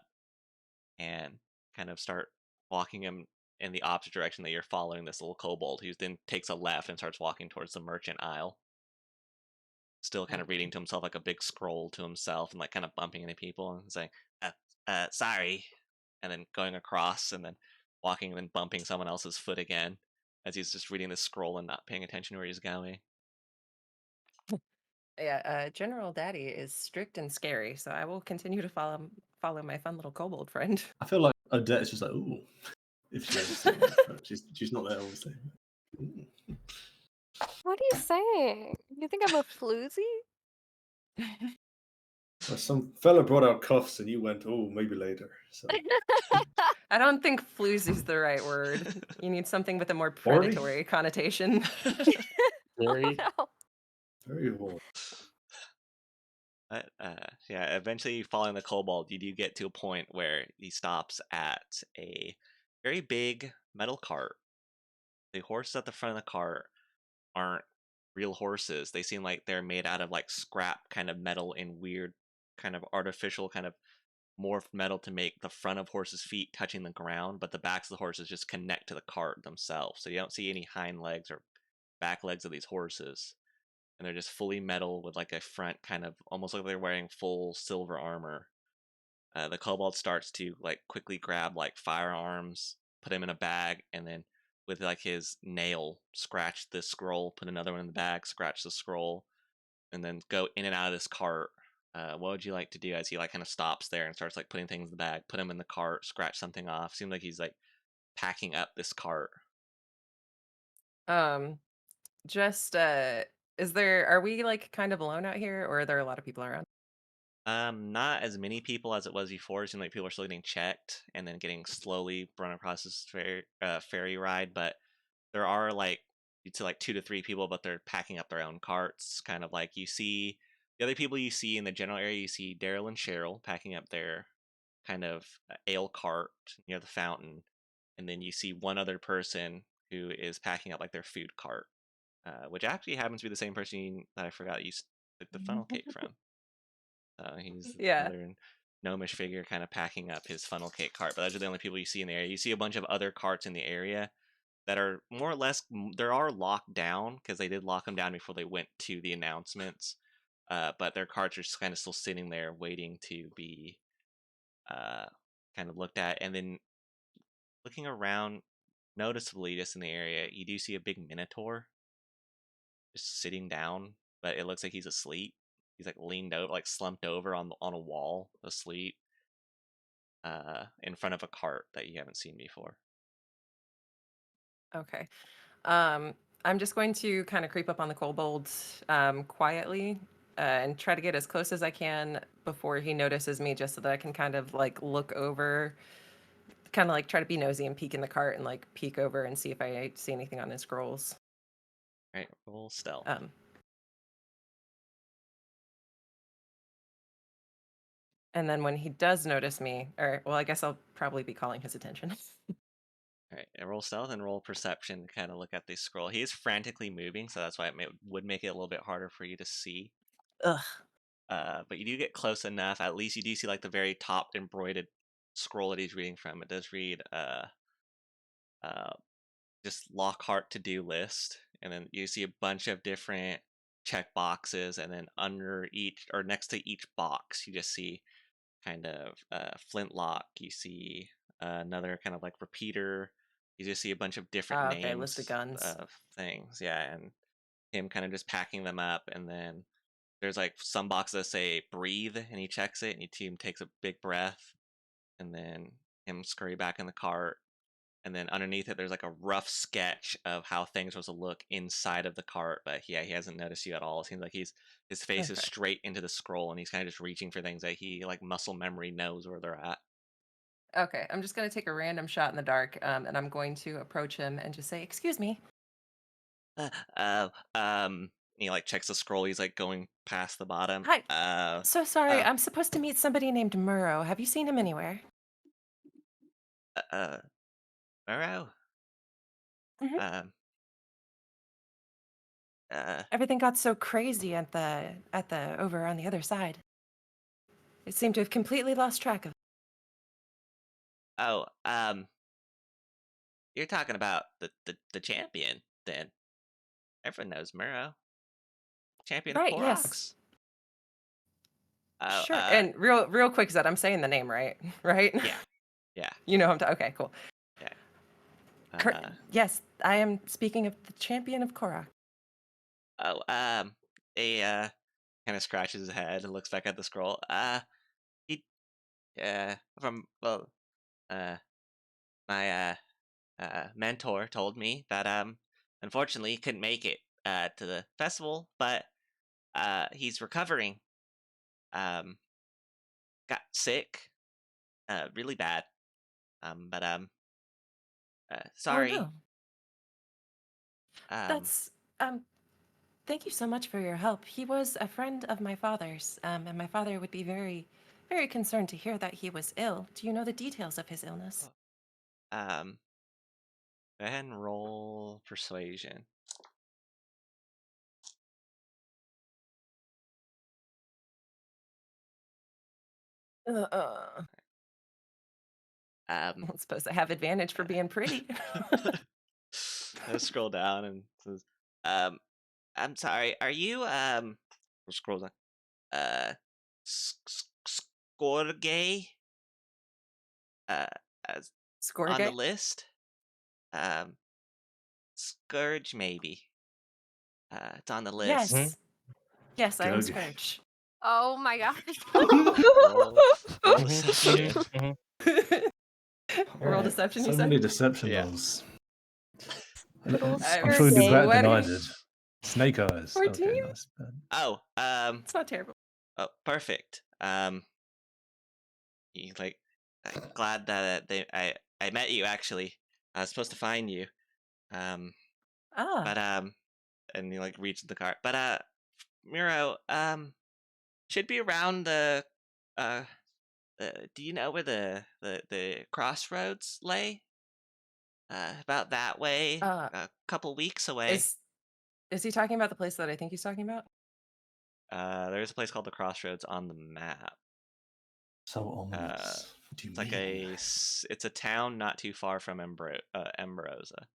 and kind of start walking him in the opposite direction that you're following this little kobold, who then takes a left and starts walking towards the merchant aisle, still kind of reading to himself like a big scroll to himself and like kind of bumping into people and saying, sorry, and then going across and then walking and then bumping someone else's foot again as he's just reading this scroll and not paying attention where he's going. Yeah, General Daddy is strict and scary, so I will continue to follow my fun little kobold friend. I feel like Odette is just like, ooh, if she was seeing this, but she's not there, obviously. Ooh. What are you saying? You think I'm a floozy? Well, some fella brought out cuffs and you went, oh, maybe later. So I don't think floozy is the right word. You need something with a more Horny? predatory connotation. Very. Oh, no. very warm. But yeah, eventually following the kobold, you do get to a point where he stops at a very big metal cart. The horses at the front of the cart aren't real horses. They seem like they're made out of like scrap kind of metal and weird kind of artificial kind of morphed metal to make the front of horses' feet touching the ground, but the backs of the horses just connect to the cart themselves. So you don't see any hind legs or back legs of these horses. And they're just fully metal with like a front kind of almost like they're wearing full silver armor. The kobold starts to like quickly grab like firearms, put him in a bag, and then with like his nail scratch the scroll, put another one in the bag, scratch the scroll, and then go in and out of this cart. What would you like to do as he like kind of stops there and starts like putting things in the bag, put him in the cart, scratch something off? Seems like he's like packing up this cart. Um, just is there are we like kind of alone out here or are there a lot of people around? Not as many people as it was before. It seemed like people are still getting checked and then getting slowly run across this ferry ride. But there are like you'd say like 2 to 3 people, but they're packing up their own carts. Kind of like you see the other people you see in the general area. You see Daryl and Cheryl packing up their kind of ale cart near the fountain, and then you see one other person who is packing up like their food cart, which actually happens to be the same person that I forgot you took the funnel cake from. He's Yeah. another gnomish figure kind of packing up his funnel cake cart. But those are the only people you see in the area. You see a bunch of other carts in the area that are more or less, there are locked down because they did lock them down before they went to the announcements. But their carts are just kind of still sitting there waiting to be uh, kind of looked at. And then looking around noticeably just in the area, you do see a big minotaur just sitting down, but it looks like he's asleep. He's like leaned over, like slumped over on a wall, asleep, in front of a cart that you haven't seen before. Okay. I'm just going to kind of creep up on the kobold quietly and try to get as close as I can before he notices me, just so that I can kind of like look over, kind of like try to be nosy and peek in the cart and like peek over and see if I see anything on his scrolls. Right, roll stealth. Um, and then when he does notice me, or well, I guess I'll probably be calling his attention. All right, and roll stealth and roll perception to kind of look at the scroll. He is frantically moving, so that's why would make it a little bit harder for you to see. Ugh. But you do get close enough. At least you do see like the very top embroidered scroll that he's reading from. It does read uh, just Lockhart to do list, and then you see a bunch of different check boxes, and then under each or next to each box, you just see kind of flintlock. You see another kind of like repeater. You just see a bunch of different Okay, list of names guns. of things. Yeah, and him kind of just packing them up, and then there's like some boxes that say breathe, and he checks it, and your team takes a big breath, and then him scurry back in the cart, and then underneath it there's like a rough sketch of how things supposed to look inside of the cart. But yeah, he hasn't noticed you at all. It seems like his face is Okay. straight into the scroll, and he's kind of just reaching for things that he like muscle memory knows where they're at. Okay, I'm just going to take a random shot in the dark, and I'm going to approach him and just say, "Excuse me." uh, uh um he like checks the scroll. He's like going past the bottom. Hi. So sorry. Uh I'm supposed to meet somebody named Murrow. Have you seen him anywhere? uh, uh Murrow? Hmm. um uh Everything got so crazy at the over on the other side. It seemed to have completely lost track of. oh You're talking about the champion then. Everyone knows Murrow, champion of Right. Yes. Koroks. Oh, Sure. And real quick, Zed, I'm saying the name right, right? yeah, yeah, You know him. Okay. Cool. yeah. Cor- Uh, yes, I am speaking of the champion of Korok. oh, he kind of scratches his head and looks back at the scroll. He, from well, uh, my mentor told me that unfortunately he couldn't make it to the festival, but he's recovering. Um, got sick, really bad. But Oh sorry. no. Um, That's Thank you so much for your help. He was a friend of my father's, and my father would be very, very concerned to hear that he was ill. Do you know the details of his illness? um, go ahead and roll persuasion. I'm Um, not supposed to have advantage for being pretty. I scroll down and says, um, I'm sorry, are you, scroll down, Scorgay, uh, as on the Scourge? list? Um, Scourge, maybe. It's on the list. Yes. Yes, I am Gurg. Scourge. Oh my gosh. Roll, roll Mhm, deception. mhm. Roll Alright, deception, you so said? many deception Yeah. rolls. Little I'm sure we do Scourge. better than I What? did. Snake eyes. 14? Okay, nice. Oh, It's not terrible. oh, perfect. You like, glad that I met you actually. I was supposed to find you. Um, Ah, but and you like reach the cart. But Miro, should be around uh, do you know where the crossroads lay? About that way, Uh, a couple weeks away. is is he talking about the place that I think he's talking about? There's a place called the Crossroads on the map. So Uh, ominous. What do you it's like mean? it's a town not too far from Embrosa.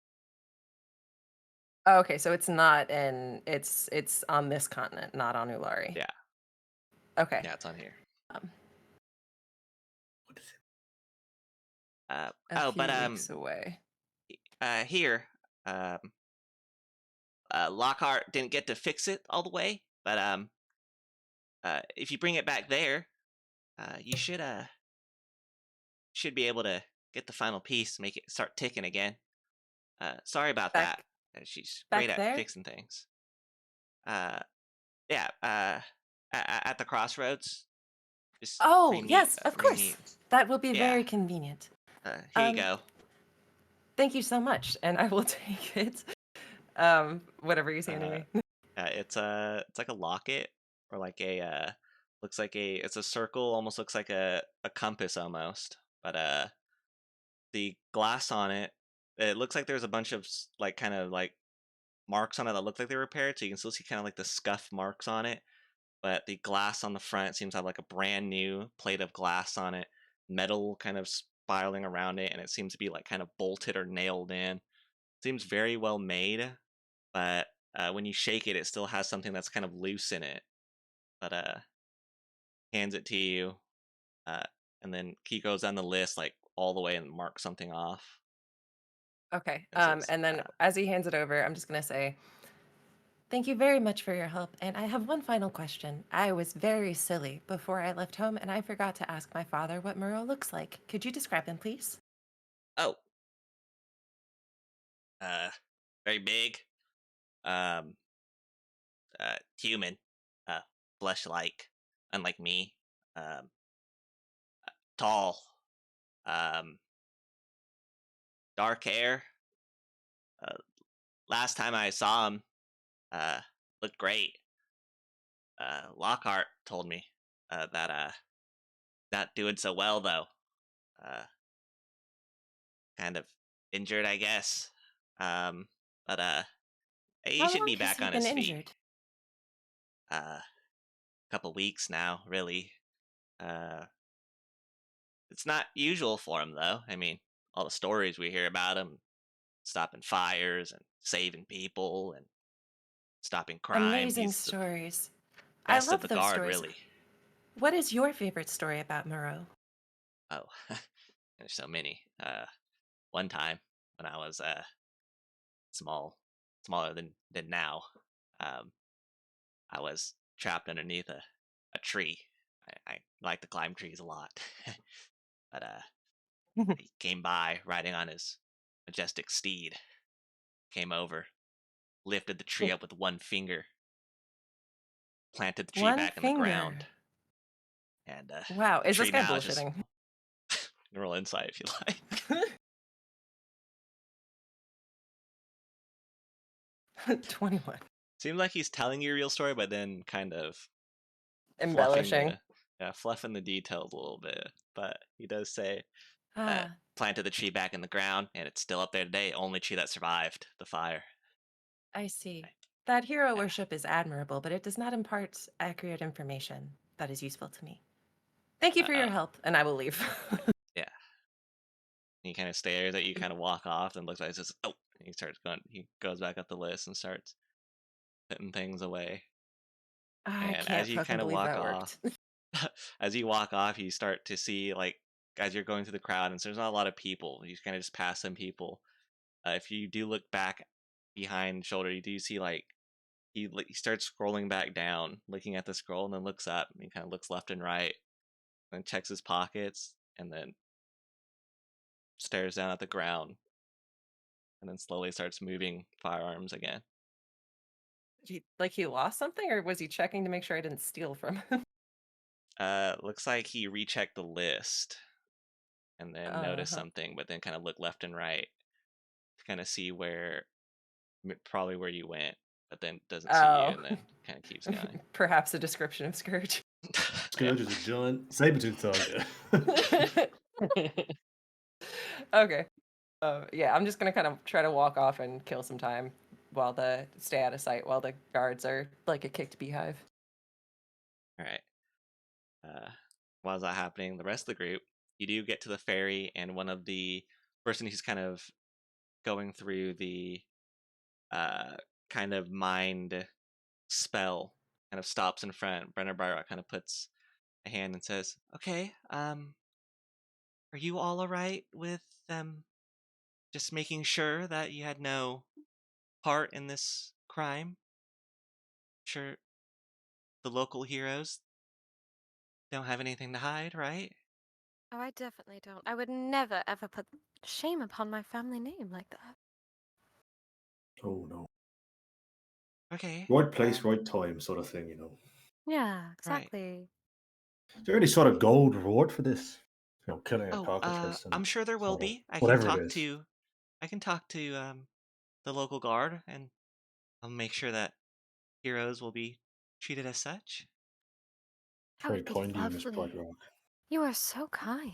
Oh, okay, so it's not in it's on this continent, not on Ulari. Yeah, Okay. yeah, it's on here. Um, What is it? a Oh, few but weeks away. here, um, Lockhart didn't get to fix it all the way, but if you bring it back there, you should be able to get the final piece, make it start ticking again. Sorry about that. Back She's great back at there? fixing things. Yeah. At the crossroads, just Oh, pretty neat. yes, of Pretty course. neat. That will be Yeah. very convenient. Here you Um, go. Thank you so much, and I will take it. Whatever he's handing Uh, me. it's like a locket or like a looks like it's a circle, almost looks like a compass almost, but the glass on it, it looks like there's a bunch of like kind of like marks on it that look like they're repaired, so you can still see kind of like the scuff marks on it, but the glass on the front seems to have like a brand new plate of glass on it, metal kind of spiraling around it, and it seems to be like kind of bolted or nailed in. Seems very well made, but when you shake it, it still has something that's kind of loose in it. But hands it to you, uh, and then he goes down the list like all the way and marks something off. Okay. And says, And then as he hands it over, I'm just gonna say, thank you very much for your help. And I have one final question. I was very silly before I left home, and I forgot to ask my father what Muro looks like. Could you describe him, please? "Oh, uh, very big, um, human, flesh-like, unlike me, um, tall, um, dark hair. Uh, last time I saw him, uh, looked great. Lockhart told me that not doing so well though. Uh, kind of injured, I guess. But he how should long be has back he on been his feet. injured? Couple weeks now, really. Uh, it's not usual for him though. I mean, all the stories we hear about him stopping fires and saving people and stopping crime. Amazing He's the stories. I best of love the those guard, stories. really. What is your favorite story about Muro? Oh, there's so many. One time when I was small, smaller than now, um, I was trapped underneath a tree. I like to climb trees a lot, but he came by riding on his majestic steed. Came over, lifted the tree up with one finger, planted the tree One back in the ground, finger. and Wow, the is this tree guy now is just bullshitting? roll insight if you like. 21. Seems like he's telling you a real story, but then kind of fluffing Embellishing. fluffing the details a little bit. But he does say Ah, planted the tree back in the ground, and it's still up there today. Only tree that survived the fire. I see. That hero Yeah. worship is admirable, but it does not impart accurate information that is useful to me. Thank you for your Uh, help, and I will leave. yeah. He kind of stares at you, kind of walk off, and looks like says, "Oh." And he starts going. He goes back up the list and starts putting things away. I And can't as you fucking kind of believe walk that off, worked. as you walk off, you start to see like as you're going through the crowd, and so there's not a lot of people. You kind of just pass some people. If you do look back behind shoulder, you do see like he starts scrolling back down, looking at the scroll, and then looks up and he kind of looks left and right, and checks his pockets, and then stares down at the ground, and then slowly starts moving firearms again. He lost something, or was he checking to make sure I didn't steal from him? Looks like he rechecked the list and then noticed Uh-huh. something, but then kind of looked left and right to kind of see where, probably where you went, but then doesn't see you, Oh. and then kind of keeps going. Perhaps a description of Scourge. Yeah. Scourge is a giant saber-tooth tiger. Okay. Yeah, I'm just gonna kind of try to walk off and kill some time while stay out of sight while the guards are like a kicked beehive. All right. While that happening, the rest of the group, you do get to the ferry, and one of the person who's kind of going through the uh, kind of mind spell kind of stops in front. Brenner Brightrock kind of puts a hand and says, "Okay, are you all alright with just making sure that you had no part in this crime? Sure, the local heroes don't have anything to hide, right?" Oh, I definitely don't. I would never ever put shame upon my family name like that. Oh no. Okay. Right place, right time, sort of thing, you know. Yeah, Right. exactly. Is there any sort of gold reward for this? You know, killing a Oh, cockatrice and I'm sure there will sort of be. whatever it is. I can talk to the local guard, and I'll make sure that heroes will be treated as such. That Very would be kind of you, Miss lovely. Brightrock. You are so kind.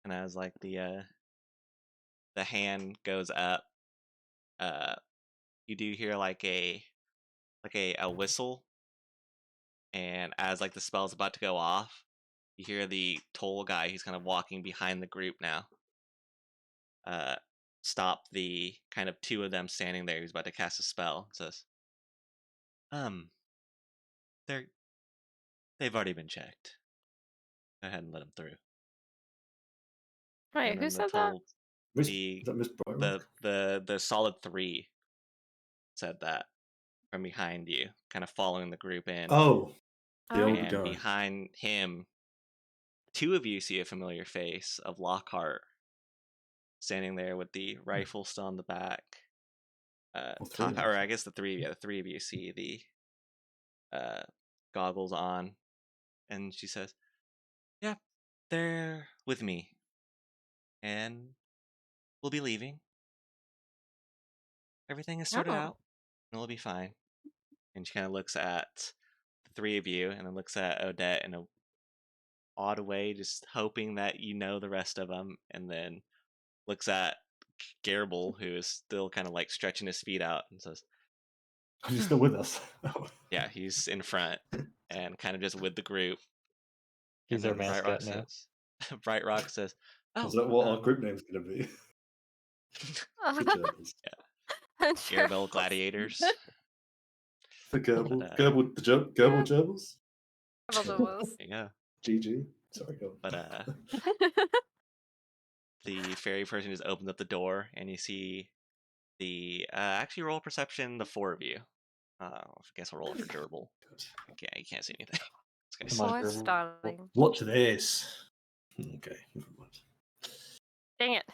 And as like the hand goes up, uh, you do hear like a whistle, and as like the spell's about to go off, you hear the toll guy who's kind of walking behind the group now. Uh, stop the kind of two of them standing there who's about to cast a spell. And says, um, they're they've already been checked. Go ahead and let them through. Wait, And who then the said that? toll Is the that Miss Brightrock? the solid three said that from behind you, kind of following the group in. Oh, the Oh. old And guard. behind him, two of you see a familiar face of Lockhart standing there with the rifle still on the back. Well, three of Or us. I guess the three of you see the goggles on, and she says, "Yeah, they're with me, and we'll be leaving. Everything is sorted Oh. out, and we'll be fine." And she kind of looks at the three of you, and then looks at Odette in a odd way, just hoping that you know the rest of them, and then looks at Garble, who is still kind of like stretching his feet out, and says, Are you still with us? "Yeah, he's in front and kind of just with the group." And He's our then Bright Rock mascot now. says, "Bright Rock says, Is oh, that what our group name's going to be? The gerbils. I'm sure. Garabelle Gladiators." The But Gerbil, Gerbil gerbils? Bubbles. there you go. GG. Sorry, go on. But the fairy person just opens up the door, and you see the actually roll perception, the four of you. I guess I'll roll it for Gerbil. Okay, you can't see anything. This Come guy's on, Oh, it's Gerbil. startling. Watch this. Okay, never mind. Dang it.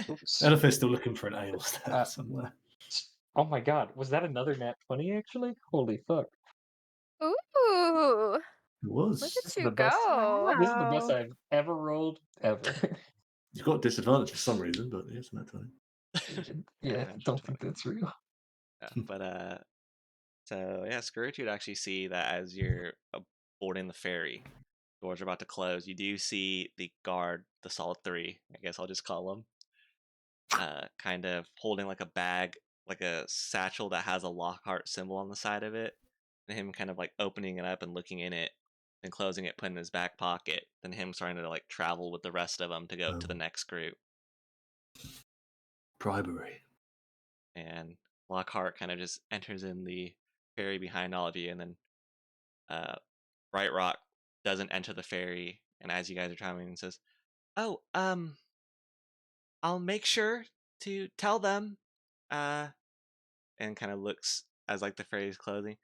Oops. Elephant's still looking for an ale stab somewhere. Oh my god, was that another nat 20 actually? Holy fuck. Ooh. It was. Look This at is you the best go. this is the best Wow. I've ever rolled ever. You've got disadvantage for some reason, but yes, that time. Yeah, natural don't 20. think that's real. Yeah, but so yeah, Scourge, you'd actually see that as you're boarding the ferry, doors are about to close. You do see the guard, the solid three, I guess I'll just call them, kind of holding like a bag, like a satchel that has a Lockhart symbol on the side of it, and him kind of like opening it up and looking in it, then closing it, putting it in his back pocket, then him starting to like travel with the rest of them to go to the next group. Bribery. And Lockhart kind of just enters in the ferry behind all of you, and then Bright Rock doesn't enter the ferry, and as you guys are traveling, says, "Oh, I'll make sure to tell them," and kind of looks as like the ferry is closing.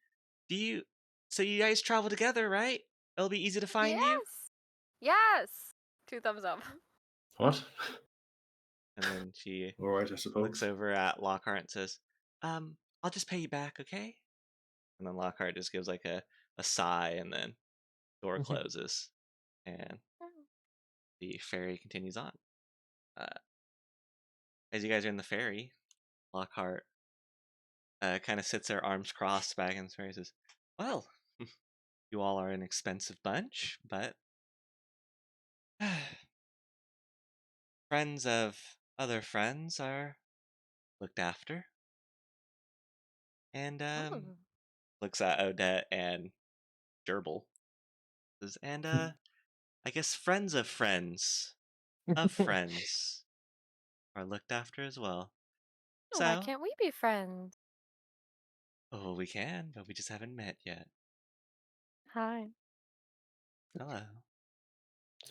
So you guys travel together, right? It'll be easy to find you. Yes. 2 thumbs up. What? And then she All right, I looks suppose. over at Lockhart and says, I'll just pay you back, okay? And then Lockhart just gives like a sigh, and then door closes, and the ferry continues on. As you guys are in the ferry, Lockhart kind of sits there, arms crossed, back in the ferry, says, "Well, you all are an expensive bunch, but friends of other friends are looked after." And Oh. looks at Odette and Gerbil. Says, and I guess friends of friends of friends are looked after as well. Why So, can't we be friends? oh, we can, but we just haven't met yet. Hi. Hello.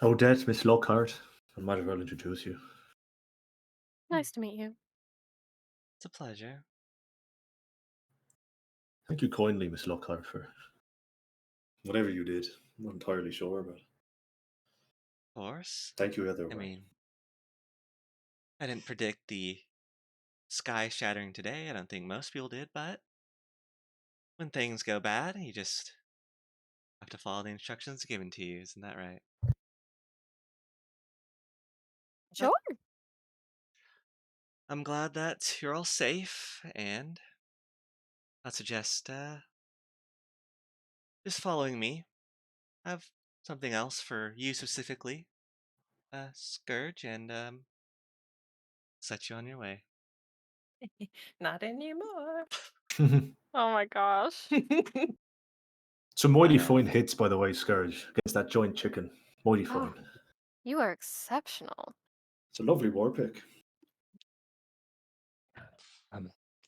Odette, Miss Lockhart. I might as well introduce you. Nice to meet you. It's a pleasure. Thank you kindly, Miss Lockhart, for whatever you did. I'm not entirely sure, but Of course. thank you either I way. mean, I didn't predict the sky shattering today. I don't think most people did, but when things go bad, you just have to follow the instructions given to you. Isn't that right? Sure. I'm glad that you're all safe, and I'd suggest just following me. I have something else for you specifically, Scourge, and set you on your way. Not anymore. Oh my gosh. Some mighty But, fine hits, by the way, Scourge, against that joint chicken. Mighty Oh. fine. You are exceptional. It's a lovely war pick.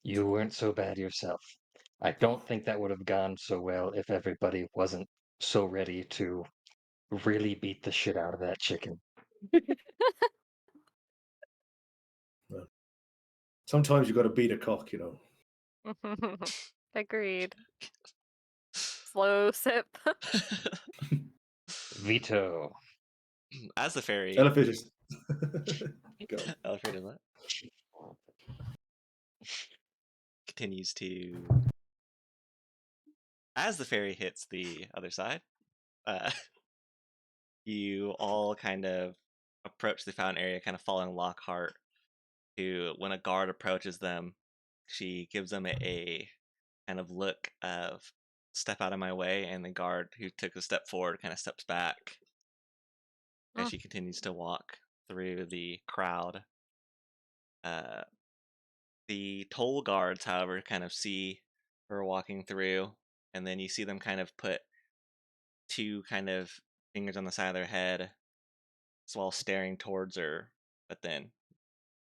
You weren't so bad yourself. I don't think that would have gone so well if everybody wasn't so ready to really beat the shit out of that chicken. Well, sometimes you got to beat a cock, you know. Agreed. Slow sip. Veto. as the ferry Elevators. Go. elevator what? Continues to, as the ferry hits the other side, you all kind of approach the fountain area, kind of following Lockhart, who, when a guard approaches them, she gives them a kind of look of "step out of my way," and the guard who took a step forward kind of steps back as she continues to walk through the crowd. The toll guards, however, kind of see her walking through, and then you see them kind of put 2 kind of fingers on the side of their head as while staring towards her, but then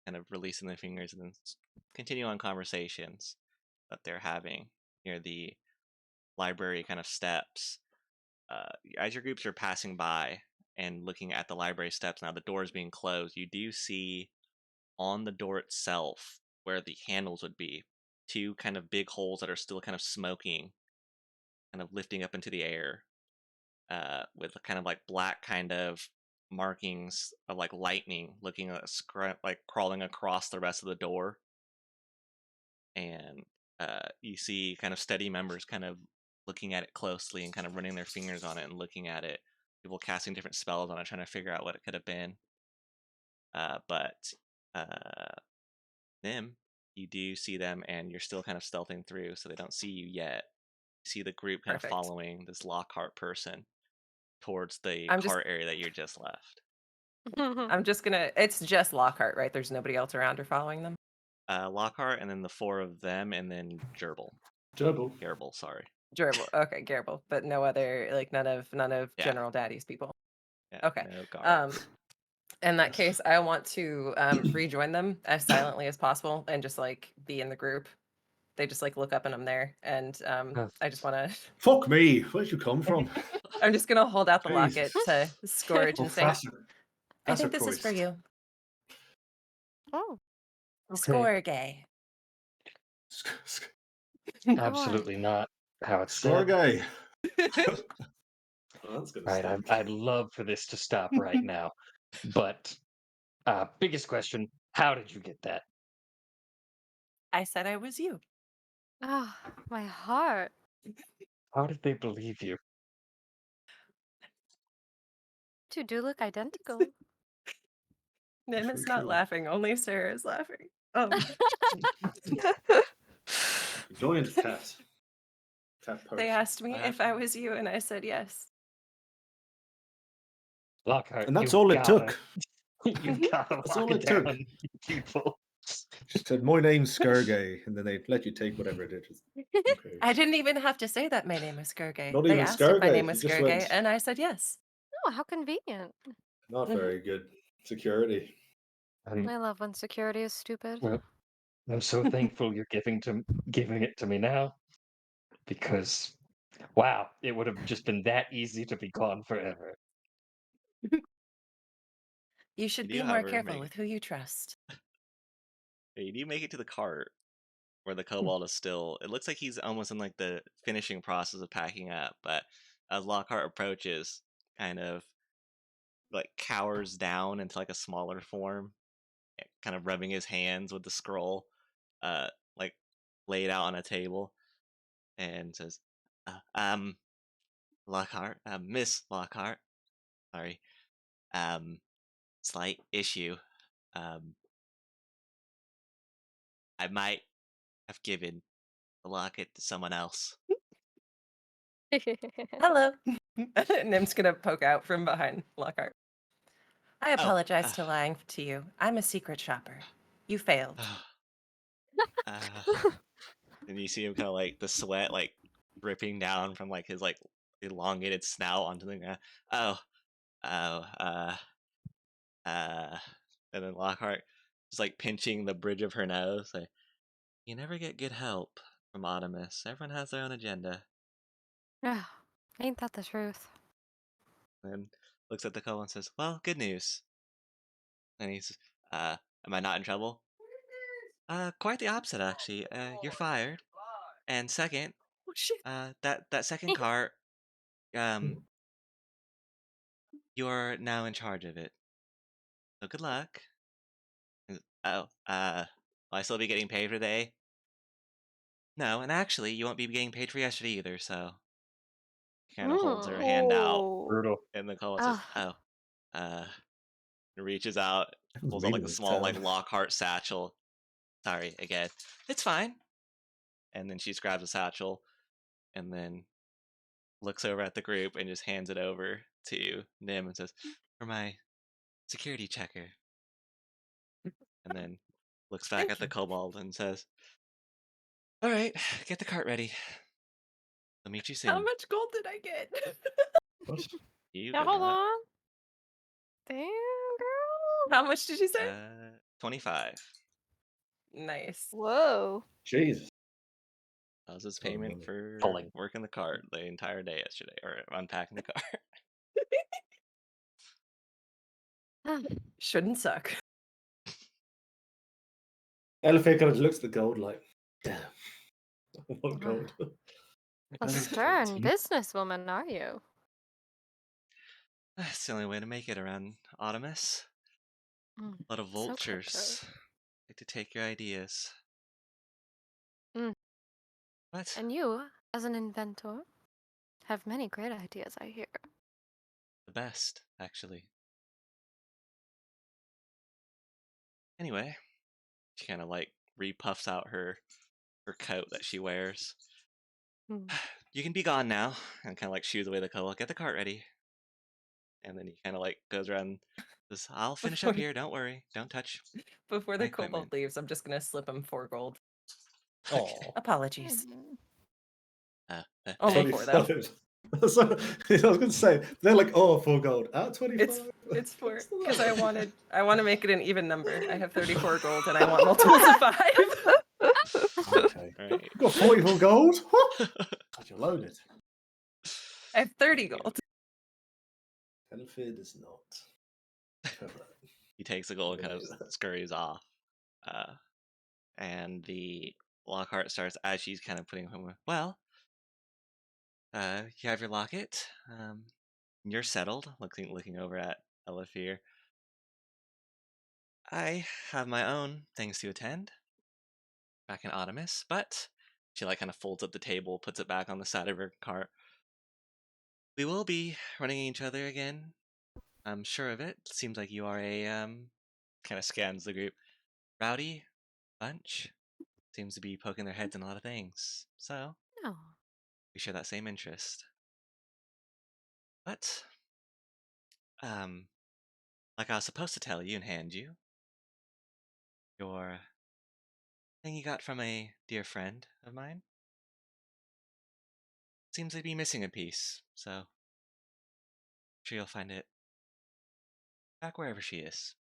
kind of releasing the fingers and then continue on conversations that they're having near the library kind of steps. As your groups are passing by and looking at the library steps, now the doors being closed, you do see on the door itself where the handles would be 2 kind of big holes that are still kind of smoking, kind of lifting up into the air, with kind of like black kind of markings of like lightning looking at like crawling across the rest of the door. And you see kind of steady members kind of looking at it closely and kind of running their fingers on it and looking at it. People casting different spells on it, trying to figure out what it could have been. But them, you do see them, and you're still kind of stealthing through, so they don't see you yet. You see the group kind Perfect. of following this Lockhart person towards the I'm just cart area that you just left. I'm just gonna it's just Lockhart, right? There's nobody else around or following them. Lockhart, and then the 4 of them, and then Gerbil. Gerbil. Gerbil, sorry. Gerbil. Okay, Gerbil, but no other like none of Yeah. General Daddy's people. Yeah, Okay. no guard. In that case, I want to rejoin them as silently as possible and just like be in the group. They just like look up and I'm there, and I just want to. Fuck me. Where'd you come from? I'm just gonna hold out the locket Jesus. to Scourge Oh, and say, faster. I think this is for Christ. you. Oh, Okay. Scourge. Absolutely not how it's Score said. guy. Oh, that's gonna Right, stick. I'd love for this to stop right now. But biggest question, how did you get that? I said I was you. ah, my heart. How did they believe you? You do look identical. Nim True, is not true. laughing. Only Sarah is laughing. Giant cat. Cat They person. asked me What if I happened? was you, and I said yes. Lockhart, And that's you all it gotta, took. you gotta That's lock all it it took. down, you people. Just said, my name's Skurgay, and then they let you take whatever it is. Okay. I didn't even have to say that my name was Scourge. Not They even asked if my name Skurgay. You was just Scourge, went, and I said yes. Oh, how convenient. not Mhm. very good security. I'm, I love when security is stupid. well, I'm so thankful you're giving it to me now, because wow, it would have just been that easy to be gone forever. You should You be do, more however, careful make with who you trust. you do make it to the cart where the kobold is still. It looks like he's almost in like the finishing process of packing up, but as Lockhart approaches, kind of like cowers down into like a smaller form, kind of rubbing his hands with the scroll, like laid out on a table, and says, Lockhart, Miss Lockhart, sorry, um, slight issue. Um, I might have given the locket to someone else. Hello. Nim's gonna poke out from behind Lockhart. I Oh, apologize to lying to you. I'm a secret shopper. You failed. uh, and you see him kind of like the sweat like dripping down from like his like elongated snout onto the ground. Oh, oh, and then Lockhart is like pinching the bridge of her nose. Like, you never get good help from Artemis. Everyone has their own agenda. Ah, ain't that the truth? And looks at the couple and says, "Well, good news." And he's, "Am I not in trouble?" Quite the opposite, actually. You're fired. And second, Oh shit! that second cart, um, you're now in charge of it. So good luck. Oh, will I still be getting paid for the day? No, and actually, you won't be getting paid for yesterday either. So kind of holds her Mm. hand out, Oh. Brutal. and the couple says, Ah, "Oh," uh, and reaches out, Everyone's pulls out mean like in a this small like town. Lockhart satchel. Sorry again. It's fine. And then she just grabs a satchel, and then looks over at the group and just hands it over to Nim and says, "For my security checker." And then looks back Thank at the you. kobold and says, "All right, get the cart ready. I'll meet you How soon." much gold did I get? What? You yeah, did hold not. on. Damn, girl. How much did you say? 25. Nice. Whoa. Jesus. That was his Ton of payment money. for Pulling. working the cart the entire day yesterday, or unpacking the cart. Ah, Shouldn't suck. Elephant kind of looks at the gold like, damn. One ah. gold. A Elephant. stern businesswoman, are you? That's the only way to make it around Artemis. Mm, A lot of so cutthroat. vultures like to take your ideas. Mm. What? And you, as an inventor, have many great ideas, I hear. The best, actually. Anyway, she kind of like repuffs out her coat that she wears. Mm. You can be gone now, and kind of like shoos away the coat. Get the cart ready. And then he kind of like goes around. Says, "I'll finish Before, up here. Don't worry. Don't touch before my the kobold equipment." leaves, I'm just gonna slip him 4 gold. Oh. Apologies. Mhm. Only Thanks. 4 though. 25. So, I was going to say, they're like, oh, 4 gold. At 25? It's 4 What's the because matter? I want to make it an even number. I have 34 gold and I want multiples of 5. Okay. Right. You got 44 gold? What? God, you're loaded. I have 30 gold. Elfid is not. He takes the goal and kind of Eliminate that. scurries off. And the Lockhart starts as she's kind of putting him. Well, you have your locket. You're settled. Looking over at Elifir. I have my own things to attend back in Autumnus, but she like kind of folds up the table, puts it back on the side of her cart. We will be running each other again. I'm sure of it. Seems like you are a kind of scans the group. Rowdy bunch. Seems to be poking their heads in a lot of things. So No. we share that same interest. But like I was supposed to tell you and hand you, your thing you got from a dear friend of mine seems to be missing a piece, so I'm sure you'll find it back wherever she is.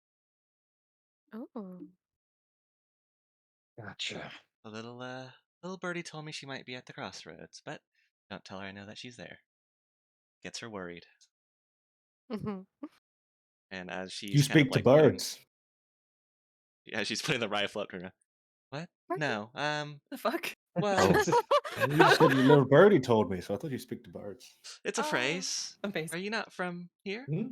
Oh. Gotcha. The little birdie told me she might be at the crossroads, but don't tell her I know that she's there. Gets her worried. And as You she's kind of speak to like putting, birds. she's putting the rifle up to her. What? No. The fuck? Well, You just said your little birdie told me, so I thought you speak to birds. it's a phrase. Amazing. Are you not from here? Hmm?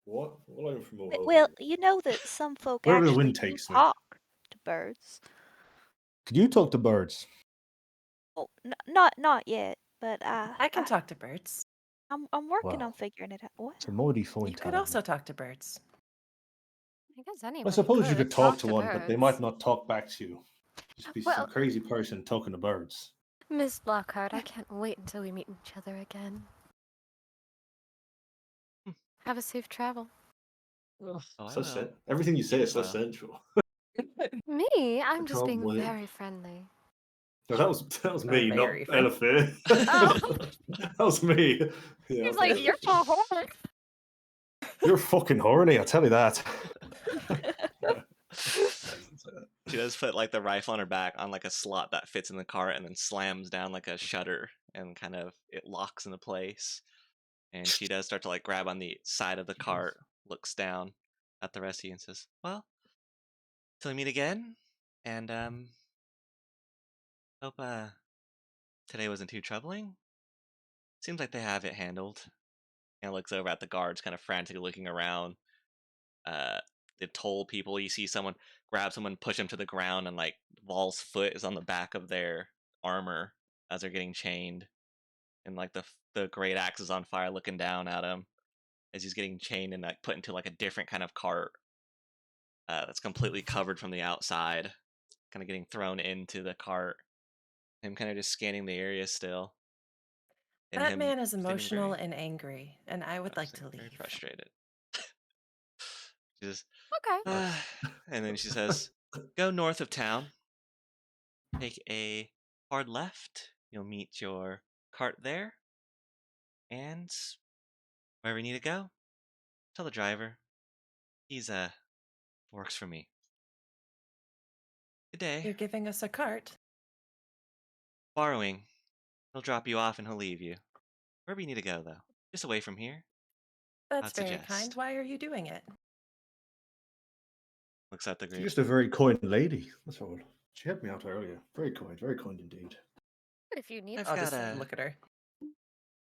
What? Well, I'm from Well, Ohio. you know that some folk Wherever the actually wind do takes me. talk to birds. Could you talk to birds? Well, not yet, but I can talk to birds. I'm working on Wow. figuring it out. What? It's a mighty fine You could talent. also talk to birds. I guess I anybody suppose you could could talk to to one, but they might birds. not talk back to you. Just be some Well, crazy person talking to birds. Miss Lockhart, I can't wait until we meet each other again. Hmm. Have a safe travel. Oh, I So will. everything you say is so Well. sensual. Me? I'm just can't being wait. very friendly. No, that was me, not Very friend- Elifir. Oh. That was me. Yeah, He's like, you're so horny. you're fucking horny, I'll tell you that. She does put like the rifle on her back on like a slot that fits in the cart and then slams down like a shutter and kind of it locks into place. And she does start to like grab on the side of the cart, looks down at the rest of you and says, well, till we meet again. And hope today wasn't too troubling. Seems like they have it handled. And looks over at the guards, kind of frantically looking around. The toll people, you see someone grab someone, push them to the ground, and like Val's foot is on the back of their armor as they're getting chained, and like the great axe is on fire, looking down at him as he's getting chained and like put into like a different kind of cart that's completely covered from the outside, kind of getting thrown into the cart. Him kind of just scanning the area still, and That him man is seeming emotional very, and angry, and I would like to very leave. frustrated. She says, Okay. and then she says, "Go north of town. Take a hard left. You'll meet your cart there. And wherever you need to go, tell the driver. He's works for me. Good day. You're giving us a cart. Borrowing. He'll drop you off and he'll leave you. Wherever you need to go though. Just away from here. That's I'd very suggest." kind. Why are you doing it? Looks at the She's group. just a very kind lady. That's all. She helped me out earlier. Very kind indeed. But if you need I've I'll got just look at her.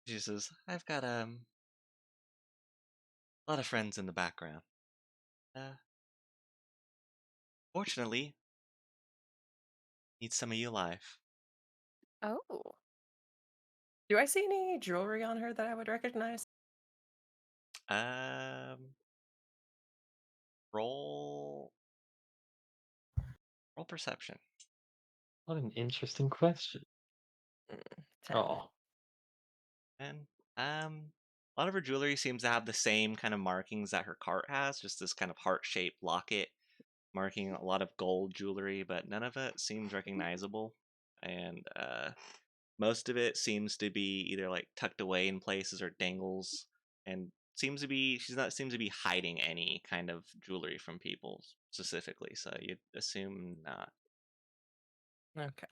She says, I've got a lot of friends in the background. Fortunately, need some of you alive. Oh. Do I see any jewelry on her that I would recognize? Roll perception. What an interesting question. 10. Oh, And a lot of her jewelry seems to have the same kind of markings that her cart has, just this kind of heart-shaped locket marking a lot of gold jewelry, but none of it seems recognizable. And Most of it seems to be either like tucked away in places or dangles, and she's not seems to be hiding any kind of jewelry from people specifically. So you'd assume not. Okay.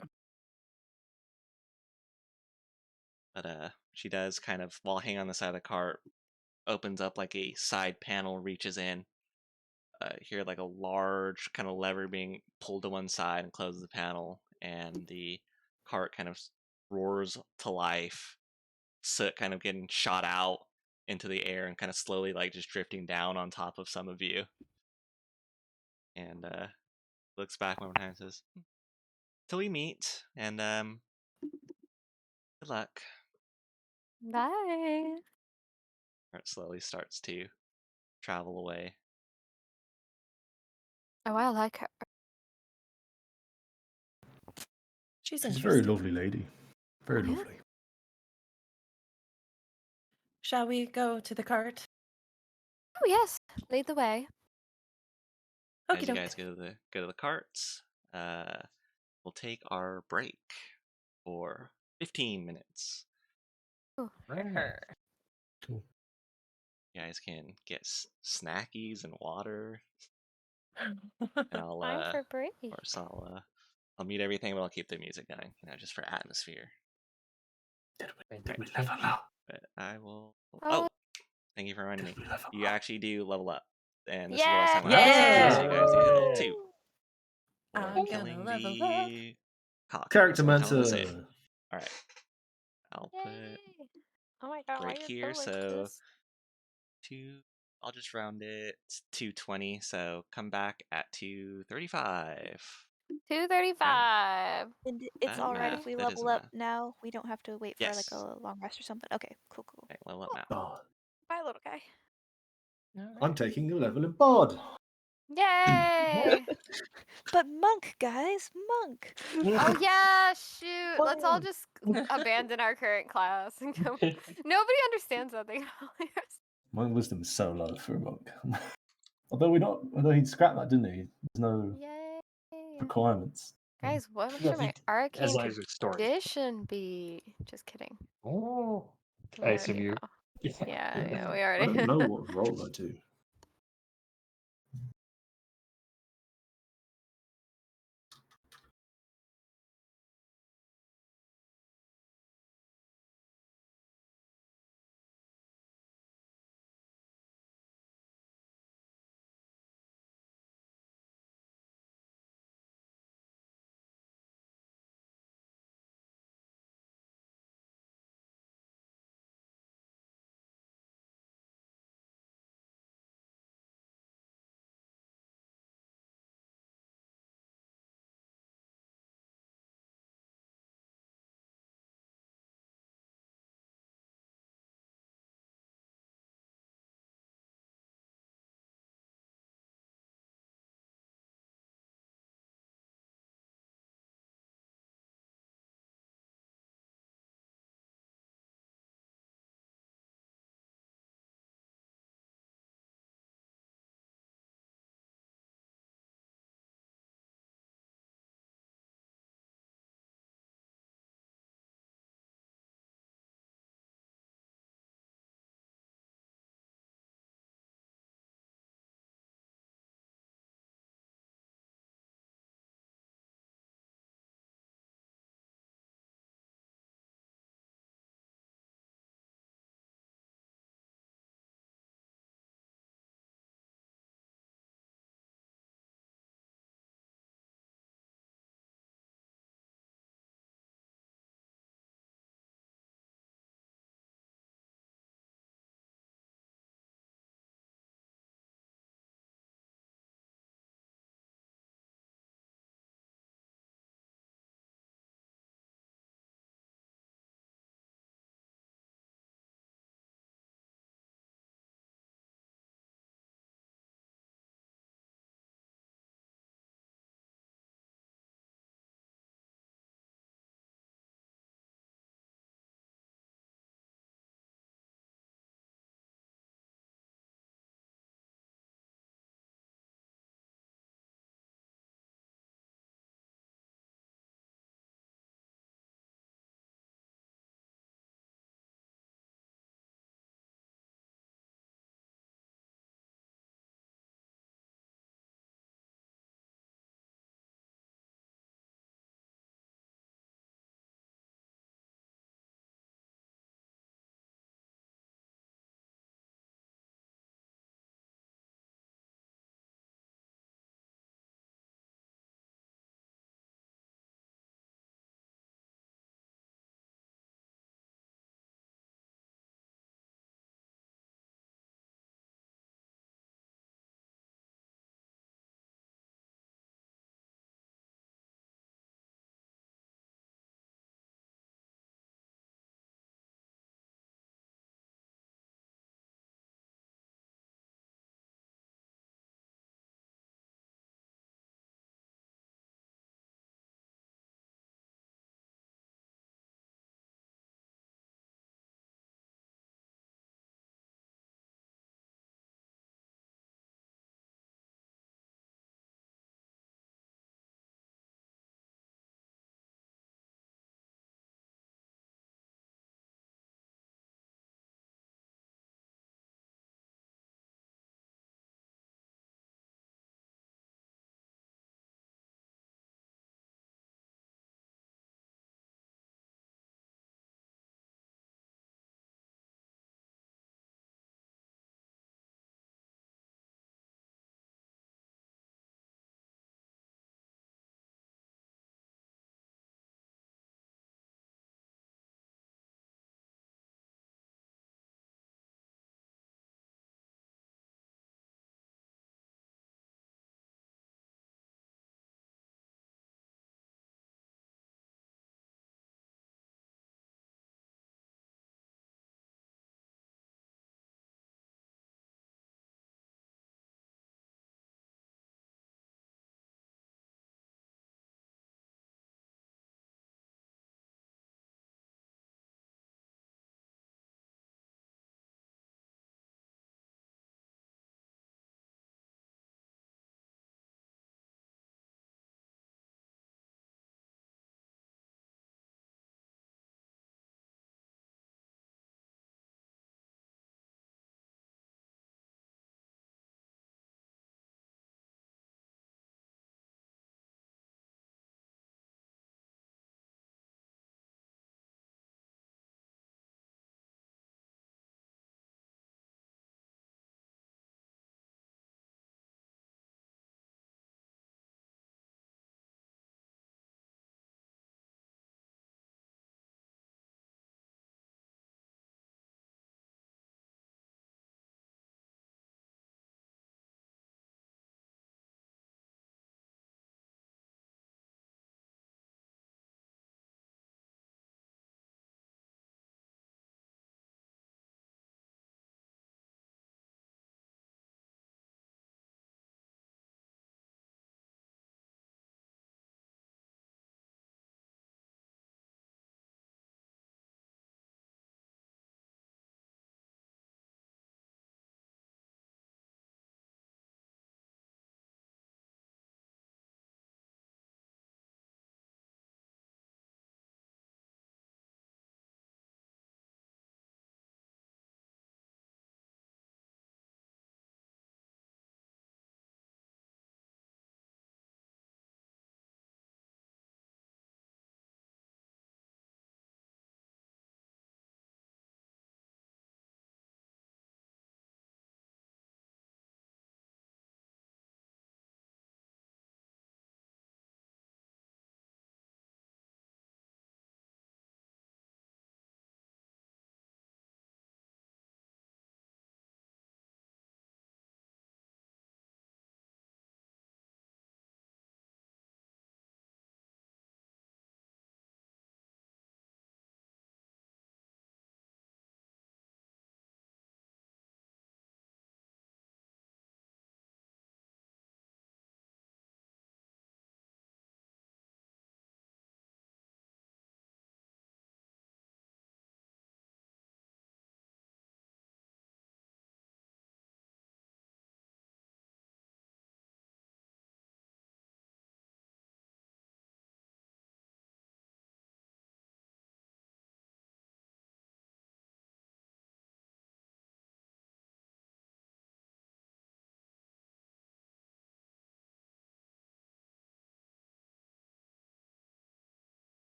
But she does kind of, while hanging on the side of the cart, opens up like a side panel, reaches in. Hear like a large kind of lever being pulled to one side and closes the panel, and the cart kind of roars to life. Soot kind of getting shot out into the air and kind of slowly like just drifting down on top of some of you. And looks back one more time and says, "Till we meet, and good luck." Bye. Cart slowly starts to travel away. Oh, I like her. She's She's a very interesting. lovely lady. Very Yeah. lovely. Shall we go to the cart? Oh yes, lead the way. As Okie you doke. guys go to the carts, we'll take our break for 15 minutes. Her. Cool. You guys can get snackies and water, and I'll Time for break. of course I'll mute everything, but I'll keep the music going, just for atmosphere. Did we level up? But I will. Oh. Oh, thank you for reminding me. Did we level You up? actually do level up, and this is the last time we'll have Yeah! this too. So you guys do level Yeah. 2 for I'm gonna killing level the cock. Character So tell them to say. matter. All right, I'll put Yay! Oh my god, why break are here. so like So this? I'll just round it 2:20. So come back at 2:35. 2:35. And it's That all right math. if we That is level up math. now. We don't have to wait for like Yes. a long rest or something. Okay, cool, cool. Okay, level up now. Oh, Bye, little guy. I'm taking a level in Bard. Yay! But monk, guys, monk. Oh yeah, shoot. Let's all just abandon our current class and go. Nobody understands that thing. My wisdom is so low for a monk. Although he'd scrap that, didn't he? There's no Yay. requirements. Guys, what Yeah, should my as arcane long as it's story. tradition be? Just kidding. Oh, We I already assume you. know. Yeah, Yeah. we I already don't know what role I do.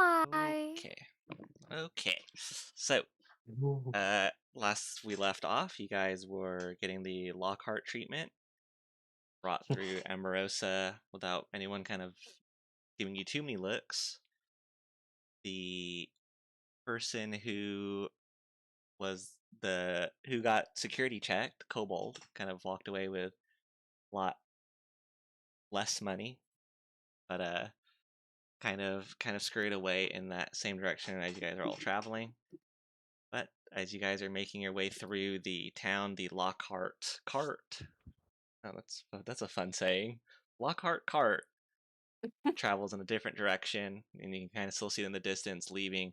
Hi. Okay. So, last we left off, you guys were getting the Lockhart treatment brought through Amorosa without anyone kind of giving you too many looks. The person who got security checked, Kobold, kind of walked away with a lot less money, but kind of scurried away in that same direction as you guys are all traveling. But as you guys are making your way through the town, the Lockhart cart. Oh, that's a fun saying. Lockhart cart travels in a different direction, and you can kind of still see it in the distance leaving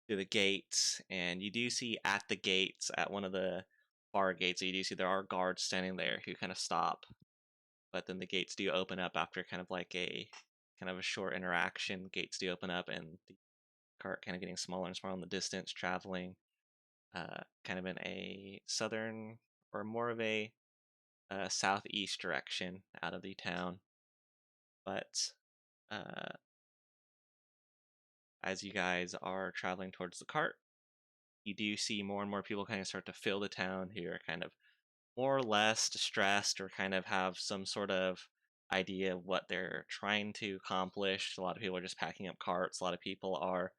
through the gates. And you do see at the gates, at one of the bar gates, you do see there are guards standing there who kind of stop. But then the gates do open up after kind of a short interaction. Gates do open up, and the cart kind of getting smaller and smaller in the distance, traveling kind of in a southern or more of a southeast direction out of the town. But uh, as you guys are traveling towards the cart, you do see more and more people kind of start to fill the town who are kind of more or less distressed or kind of have some sort of idea of what they're trying to accomplish. A lot of people are just packing up carts. A lot of people are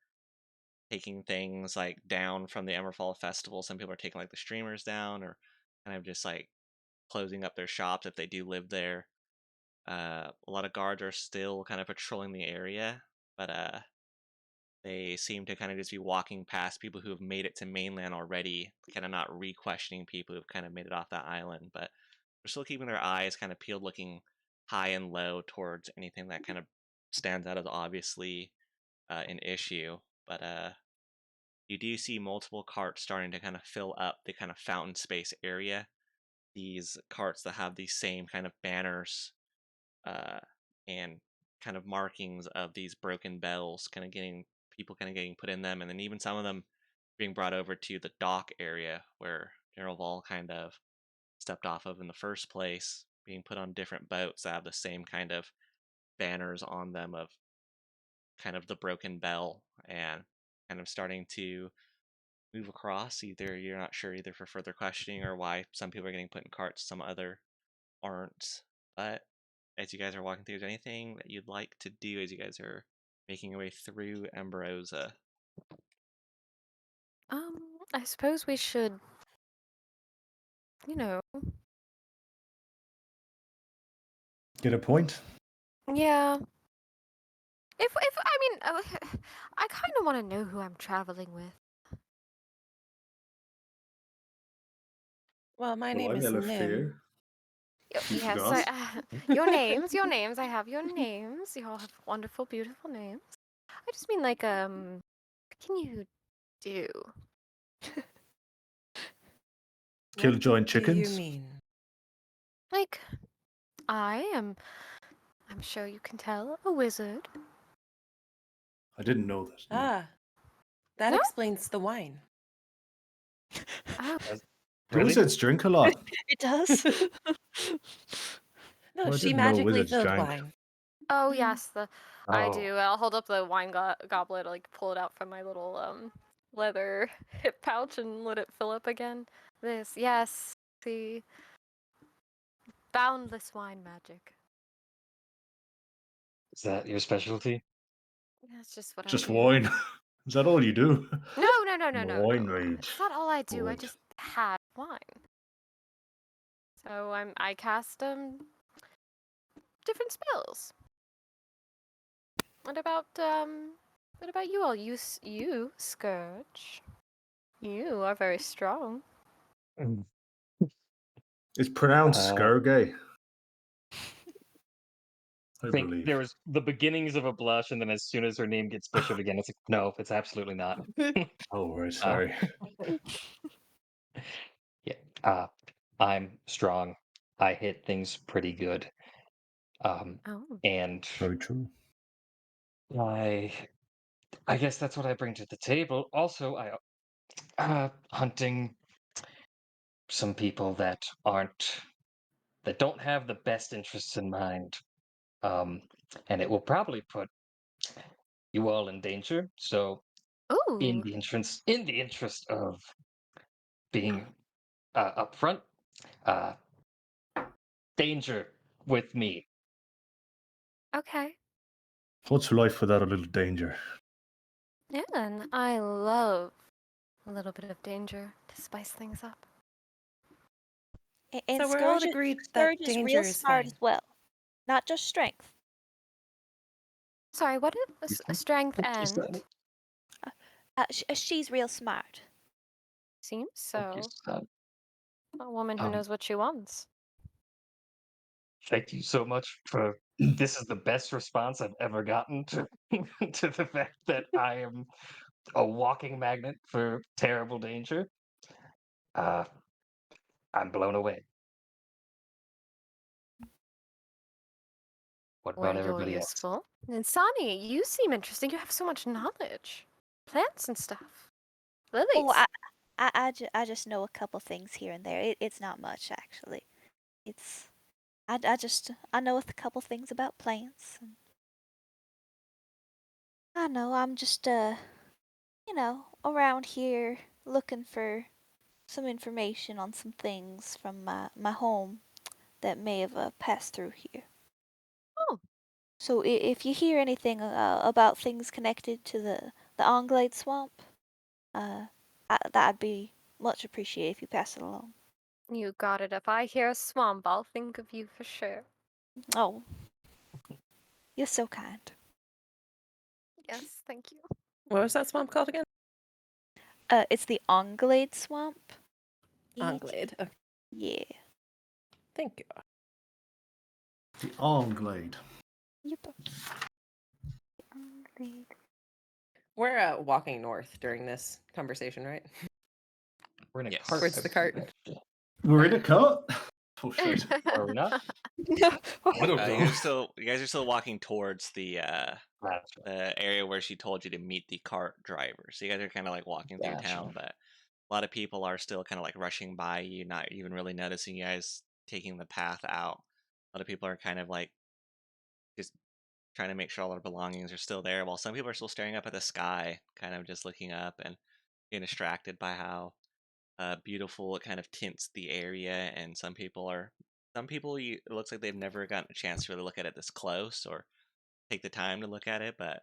taking things like down from the Emerfall Festival. Some people are taking like the streamers down or kind of just like closing up their shops if they do live there. A lot of guards are still kind of patrolling the area, but they seem to kind of just be walking past people who have made it to mainland already, kind of not re-questioning people who've kind of made it off that island, but they're still keeping their eyes kind of peeled, looking high and low towards anything that kind of stands out as obviously an issue. But you do see multiple carts starting to kind of fill up the kind of fountain space area. These carts that have these same kind of banners uh, and kind of markings of these broken bells, kind of getting people kind of getting put in them, and then even some of them being brought over to the dock area where General Vol kind of stepped off of in the first place, being put on different boats that have the same kind of banners on them of kind of the broken bell, and kind of starting to move across. Either you're not sure either for further questioning or why some people are getting put in carts, some other aren't. But as you guys are walking through, is there anything that you'd like to do as you guys are making your way through Ambrosa? I suppose we should, you know, Get a point? yeah. If I mean, I kind of want to know who I'm traveling with. Well, my Well, name I'm is Yellow Nim. Fear. You Yes, forgot. your names. I have your names. You all have wonderful, beautiful names. I just mean like, what can you do? Kill What giant do you chickens? mean? Like, I'm sure you can tell, a wizard. I didn't know that. No. Ah, that No? explains the wine. Oh, Do Really? wizards drink a lot? It does. No, Well, I she didn't know magically wizards filled drank. wine. oh Mm. yes, I Oh, do. I'll hold up the wine goblet, like pull it out from my little leather hip pouch and let it fill up again. This, yes, the boundless wine magic. is that your specialty? That's just what I Just do. wine. Is that all you do? No, no, no, no, I'm a no, wine no. mage. It's not all I do. I Right. just had wine. So I cast different spells. What about you all? You Scourge. You are very strong. Mm. It's pronounced Uh, Skurge, I I think believe. there was the beginnings of a blush, and then as soon as her name gets butchered again, it's like, no, it's absolutely not. Oh, right, uh, sorry. yeah, uh, I'm strong. I hit things pretty good. Um, Oh. and Very true. I, I guess that's what I bring to the table. Also, hunting some people that don't have the best interests in mind. Um, and it will probably put you all in danger. So, Ooh. in the interest of being upfront, uh, danger with me. Okay. What's life without a little danger? Yeah, and I love a little bit of danger to spice things up. And So we're all agreed that Scourge is danger real is smart fine. as well, not just strength. Sorry, what is a strength Thank you, and? son. She's real smart. Seems Thank you, so. son. A woman who Um, knows what she wants. Thank you so much for. This is the best response I've ever gotten to to the fact that I am a walking magnet for terrible danger. Uh, I'm blown away. What Well, about you're everybody else? useful. And Sonny, you seem interesting. You have so much knowledge. Plants and stuff. Oh, Lilies. I just know a couple things here and there. It's not much actually. It's I know a couple things about plants. And I know I'm just around here looking for some information on some things from my home that may have passed through here. Oh. So if you hear anything about things connected to the Onglade swamp, that'd be much appreciated if you pass it along. You got it. If I hear a swamp, I'll think of you for sure. Oh, you're so kind. Yes, thank you. What was that swamp called again? It's the Onglade swamp. Onglade. Okay, Yeah. thank you. The Armglade. Yep. Onglade. We're walking north during this conversation, right? We're in a Yes. cart. Towards the cart. actually. We're in a cut. Oh shit! Are we not? I don't know. You guys are still walking towards the That's right. area where she told you to meet the cart driver. So you guys are kind of like walking through Gotcha. town, but a lot of people are still kind of like rushing by you, not even really noticing you guys taking the path out. A lot of people are kind of like just trying to make sure all their belongings are still there, while some people are still staring up at the sky, kind of just looking up and getting distracted by how beautiful it kind of tints the area. And some people, it looks like they've never gotten a chance to really look at it this close or take the time to look at it, but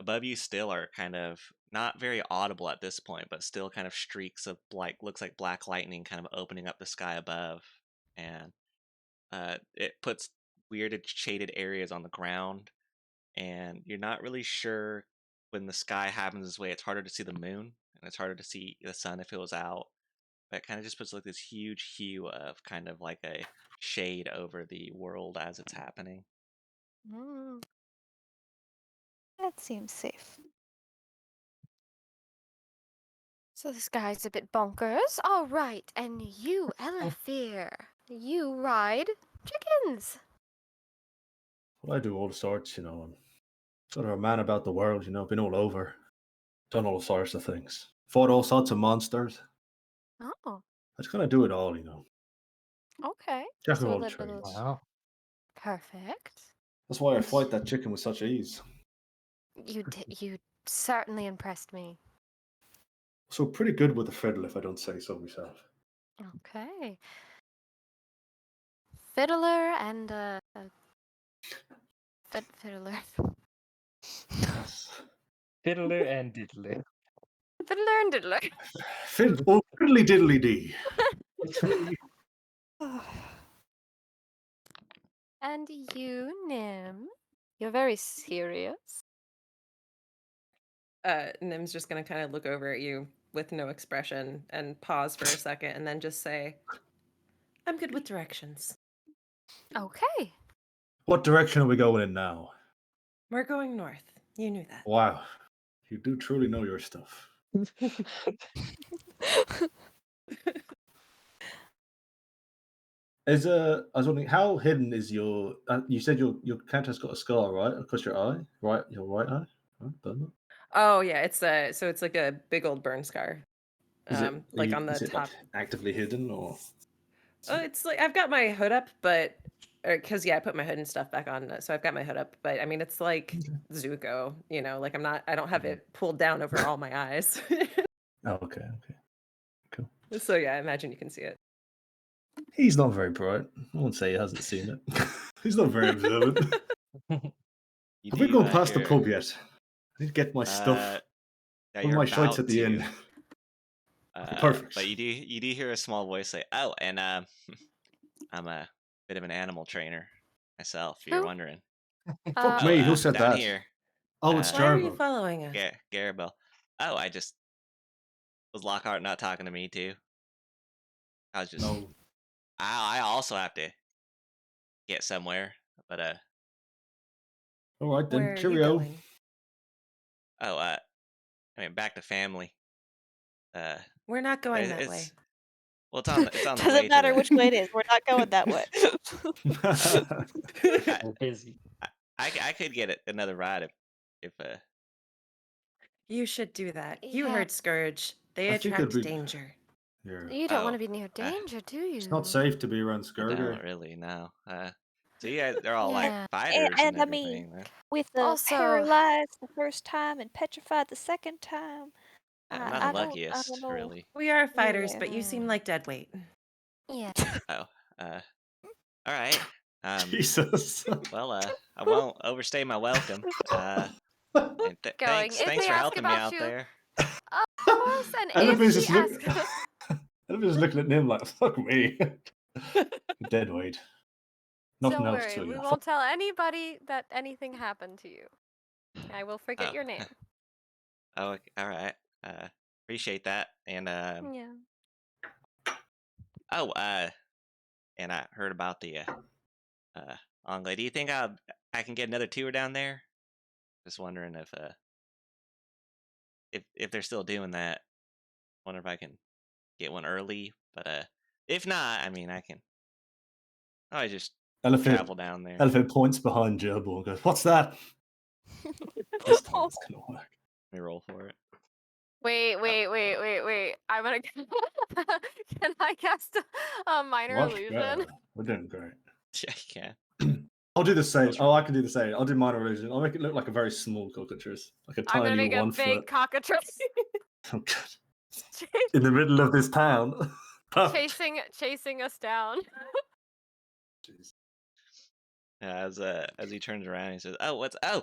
above you still are kind of not very audible at this point, but still kind of streaks of like looks like black lightning kind of opening up the sky above, and it puts weirded shaded areas on the ground, and you're not really sure when the sky happens this way. It's harder to see the moon, and it's harder to see the sun if it was out. But it kind of just puts like this huge hue of kind of like a shade over the world as it's happening. Mm. That seems safe. So this guy's a bit bonkers. All right, and you, Elafir, you ride chickens. Well, I do all sorts, I'm sort of a man about the world, been all over, done all sorts of things, fought all sorts of monsters. Oh, I just kind of do it all, okay. Jack of So a all little trades. Wow. perfect. That's why I fight that chicken with such ease. You certainly impressed me. So pretty good with the fiddle, if I don't say so myself. Okay. Fiddler and fiddler. Yes. Fiddler and diddler. Fiddler and diddler. Oh, fiddly diddly dee. And you, Nim. You're very serious. Nim's just gonna kind of look over at you with no expression and pause for a second and then just say, I'm good with directions. Okay. What direction are we going in now? We're going north. You knew that. Wow. You do truly know your stuff. I was wondering, how hidden is your? You said your cat has got a scar, right, across your eye, right, your right eye. Right, doesn't it? Oh yeah, it's like a big old burn scar. Like on the Is it like top. actively hidden or? Oh, it's like I've got my hood up, but because I put my hood and stuff back on, so I've got my hood up. But I mean, it's like Zuko, like I don't have it pulled down over all my eyes. Oh, okay. Cool. So yeah, I imagine you can see it. He's not very bright. I won't say he hasn't seen it. He's not very observant. You Have we do gone past the hear, pub yet? I need to get my stuff. yeah, All you're my shite's about at the to. inn. But Perfect. you do hear a small voice say, "Oh, and I'm a bit of an animal trainer myself. If you're Who? wondering." Fuck Oh, me, who said down that? here, Oh, it's Why are you Jarbo. following us? Garibel. Oh, I just was Lockhart not talking to me too. I was just. No. I also have to get somewhere, but All right then. Where are you Cheerio. going? oh, I mean, back to family. We're not going that way. It's well, it's on the way Doesn't to matter the. which way it is. We're not going that way. I, We're busy. I could get another ride if You should do that. You Yeah. heard Scourge. They I think it'd attract be. danger. Yeah. You don't want oh to be near danger, do you? It's not safe to be around I don't Skurger. really know. So you guys, they're all like Yeah. fighters and And I mean, everything. Then. with the Also, paralyzed the first time and petrified the second time, I'm not the I don't luckiest, know. really. We are Yeah. fighters, but you seem like dead weight. yeah. Oh, all right. Jesus. Well, I won't overstay my welcome. And Going. If thanks they for ask helping me about out you, there. of course. And if Elephant's she just look. asks, Elephant's looking at him like, fuck me. Dead weight. Nothing don't else worry. to We you. won't tell anybody that anything happened to you. I will forget Oh, your name. oh, all right. Appreciate that. And Yeah. oh, and I heard about the Anglais. Do you think I can get another tour down there? Just wondering if they're still doing that. Wonder if I can get one early. But if not, I mean I can. I just travel down there. Elephant points behind Gerbil and goes, "What's that?" This time it's gonna work. Let me roll for it. Wait. I'm gonna. Can I cast a minor Much illusion? better. We're doing great. Yeah, you can. I'll do the same. That's Oh, I can do the same. I'll do minor illusion. I'll make it look like a very small cockatrice, like a I'm gonna tiny make a 1 big foot. cockatrice Oh, God. In the middle of this town. Perfect. chasing us down. Jeez. Yeah, as he turns around, he says, "Oh, what's They're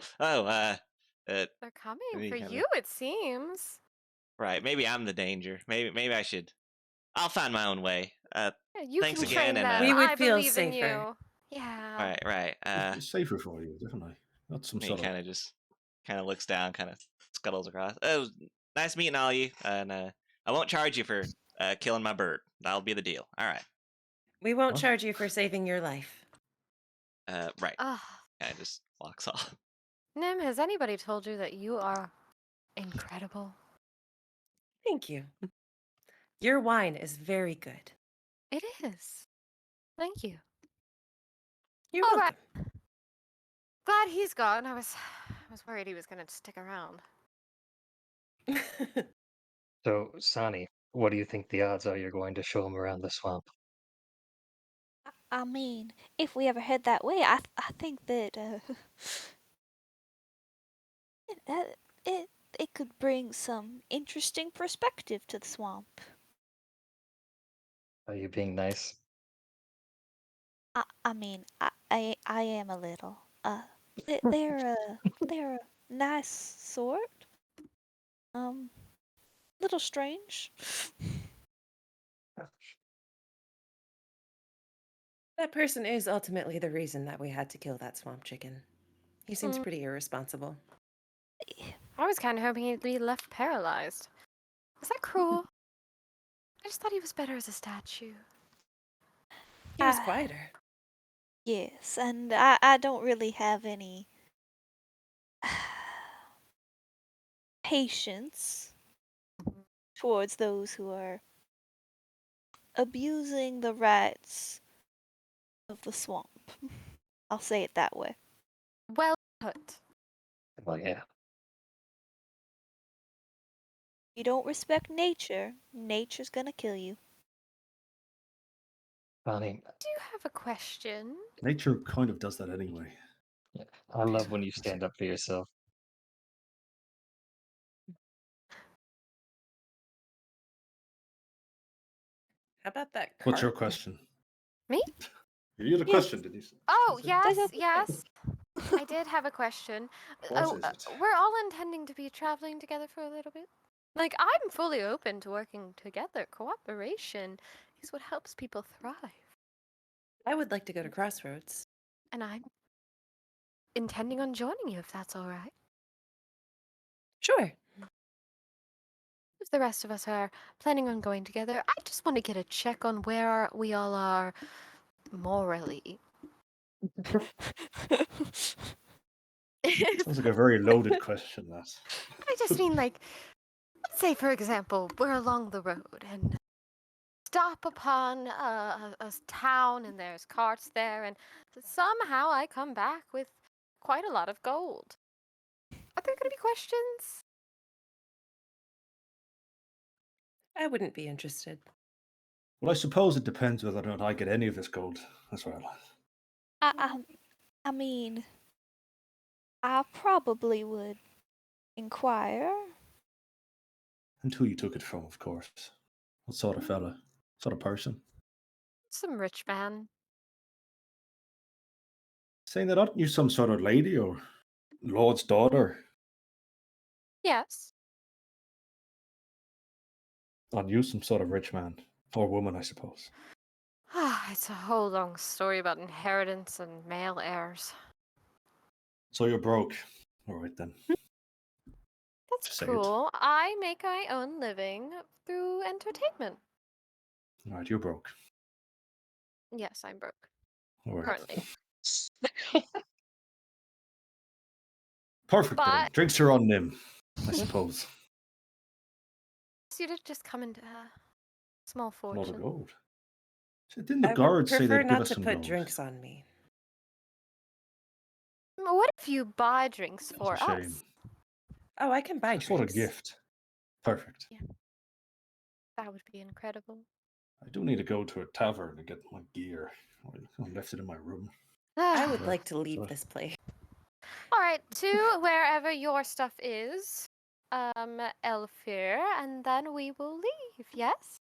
coming and he for kinda- you, it seems. right? Maybe I'm the danger. Maybe I should. I'll find my own way. Yeah, you Thanks can again, train and them. We would I feel believe in safer. you. Yeah. right. It's safer for you, definitely. Not some He sort of. kind of just looks down, kind of scuttles across. Oh, nice meeting all you, and I won't charge you for killing my bird. That'll be the deal. All right. We won't What? charge you for saving your life. Right. Ugh. Yeah, just walks off. Nim, has anybody told you that you are incredible? Thank you. Your wine is very good. It is. Thank you. You're All welcome. right. Glad he's gone. I was worried he was gonna stick around. So, Sani, what do you think the odds are you're going to show him around the swamp? I mean, if we ever head that way, I think that it, it could bring some interesting perspective to the swamp. Are you being nice? I mean, I am a little. They're a nice sort. Little strange. That person is ultimately the reason that we had to kill that swamp chicken. He seems Mm. pretty irresponsible. I was kind of hoping he'd be left paralyzed. Was that cruel? I just thought he was better as a statue. He was Ah. quieter. Yes, and I don't really have any patience towards those who are abusing the rights of the swamp. I'll say it that way. Well put. Well, yeah. You don't respect nature, nature's gonna kill you. Funny. I do have a question. Nature kind of does that anyway. Yeah, I love when you stand up for yourself. How about that What's your cart? question? Me? You had a Yes. question, did you? Oh, say? yes, That's yes. I did have a question. What is it? We're all intending to be traveling together for a little bit. Like, I'm fully open to working together. Cooperation is what helps people thrive. I would like to go to Crossroads. And I'm intending on joining you if that's all right. Sure. If the rest of us are planning on going together, I just want to get a check on where we all are morally. Sounds like a very loaded question, that. I just mean, like, let's say, for example, we're along the road and stop upon a town and there's carts there, and somehow I come back with quite a lot of gold. Are there going to be questions? I wouldn't be interested. Well, I suppose it depends whether or not I get any of this gold as well. I mean, I probably would inquire. And who you took it from, of course. What sort of fella? Sort of person? Some rich man. Saying that, aren't you some sort of lady or lord's daughter? Yes. Aren't you some sort of rich man? Or woman, I suppose. It's a whole long story about inheritance and male heirs. So you're broke. All right, then. That's Just say it. cool. I make my own living through entertainment. All right, you're broke. Yes, I'm broke. All right. Currently. Perfect, then. But Drinks are on Nim, I suppose. you did just come into a small A lot of fortune. gold. So didn't the I would guards say prefer they'd give not us to some put gold? drinks on me. What if you buy drinks That's for a shame. us? Oh, I can buy Some sort of drinks. gift. Perfect. Yeah. That would be incredible. I do need to go to a tavern to get my gear. I left it in my room. I would Yeah, like to leave so- this place. All right, to wherever your stuff is, Elfir, and then we will leave. Yes.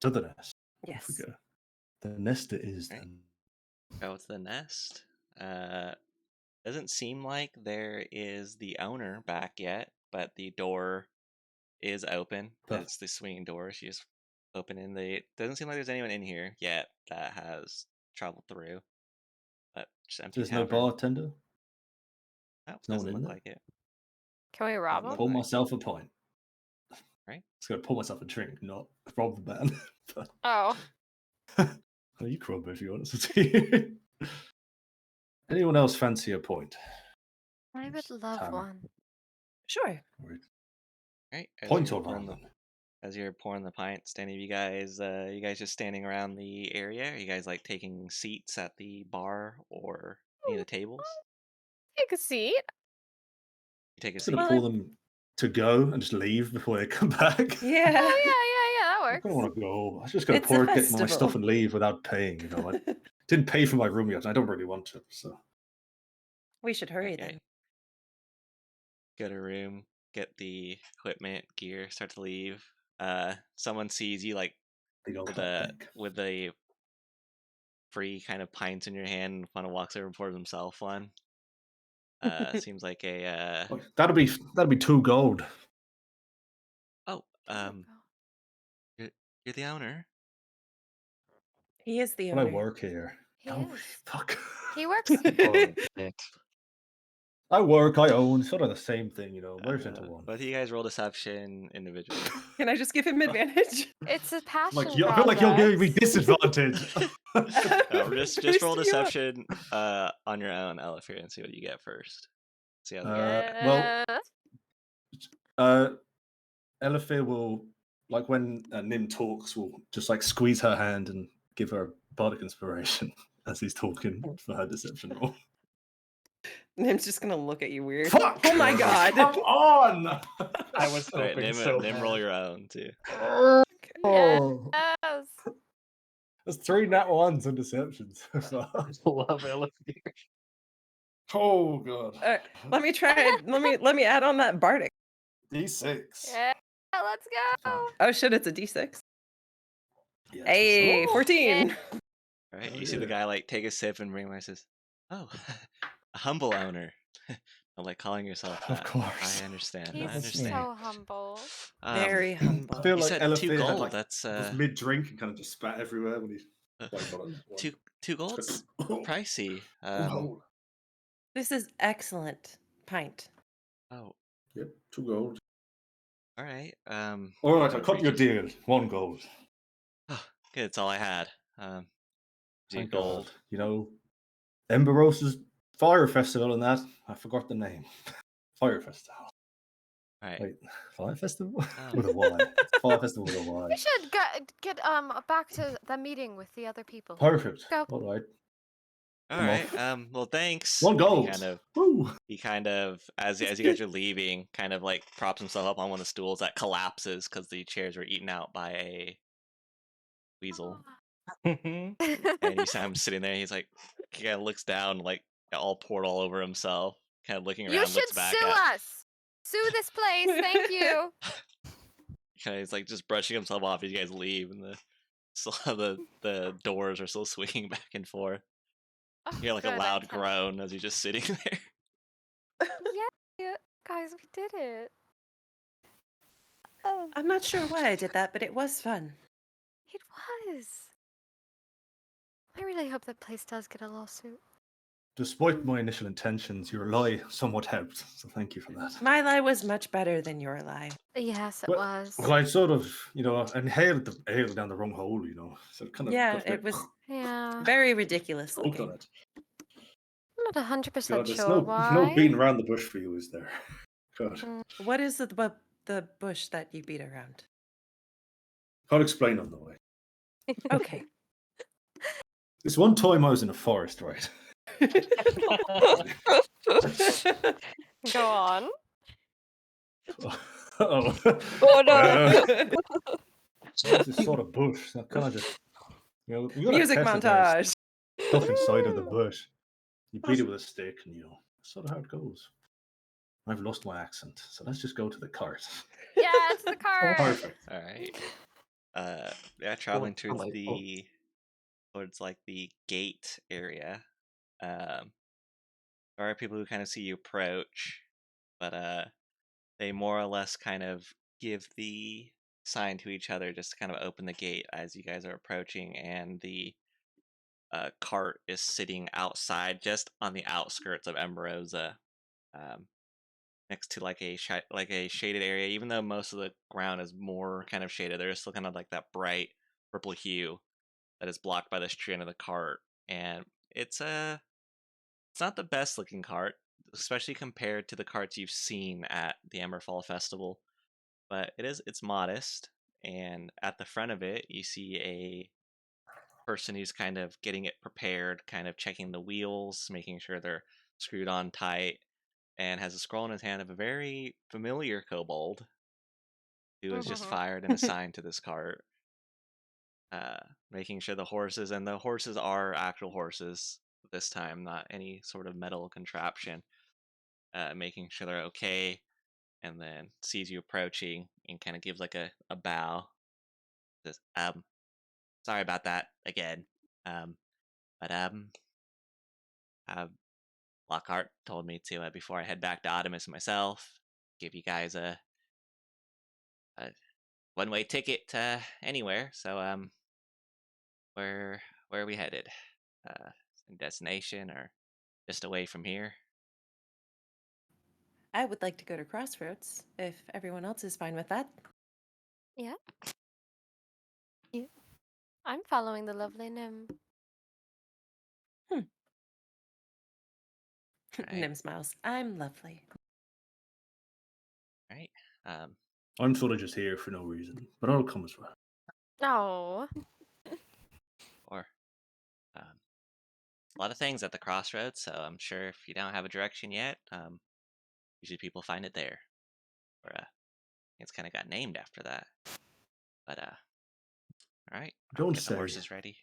To the nest. Yes. I forget. The nest it is Right. then. Go to the nest. Doesn't seem like there is the owner back yet, but the door is open. Perfect. It's the swinging door. She just opening the. Doesn't seem like there's anyone in here yet that has traveled through. But just empty There's no tavern. bartender. No, no one doesn't in look there? like it. Can we rob Doesn't him? look Pour like. myself a pint. Right. Just gonna pour myself a drink, not rob the man. But- Oh, Oh, you crumb if you want to. Anyone else fancy a point? I would Just love Tanner. one. Sure. Right. Right. Point or ramen? As you're pouring the pints, any of you guys just standing around the area? Are you guys like taking seats at the bar or any of the tables? Take a seat. You take a Just gonna seat. pour them to go and just leave before they come back. Yeah. Oh yeah, that I works. don't want to go. I was just gonna It's a pour, get my stuff festival. and leave without paying. I didn't pay for my room yet. And I don't really want to. So We should hurry Okay. then. Go to room, get the equipment, gear, start to leave. Someone sees you like they don't with clap a back. with a free kind of pints in your hand and kind of walks over and pours himself one. Seems like a Oh, that'd be 2 gold. oh you're the owner. He is the But I owner. work here. He Oh is. fuck. He works. Oh, shit. I work. I own. Sort of the same thing. Merge into one. Both of you guys roll deception individually. Can I just give him advantage? It's a I passion feel like you're giving me project. disadvantage. No, just roll Boosting you up. deception on your own, Elif, here, and see what you get first. See how Well, Yes. Elifir will, like when Nim talks, will just like squeeze her hand and give her bardic inspiration as he's talking for her deception roll. Nim's just gonna look at you weird. Fuck! Oh my god. Come on! I was Alright, hoping Nim, so Nim bad. roll your own too. Oh. Yes. There's 3 nat ones and deceptions. Love elevator. Oh god. Let me try. Let me add on that bardic. D6. Yeah, let's go. Oh shit! It's a D6. Yeah, Hey, for 14. All right, Oh, you see the yeah. guy like take a sip and realizes, oh, a humble owner. I'm like calling yourself Of that. course. I understand. He's I understand. so humble. Very humble. I feel You like said 2 Elefir had gold. like That's was mid drink and kind of just spat everywhere when he like got on one. 2 gold's pricey. Gold. This is excellent pint. Oh, Yep, 2 gold. all right. All right, I kind of cut your reaches- deal. 1 gold. Oh, good. It's all I had. Thank gold. God. You know, Emberose's Fire Festival and that. I forgot the name. Fire Festival. All right. Wait, Fire Festival Um, with a Y. Fire Festival with a Y. We should get back to the meeting with the other people. Perfect. Go. All right. all I'm right. off. Well, thanks. 1 And gold. Woo. he kind of, as you guys are leaving, kind of like props himself up on one of the stools that collapses because the chairs were eaten out by a weasel. And you see him sitting there. He's like, he kind of looks down, like all poured all over himself, kind of looking You around, should looks back sue at. us. Sue this place. Thank you. Kind of, he's like just brushing himself off as you guys leave, and the doors are still swinging back and forth. Oh, You hear like a good, loud I'm kind groan as you're just sitting there. Yeah, guys, we did it. Oh, I'm not sure why I did that, but it was fun. It was. I really hope that place does get a lawsuit. Despite my initial intentions, your lie somewhat helped. So thank you for that. My lie was much better than your lie. Yes, it Well, was. Well, I sort of, inhaled the ale down the wrong hole, So it kind of Yeah, got a bit it was Yeah. very ridiculous choked on looking. it. I'm not 100% God, there's sure no why. beating around the bush for you, is there? God. What is the bush that you beat around? I'll explain on the way. Okay. This one time I was in a forest, right? Go on. Oh. oh no! There's this sort of bush that kind of just, you gotta Music test if there's montage. stuff inside of the bush. You beat it with a stick, and that's sort of how it goes. I've lost my accent, so let's just go to the cart. Yeah, to the car. Perfect. All right. Yeah, traveling towards Delightful. towards like the gate area. There are people who kind of see you approach, but they more or less kind of give the sign to each other just to kind of open the gate as you guys are approaching, and the cart is sitting outside, just on the outskirts of Emberosa, next to like a shaded area. Even though most of the ground is more kind of shaded, there is still kind of like that bright purple hue that is blocked by this tree under the cart, and it's not the best looking cart, especially compared to the carts you've seen at the Emberfall Festival, but it's modest. And at the front of it, you see a person who's kind of getting it prepared, kind of checking the wheels, making sure they're screwed on tight, and has a scroll in his hand of a very familiar kobold who is just fired and assigned to this cart. Making sure the horses are actual horses this time, not any sort of metal contraption. Making sure they're okay, and then sees you approaching and kind of gives like a bow. Says, sorry about that again. But uh, Lockhart told me to before I head back to Artemis myself, give you guys a one-way ticket to anywhere. So where are we headed? Destination or just away from here? I would like to go to Crossroads if everyone else is fine with that. Yeah. I'm following the lovely Nim. Right. Nim smiles. I'm lovely. Right. I'm sort of just here for no reason, but I'll come as well. Oh. Or a lot of things at the crossroads, so I'm sure if you don't have a direction yet, usually people find it there. Or it's kind of got named after that. But all right, I'll Don't get the say. horses ready.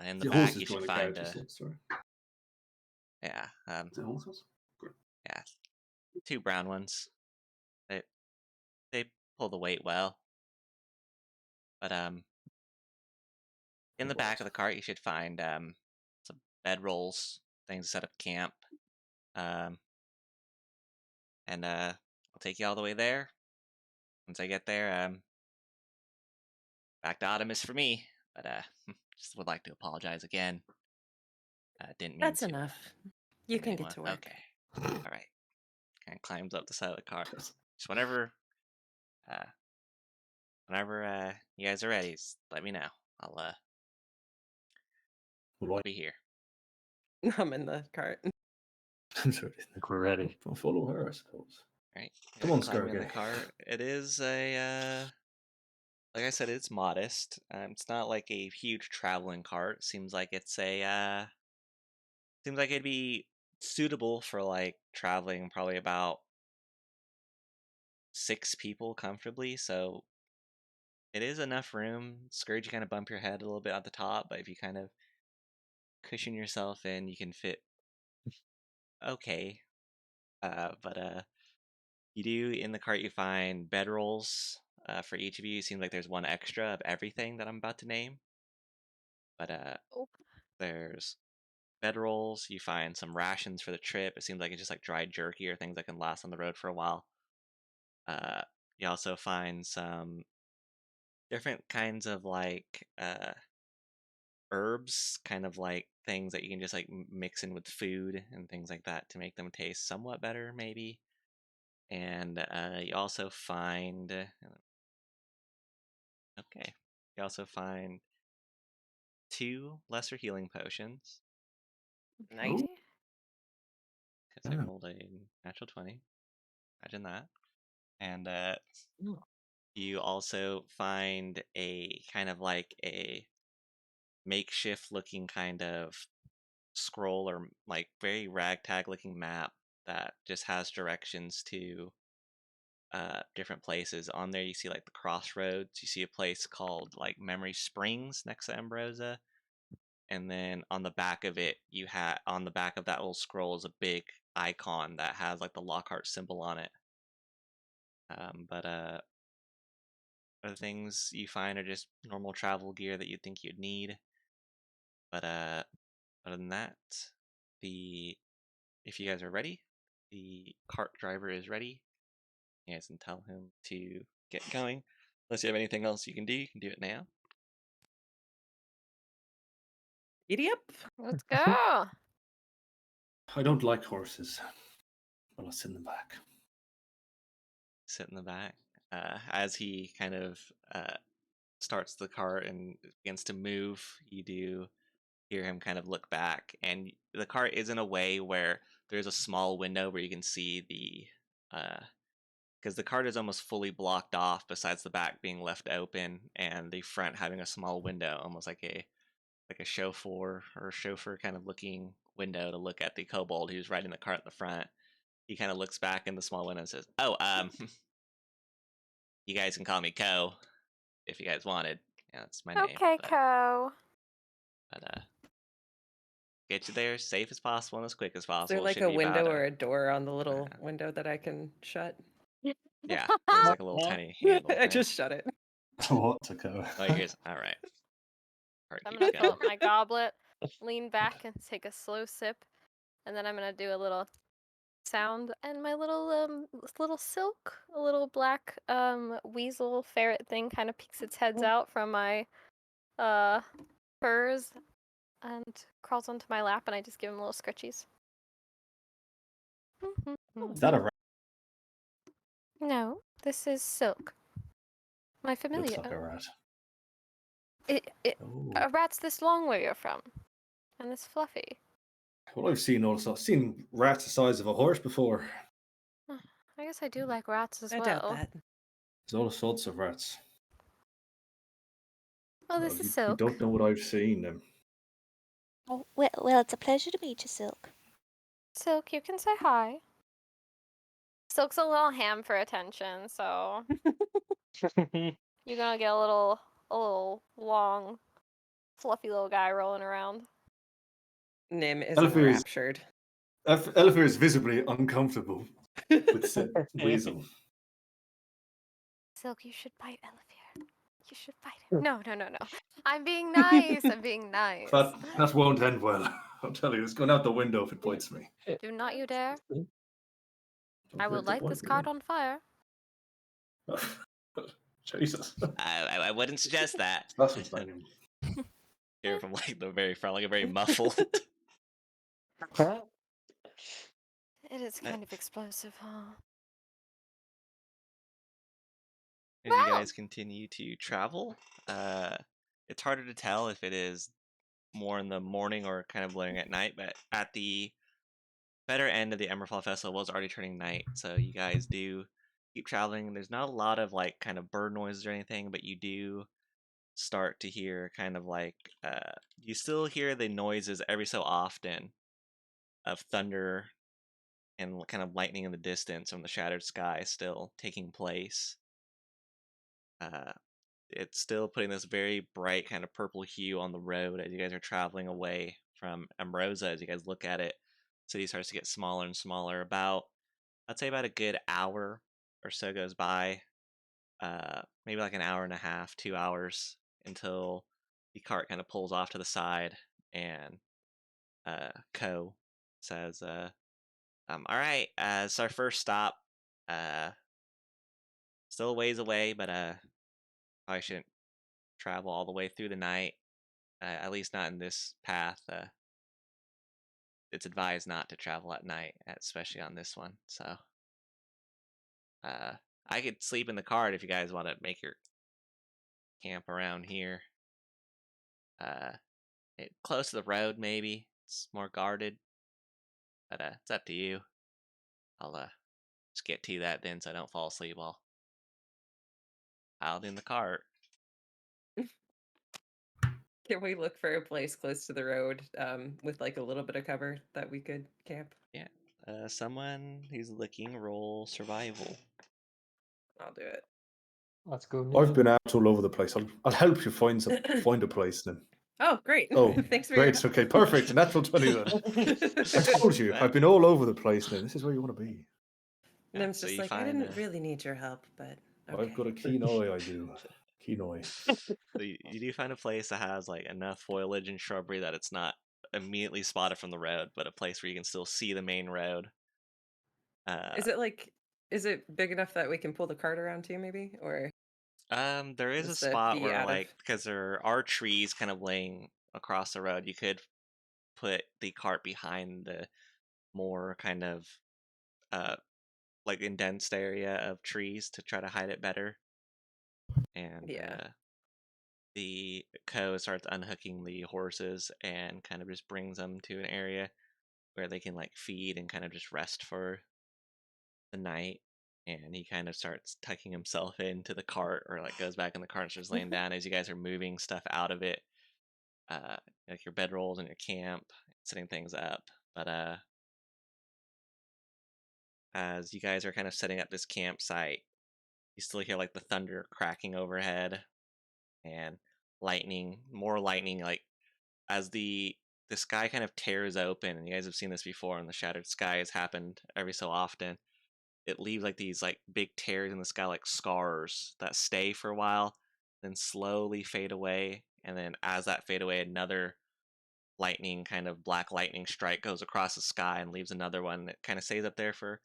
In the The back, horses you join should the find carriage, you said, sorry. yeah, The horses? Great. yeah, 2 brown ones. They pull the weight well. But in the back of the cart, you should find some bedrolls, things to set up camp. And I'll take you all the way there. Once I get there, back to Autumn for me. But just would like to apologize again. Didn't mean That's to enough. You offend can get anyone. to work. Okay, all right. Kind of climbs up the side of the car. Just uh, whenever you guys are ready, just let me know. I'll Well, I'll be here. I'm in the cart. I'm sorry. I think we're ready. I'll follow her, I suppose. Right. Come on, Climb in the Scargay. car. It is a like I said, it's modest. It's not like a huge traveling cart. Seems like seems like it'd be suitable for like traveling probably about 6 people comfortably. So it is enough room. Scourge, you kind of bump your head a little bit at the top, but if you kind of cushion yourself in, you can fit okay. But you do in the cart you find bedrolls for each of you. Seems like there's one extra of everything that I'm about to name. But Oh. there's bedrolls. You find some rations for the trip. It seems like it's just like dried jerky or things that can last on the road for a while. You also find some different kinds of like herbs, kind of like things that you can just like mix in with food and things like that to make them taste somewhat better, maybe. And you also find okay. You also find 2 lesser healing potions. Nice. Because I Yeah. rolled a natural 20. Imagine that. And you also find a kind of like a makeshift looking kind of scroll or like very ragtag looking map that just has directions to different places. On there you see like the crossroads. You see a place called like Memory Springs next to Ambrosia. And then on the back of it, on the back of that little scroll is a big icon that has like the Lockhart symbol on it. But other things you find are just normal travel gear that you'd think you'd need. But other than that, if you guys are ready, the cart driver is ready. You guys can tell him to get going. Unless you have anything else you can do it now. Giddy up. Let's go. I don't like horses. Well, I'll send them back. Sit in the back. As he kind of starts the cart and begins to move, you do hear him kind of look back, and the cart is in a way where there's a small window where you can see the because the cart is almost fully blocked off besides the back being left open and the front having a small window, almost like a chauffeur kind of looking window to look at the kobold who's riding the cart in the front. He kind of looks back in the small window and says, "Oh, you guys can call me Co if you guys wanted. Yeah, that's my name. Okay, But get you there as safe as possible and as quick as Is there possible. like Should a be about window or a door on the little uh, window that I can shut? yeah. There's like a little tiny handle I thing. just shut it. What to go? Oh, yours. All right. Cart I'm keeps gonna fill going. up my goblet, lean back, and take a slow sip, and then I'm gonna do a little sound. And my little silk, a little black weasel ferret thing, kind of peeks its heads out from my furs and crawls onto my lap, and I just give him little scritchies. Is that a rat? No, this is Silk, my familiar. Looks like a rat. Oh. A rat's this long where you're from, and this fluffy. Well, I've seen seen rats the size of a horse before. I guess I do like rats as I well. doubt that. There's all sorts of rats. Oh, Well, this is you Silk. don't know what I've seen. Oh, well, it's a pleasure to meet you, Silk. Silk, you can say hi. Silk's a little ham for attention, so you're gonna get a little long fluffy little guy rolling around. Nim is Elfir is enraptured. Elfir is visibly uncomfortable with Sid Weasel. Silk, you should bite Elefir. You should bite him. No. I'm being nice. I'm being nice. That won't end well. I'll tell you, it's going out the window if it bites me. Do not you dare. Don't I will let it light bite this me, cart then. on fire. Jesus. I wouldn't suggest that. That's insane. Hear from like the very front, like a very muffled. It is kind of explosive, huh? As you Wow. guys continue to travel, it's harder to tell if it is more in the morning or kind of blurring at night, but at the better end of the Emberfall Festival was already turning night, so you guys do keep traveling. There's not a lot of like kind of bird noises or anything, but you do start to hear kind of like you still hear the noises every so often of thunder and kind of lightning in the distance from the shattered sky still taking place. It's still putting this very bright kind of purple hue on the road as you guys are traveling away from Amrosa. As you guys look at it, the city starts to get smaller and smaller. I'd say about a good hour or so goes by, maybe like an hour and a half, 2 hours, until the cart kind of pulls off to the side, and Ko says, all right, it's our first stop. Uh, Still a ways away, but probably shouldn't travel all the way through the night. At least not in this path. It's advised not to travel at night, especially on this one. So, I could sleep in the cart if you guys want to make your camp around here. Close to the road, maybe. It's more guarded, but it's up to you. I'll just get to that then, so I don't fall asleep while piled in the cart. Can we look for a place close to the road with like a little bit of cover that we could camp? Yeah. Someone who's looking, roll survival. I'll do it. Let's go. I've been out all over the place. I'll help you find a place then. Oh, great. Oh, Thanks for your great. Okay, perfect. Natural 20 then. I told you, I've been all over the place now. This is where you want to be. Yeah, Nim's so just you like, I find, didn't really need your help, but okay. I've got a keen eye, I do. Keen eye. So you do find a place that has like enough foliage and shrubbery that it's not immediately spotted from the road, but a place where you can still see the main road. Is it big enough that we can pull the cart around too, maybe? Or There is a just to spot be where out of like because there are trees kind of laying across the road, you could put the cart behind the more kind of uh like indensed area of trees to try to hide it better. And yeah. the co starts unhooking the horses and kind of just brings them to an area where they can like feed and kind of just rest for the night. And he kind of starts tucking himself into the cart, or like goes back in the cart and starts laying down as you guys are moving stuff out of it, uh, like your bedrolls and your camp, setting things up. But as you guys are kind of setting up this campsite, you still hear like the thunder cracking overhead and lightning, more lightning, like as the sky kind of tears open. And you guys have seen this before, and the shattered sky has happened every so often. It leaves like these like big tears in the sky, like scars that stay for a while, then slowly fade away. And then as that fade away, another lightning, kind of black lightning strike goes across the sky and leaves another one that kind of stays up there for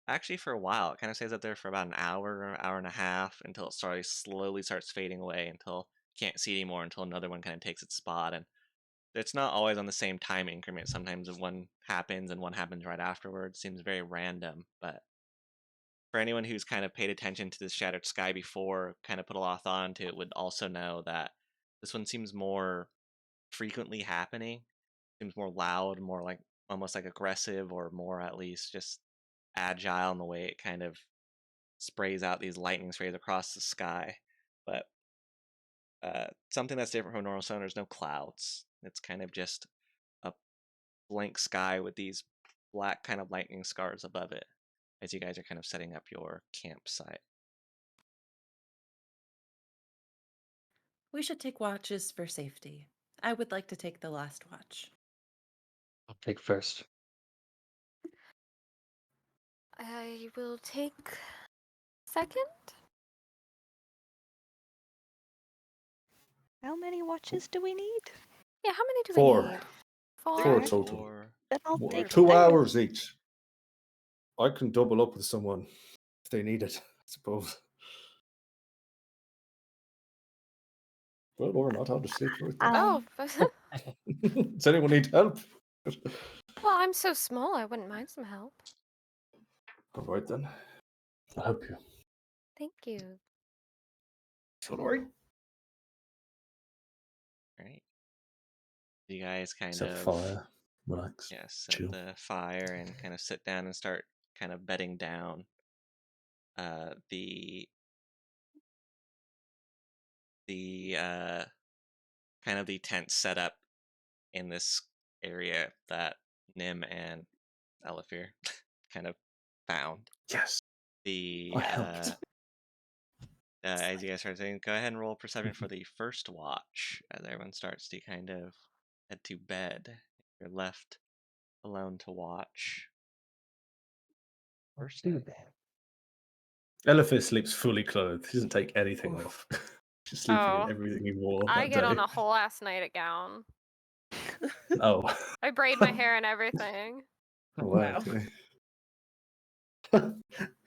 actually for a while. It kind of stays up there for about an hour and a half, until it slowly starts fading away, until you can't see anymore, until another one kind of takes its spot. And it's not always on the same time increment. Sometimes one happens and one happens right afterwards. Seems very random, but for anyone who's kind of paid attention to the shattered sky before, kind of put a lot of thought into it, would also know that this one seems more frequently happening. Seems more loud, more like almost like aggressive, or more at least just agile in the way it kind of sprays out these lightning sprays across the sky. But something that's different from normal sun, there's no clouds. It's kind of just a blank sky with these black kind of lightning scars above it as you guys are kind of setting up your campsite. We should take watches for safety. I would like to take the last watch. I'll take first. I will take second. How many watches do we need? Yeah, how many do we 4. need? 4 4. total. Or Then I'll Well, take 2 third. hours each. I can double up with someone if they need it, I suppose. Well, or not, I'll just sleep right there. Oh, Does anyone need help? well, I'm so small, I wouldn't mind some help. All right then. I'll help you. Thank you. It's all right. right. You guys kind Set of fire, relax, set chill. the fire and kind of sit down and start kind of bedding down. The kind of the tent setup in this area that Nim and Elifir kind of found. Yes, The I helped. as you guys start saying, go ahead and roll perception for the first watch as everyone starts to kind of head to bed. You're left alone to watch. Let's do that. Elephant sleeps fully clothed. He doesn't take anything off. She's sleeping Oh, in everything he wore I that get day. on a whole ass nightgown. Oh, I braid my hair and everything. oh wow. Wow. Okay.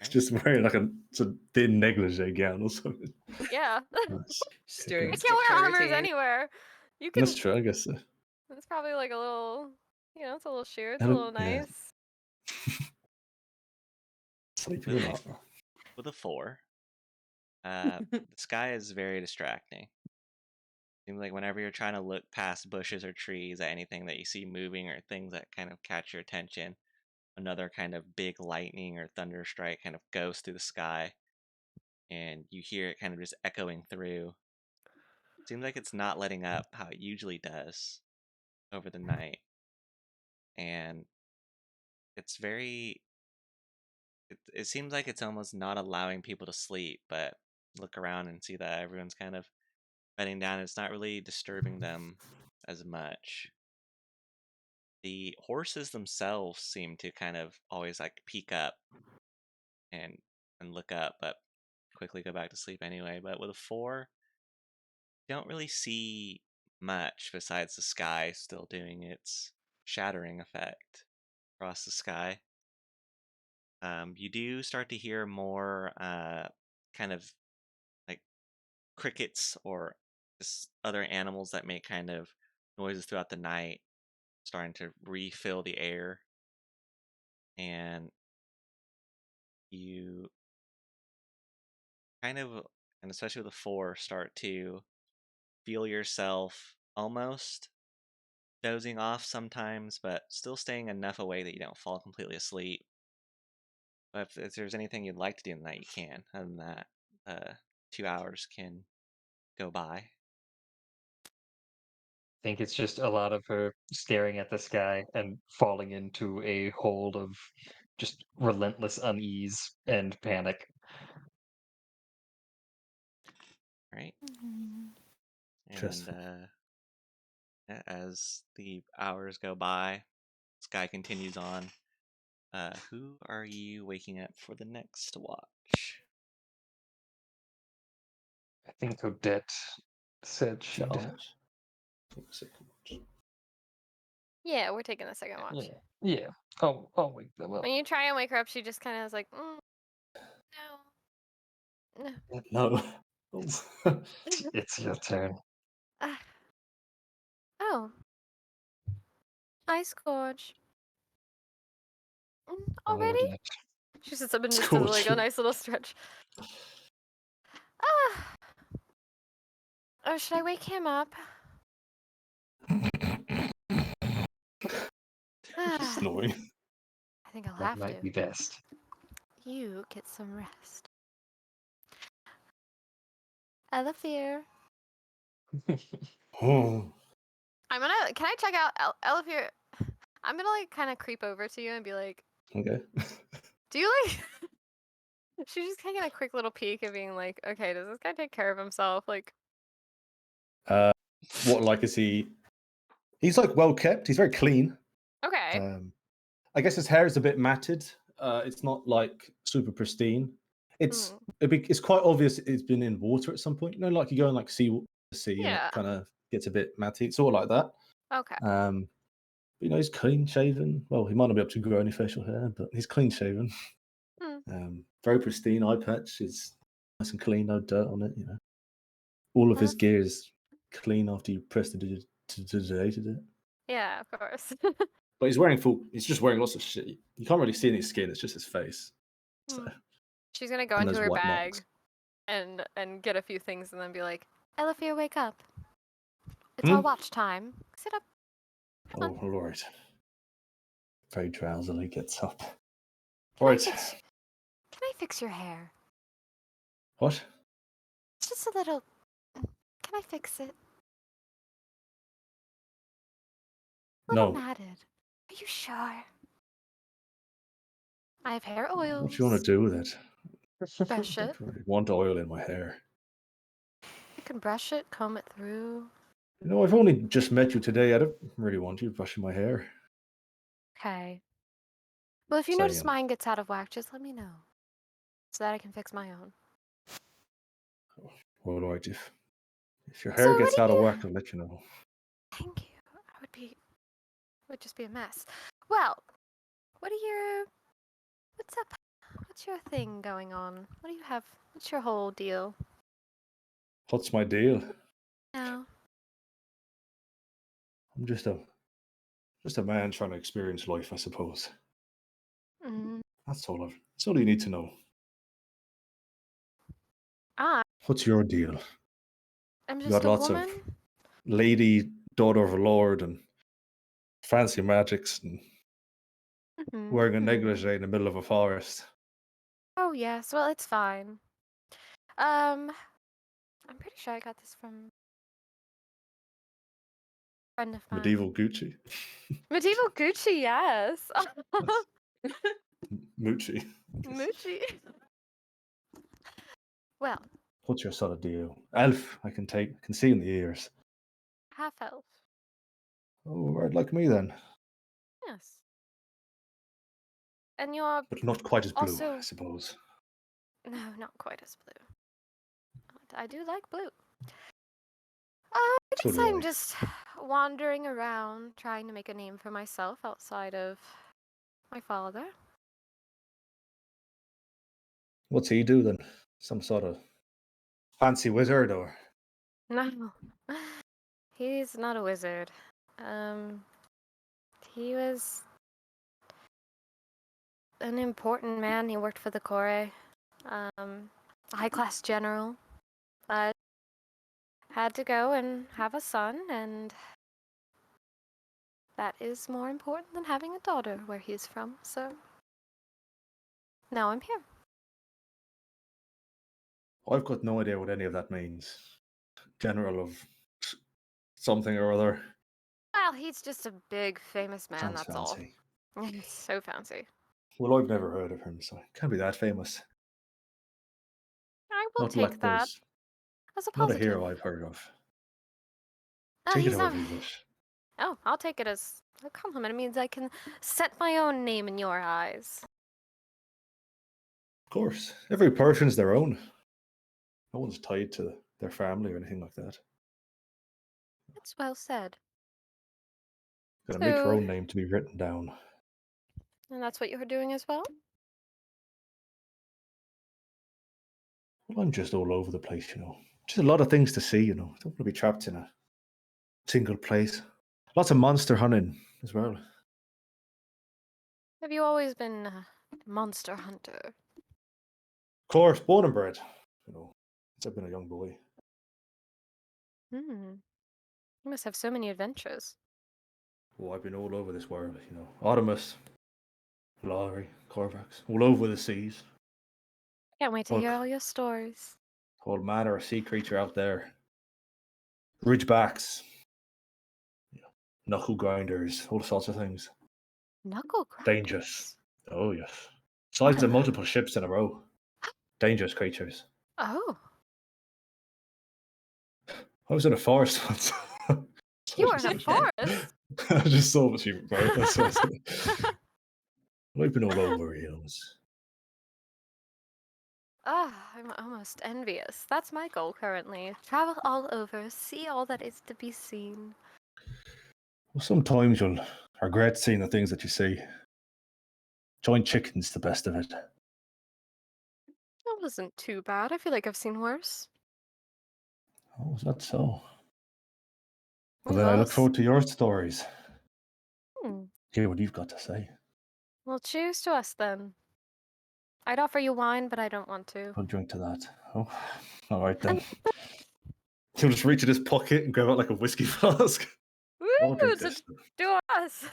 He's just wearing like a sort of thin negligee gown or something. Yeah. Nice. Just Okay, doing I good. can't wear skincare armors routine. anywhere. You can. That's true, I guess so. It's probably like a little, it's a little sheer. It's a little Yeah. nice. Sleeping in armor. With a 4, the sky is very distracting. Seems like whenever you're trying to look past bushes or trees at anything that you see moving or things that kind of catch your attention, another kind of big lightning or thunder strike kind of goes through the sky, and you hear it kind of just echoing through. Seems like it's not letting up how it usually does over the night, and it's very. It seems like it's almost not allowing people to sleep, but look around and see that everyone's kind of bedding down. It's not really disturbing them as much. The horses themselves seem to kind of always like peek up and look up, but quickly go back to sleep anyway. But with a 4, you don't really see much besides the sky still doing its shattering effect across the sky. You do start to hear more kind of like crickets or just other animals that make kind of noises throughout the night, starting to refill the air. And you kind of, and especially with the 4, start to feel yourself almost dozing off sometimes, but still staying enough away that you don't fall completely asleep. But if there's anything you'd like to do tonight, you can. Other than that, 2 hours can go by. I think it's just a lot of her staring at the sky and falling into a hold of just relentless unease and panic. Right? Mhm. And Stressful. as the hours go by, sky continues on. Who are you waking up for the next watch? I think Odette said she'd. Charles. Take a second watch. Yeah, we're taking the second watch. Yeah. I'll wake them up. When you try and wake her up, she just kind of is like, no. No. Oh. It's your turn. Ah. Oh. Hi, Scourge. Oh, Already? Odette. She sits up and just does like a Scourge. nice little stretch. Ah. Oh, should I wake him up? Ah, Snoring. I think I'll That have might to. be best. You get some rest. Elifir. Oh. Can I check out Elifir? I'm gonna like kind of creep over to you and be like, Okay. do you like? She's just taking a quick little peek and being like, okay, does this guy take care of himself? Like, What, like, is he He's like well kept. He's very clean. Okay. I guess his hair is a bit matted. It's not like super pristine. It's it's quite obvious it's been in water at some point. You know, like you go and like see the sea and it Yeah. kind of gets a bit matty. It's all like that. Okay. But, you know, he's clean shaven. Well, he might not be able to grow any facial hair, but he's clean shaven. Very pristine. Eye patch is nice and clean, no dirt on it. You know, all of his gear is clean after you pressed it deleted it. Yeah, of course. But he's wearing full. He's just wearing lots of shit. You can't really see any skin. It's just his face. So, She's gonna go and into those her white bag marks. and get a few things and then be like, Elafir, wake up. It's our watch time. Sit up. Come on. Oh Lord! Very drowsily gets up. Can Right. I fix your hair? What? It's just a little. Can I fix it? A little No. matted. Are you sure? I have hair oils. What do you want to do with it? Brush I it. don't really want oil in my hair. You can brush it, comb it through. You know, I've only just met you today. I don't really want you brushing my hair. Okay. Well, if you So, notice mine gets out of whack, just let me know. So that I can fix my own. all right, if your So hair what gets do out of you- whack, I'll let you know. Thank you. Would just be a mess. Well, what's up? What's your thing going on? What do you have? What's your whole deal? What's my deal? No. I'm just a man trying to experience life, I suppose. That's all you need to know. What's your deal? I'm You just got a lots woman. of lady, daughter of a lord, and fancy magics, and wearing a negligee in the middle of a forest. Oh yes, well it's fine. I'm pretty sure I got this from a friend of mine. Medieval Gucci. Medieval Gucci, yes. Moochie. Moochie. Well, What's your sort of deal? Elf, I can see in the ears. half elf. Oh, right, like me then. Yes. And you're But not quite as blue, also I suppose. no, not quite as blue. I do like blue. I So guess do I'm I. just wandering around trying to make a name for myself outside of my father. What's he do then? Some sort of fancy wizard or? No. He's not a wizard. He was an important man. He worked for the Corps. A high-class general. But had to go and have a son, and that is more important than having a daughter where he's from, so now I'm here. I've got no idea what any of that means. General of something or other. Well, he's just a big, famous man, Sounds that's all. fancy. He's so fancy. Well, I've never heard of him, so it can't be that famous. I will Not take like that those. as a Not a positive. hero I've heard of. Oh, Take it he's not. however you wish. Oh, I'll take it as a compliment. It means I can set my own name in your eyes. Of course, every person's their own. No one's tied to their family or anything like that. That's well said. Gotta make your So, own name to be written down. and that's what you're doing as well? Well, I'm just all over the place, you know. Just a lot of things to see, you know. Don't want to be trapped in a single place. Lots of monster hunting as well. Have you always been a monster hunter? Of course, born and bred. You know, since I've been a young boy. You must have so many adventures. Oh, I've been all over this world, you know. Artemis, Lowry, Corvax, all over the seas. Can't wait to Look. hear all your stories. Whole manner of sea creature out there. Ridgebacks, knuckle grinders, all sorts of things. Knuckle grinders. Dangerous. Oh, yes. Size of multiple ships in a row. Dangerous creatures. Oh. I was in a forest once. You were in a forest? I just saw what she wrote. That's what I said. I've been all over hills. Ah, I'm almost envious. That's my goal currently. Travel all over, see all that is to be seen. Well, sometimes you'll regret seeing the things that you see. Giant chicken's the best of it. That wasn't too bad. I feel like I've seen worse. Oh, is that so? Well, Mm, then I well, look forward to your stories. Hmm. Hear what you've got to say. Well, cheers to us then. I'd offer you wine, but I don't want to. I'll drink to that. Oh, all right then. He'll just reach in his pocket and grab out like a whiskey flask. I'll Woo! drink To this. do us.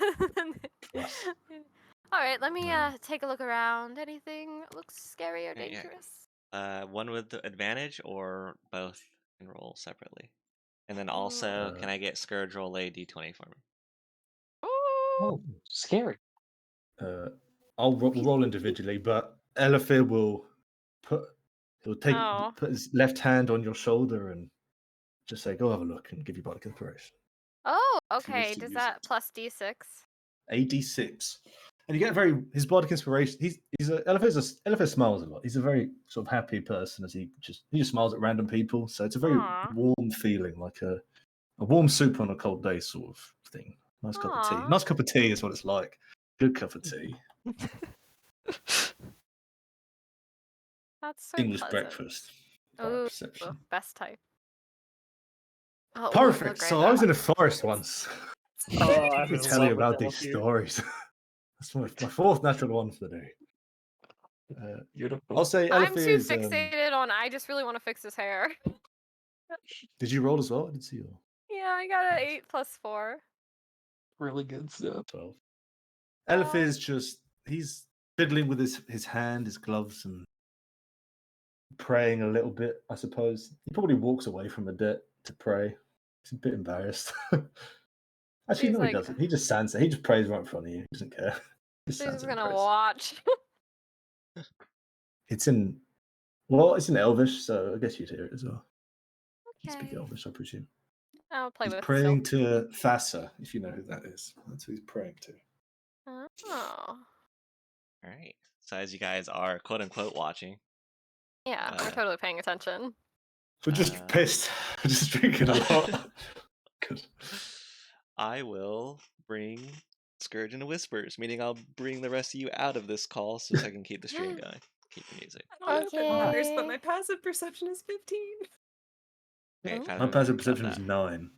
Us. All right, let me Yeah. take a look around. Anything looks scary or Yeah, yeah. dangerous? One with advantage or both can roll separately. And then also, can I get Scourge roll a d20 for me? Ooh. Oh, scary. We'll roll individually, but Elafir will he'll Oh. put his left hand on your shoulder and just say, "Go have a look," and give you bardic inspiration. Oh, If you wish okay. to Does use that it. plus d6? AD6. And you get his bardic inspiration. Elafir smiles a lot. He's a very sort of happy person as he just smiles at random people. So it's a very Aw. warm feeling, like a warm soup on a cold day sort of thing. Nice cup of tea. Aw. Nice cup of tea is what it's like. Good cup of tea. That's so English pleasant. breakfast. By Ooh, perception. best type. Oh, Perfect. look So right I was now. in a forest once. Oh, I'm Let me in tell love you with about all these of you. stories. That's my fourth natural one for the day. Beautiful. I'll say I'm Elafir too is. fixated on I just really want to fix his hair. Did you roll as well? I didn't see you. Yeah, I got an 8 plus 4. Really good stuff. 12. Aw. Elafir is just. He's fiddling with his hand, his gloves, and praying a little bit, I suppose. He probably walks away from a bit to pray. He's a bit embarrassed. Actually, He's no, he like, doesn't. He just stands there. He just prays right in front of you. He doesn't care. He just she's stands just there and gonna prays. watch. It's in Elvish, so I guess you'd hear it as well. You speak Okay. Elvish, I presume. I'll play He's with praying Silk. to Thassa, if you know who that is. That's who he's praying to. Oh. All right. So as you guys are quote unquote watching, Yeah, we're totally paying attention. We're just pissed. We're just drinking a lot. Good. I will bring Scourge into Whispers, meaning I'll bring the rest of you out of this call so I can keep the stream going, keep the music. I don't know if it matters, but Okay. my passive perception is 15. Okay, Ooh. My passive got perception is that. 9.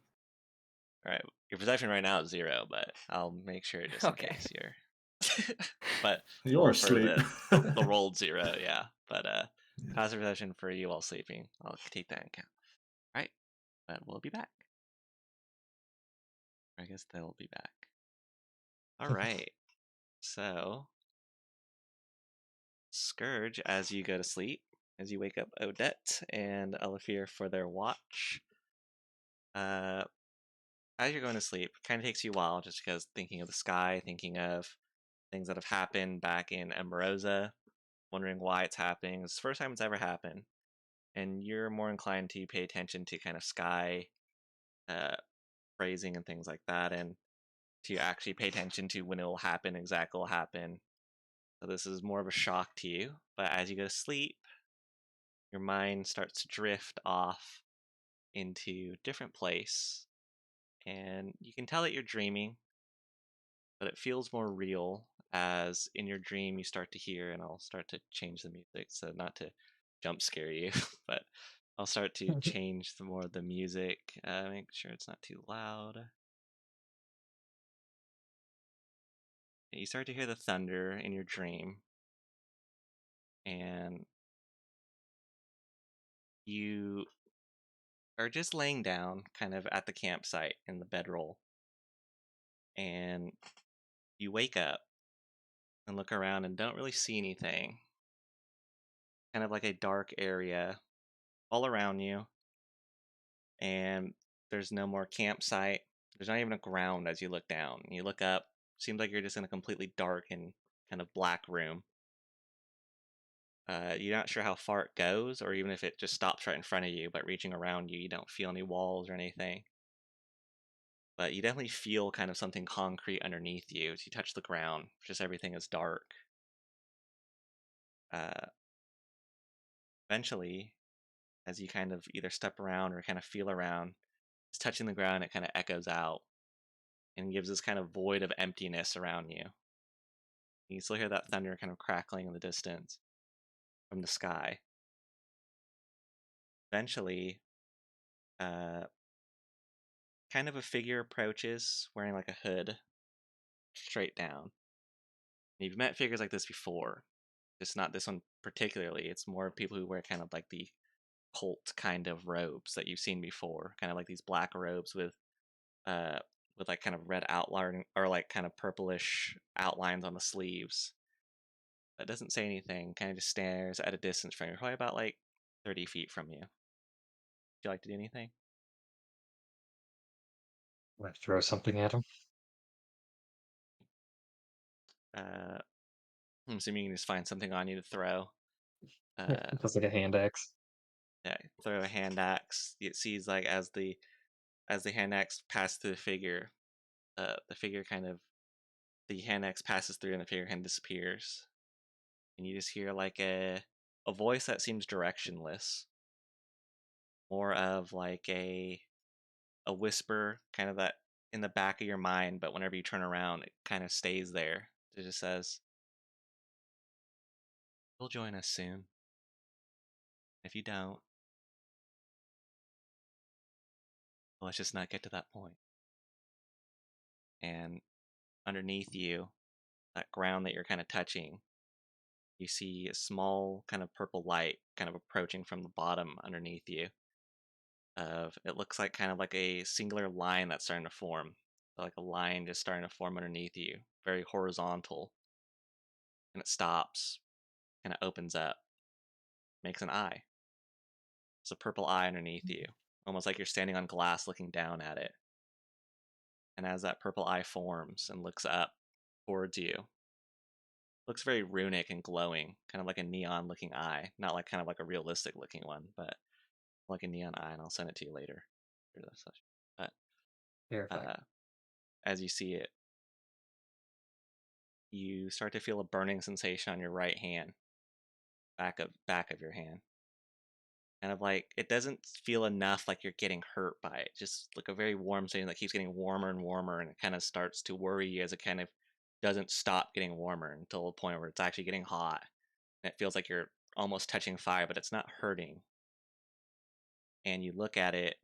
All right, your perception right now is 0, but I'll make sure just in Okay. case you're. But You're for asleep. the rolled 0, yeah. But passive perception for you while sleeping, I'll take that into account. All right, but we'll be back. I guess they'll be back. All right, so Scourge, as you go to sleep, as you wake up Odette and Elafir for their watch. As you're going to sleep, kind of takes you a while just because thinking of the sky, thinking of things that have happened back in Emerosa, wondering why it's happening. It's the first time it's ever happened. And you're more inclined to pay attention to kind of sky phrasing and things like that, and to actually pay attention to when it will happen, exactly what will happen. So this is more of a shock to you. But as you go to sleep, your mind starts to drift off into a different place. And you can tell that you're dreaming, but it feels more real as in your dream you start to hear, and I'll start to change the music so not to jump scare you, but I'll start to change more of the music, make sure it's not too loud. You start to hear the thunder in your dream, and you are just laying down kind of at the campsite in the bedroll, and you wake up and look around and don't really see anything. Kind of like a dark area all around you, and there's no more campsite. There's not even a ground as you look down. You look up, seems like you're just in a completely dark and kind of black room. You're not sure how far it goes, or even if it just stops right in front of you, but reaching around you, you don't feel any walls or anything. but you definitely feel kind of something concrete underneath you as you touch the ground. Just everything is dark. Eventually, as you kind of either step around or kind of feel around, it's touching the ground, it kind of echoes out and gives this kind of void of emptiness around you. You can still hear that thunder kind of crackling in the distance from the sky. Eventually, kind of a figure approaches wearing like a hood straight down. You've met figures like this before, just not this one particularly. It's more people who wear kind of like the cult kind of robes that you've seen before, kind of like these black robes with like kind of red outline or like kind of purplish outlines on the sleeves. That doesn't say anything, kind of just stares at a distance from you, probably about like 30 feet from you. Would you like to do anything? I'm gonna throw something at him. Uh, I'm assuming you can just find something on you to throw. Just like a hand axe. Yeah, throw a hand axe. It sees like as the hand axe passes through the figure kind of the hand axe passes through and the figure kind of disappears, and you just hear like a voice that seems directionless, more of like a whisper, kind of that in the back of your mind, but whenever you turn around, it kind of stays there. It just says, "You'll join us soon. If you don't, let's just not get to that point." And underneath you, that ground that you're kind of touching, you see a small kind of purple light kind of approaching from the bottom underneath you. It looks like kind of like a singular line that's starting to form, like a line just starting to form underneath you, very horizontal, and it stops, kind of opens up, makes an eye. It's a purple eye underneath you, almost like you're standing on glass looking down at it. And as that purple eye forms and looks up towards you, looks very runic and glowing, kind of like a neon looking eye, not like kind of like a realistic looking one, but like a neon eye, and I'll send it to you later. But Terrifying. as you see it, you start to feel a burning sensation on your right hand, back of your hand. Kind of like it doesn't feel enough like you're getting hurt by it. Just like a very warm sensation that keeps getting warmer and warmer, and it kind of starts to worry you as it kind of doesn't stop getting warmer until a point where it's actually getting hot. And it feels like you're almost touching fire, but it's not hurting. And you look at it,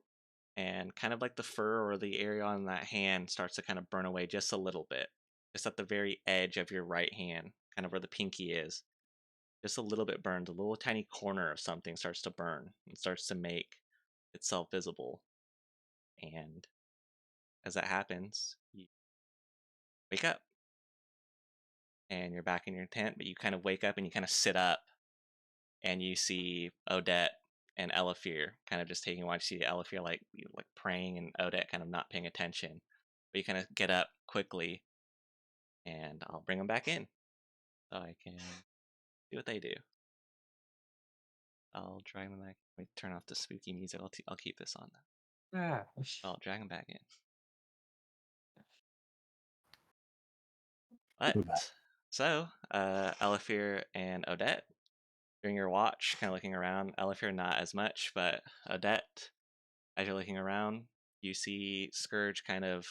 and kind of like the fur or the area on that hand starts to kind of burn away just a little bit, just at the very edge of your right hand, kind of where the pinky is. Just a little bit burned, a little tiny corner of something starts to burn and starts to make itself visible. And as that happens, you wake up and you're back in your tent, but you kind of wake up and you kind of sit up and you see Odette and Elafir kind of just taking a watch. You see Elafir like praying and Odette kind of not paying attention. But you kind of get up quickly, and I'll bring them back in so I can do what they do. I'll drag them back. Let me turn off the spooky music. I'll keep this on. Ah. I'll drag them back in. We're back. But so, Elafir and Odette, during your watch, kind of looking around. Elafir not as much, but Odette, as you're looking around, you see Scourge kind of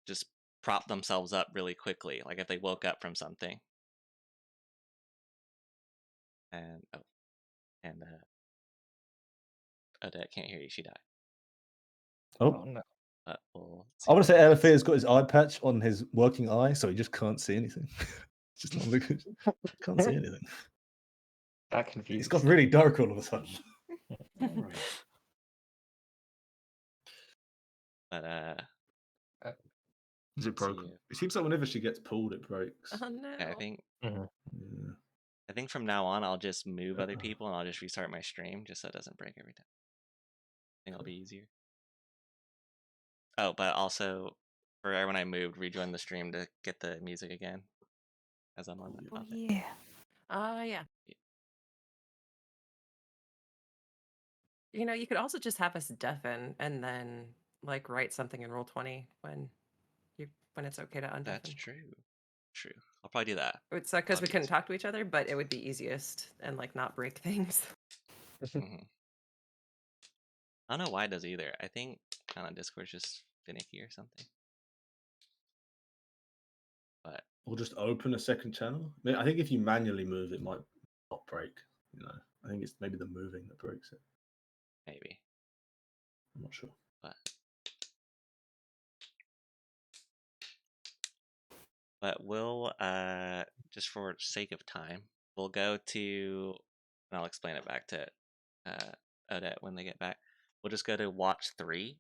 just prop themselves up really quickly, like if they woke up from something. And Odette can't hear you; she died. Oh, no. But we'll I see want to what say happens. Elafir's got his eye patch on his working eye, so he just can't see anything. Just not because can't see anything. Got It's confused. got really dark all of a sudden. Alright. But Is it see broken? you. It seems like whenever she gets pulled, it breaks. Oh no. I think Mhm. Yeah. I think from now on I'll just move other Uh-oh. people and I'll just restart my stream just so it doesn't break every time. I think it'll be easier. Oh, but also for everyone I moved, rejoin the stream to get the music again as I'm on that Oh topic. yeah. Yeah. You know, you could also just have us deafen and then like write something in Roll20 when it's okay to undeafen. That's true. True. I'll probably do that. It's because we That'd be couldn't easy. talk to each other, but it would be easiest and like not break things. Mhm. I don't know why it does either. I think Discord's just finicky or something. But Or just open a second channel. I mean, I think if you manually move, it might not break. You know, I think it's maybe the moving that breaks it. maybe. I'm not sure. But we'll just for sake of time, we'll go to, and I'll explain it back to Odette when they get back. We'll just go to watch 3,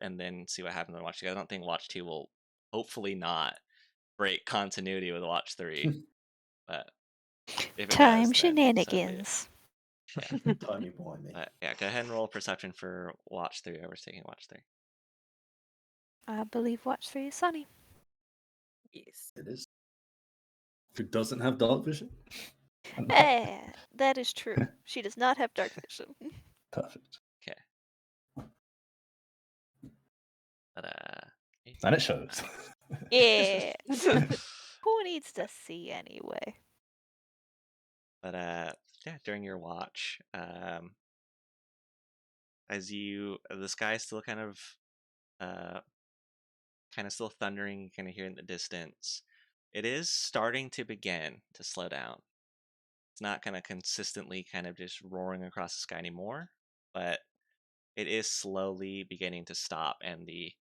and then see what happens on watch 2. I don't think watch 2 will hopefully not break continuity with watch 3, but if it Time does, then so be it. shenanigans. Yeah. Tiny whiny. But yeah, go ahead and roll perception for watch 3. Whoever's taking watch 3. I believe watch 3 is Sunny. Yes. It is. Who doesn't have dark vision? That is true. She does not have dark vision. Perfect. Okay. But And it shows. Yeah. Who needs to see anyway? But yeah, during your watch, as the sky's still kind of still thundering, you kind of hear in the distance. It is starting to begin to slow down. It's not kind of consistently kind of just roaring across the sky anymore, but it is slowly beginning to stop, and the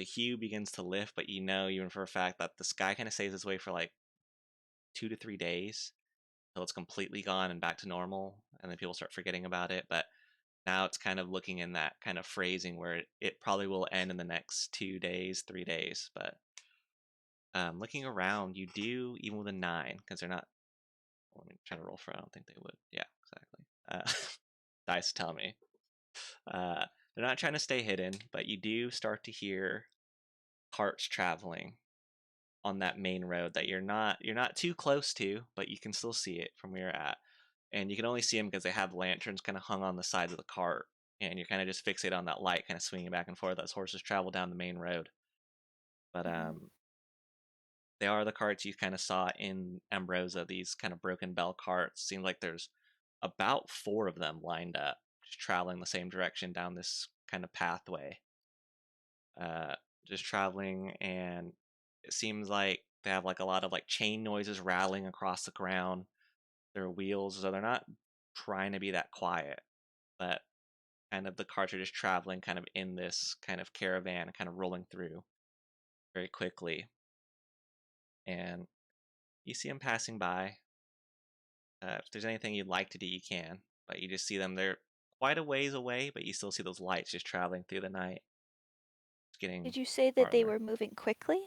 hue begins to lift. But you know, even for a fact, that the sky kind of stays this way for like 2 to 3 days until it's completely gone and back to normal, and then people start forgetting about it. But now it's kind of looking in that kind of phrasing where it probably will end in the next 2 days, 3 days. But looking around, you do, even with a 9, because they're not. Let me try to roll for it. I don't think they would. Yeah, exactly. Dice tell me. They're not trying to stay hidden, but you do start to hear carts traveling on that main road that you're not too close to, but you can still see it from where you're at. And you can only see them because they have lanterns kind of hung on the sides of the cart, and you're kind of just fixated on that light kind of swinging back and forth as horses travel down the main road. But they are the carts you kind of saw in Ambrosia, these kind of broken bell carts. Seems like there's about 4 of them lined up, just traveling the same direction down this kind of pathway. Just traveling, and it seems like they have like a lot of like chain noises rattling across the ground. Their wheels, so they're not trying to be that quiet, but kind of the carts are just traveling kind of in this kind of caravan, kind of rolling through very quickly. And you see them passing by. If there's anything you'd like to do, you can, but you just see them. They're quite a ways away, but you still see those lights just traveling through the night. It's getting Did you say that they farther. were moving quickly?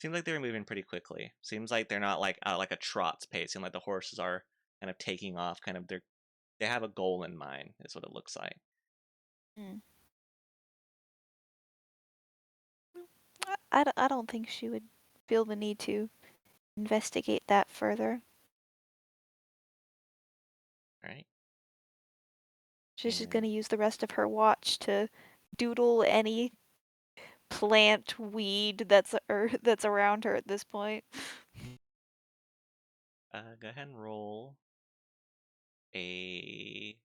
Seems like they're moving pretty quickly. Seems like they're not like like a trot's pace. Seems like the horses are kind of taking off. Kind of they have a goal in mind. Is what it looks like. Mm. I don't think she would feel the need to investigate that further. All right. She's just And going to use the rest of her watch to doodle any plant, weed that's around her at this point. go ahead and roll a.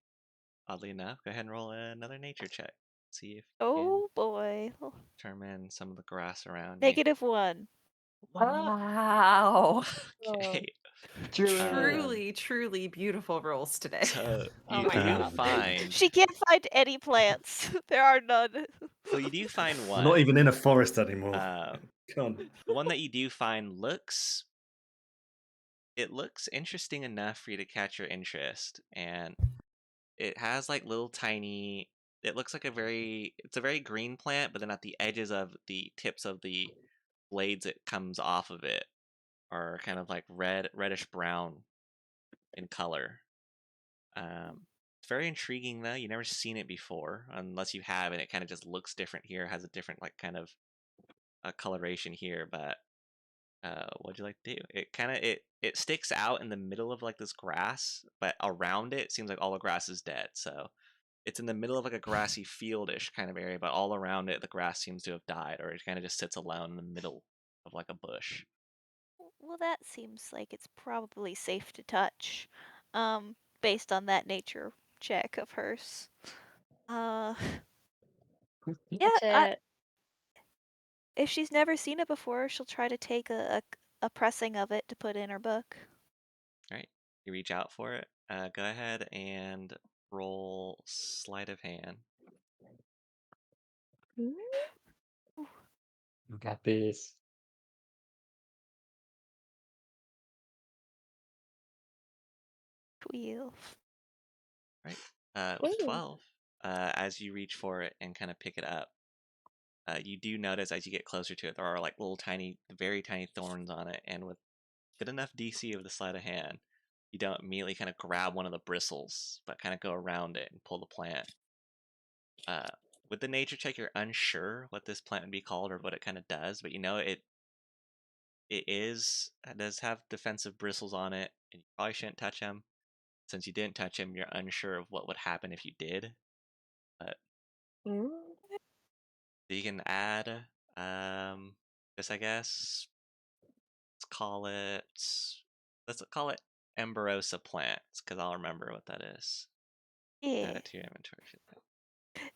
Oddly enough, go ahead and roll another nature check. See if you can Oh boy. determine some of the grass around you. -1. Wow. Okay. Truly, truly beautiful rolls today. So Oh you my do God. find. She can't find any plants. There are none. So you do find We're one. not even in a forest anymore. Um, Come on. the one that you do find looks interesting enough for you to catch your interest, and it has like little tiny. It looks like it's a very green plant, but then at the edges of the tips of the blades it comes off of it are kind of like reddish brown in color. It's very intriguing though. You've never seen it before, unless you have, and it kind of just looks different here. Has a different like kind of coloration here, but what'd you like to do? It kind of it sticks out in the middle of like this grass, but around it seems like all the grass is dead. So It's in the middle of like a grassy fieldish kind of area, but all around it the grass seems to have died, or it kind of just sits alone in the middle of like a bush. Well, that seems like it's probably safe to touch, based on that nature check of hers. Uh, yeah, Touch it. if she's never seen it before, she'll try to take a pressing of it to put in her book. All right, you reach out for it. Go ahead and roll sleight of hand. Mm, You got this. 12. Right. With Ooh. 12, as you reach for it and kind of pick it up, you do notice as you get closer to it, there are like little tiny, very tiny thorns on it. And with good enough DC of the sleight of hand, you don't immediately kind of grab one of the bristles, but kind of go around it and pull the plant. With the nature check, you're unsure what this plant would be called or what it kind of does, but you know it does have defensive bristles on it, and you probably shouldn't touch them. Since you didn't touch him, you're unsure of what would happen if you did. But Mm. you can add this, I guess. Let's call it Emberosa plants, because I'll remember what that is. Add Yeah. it to your inventory.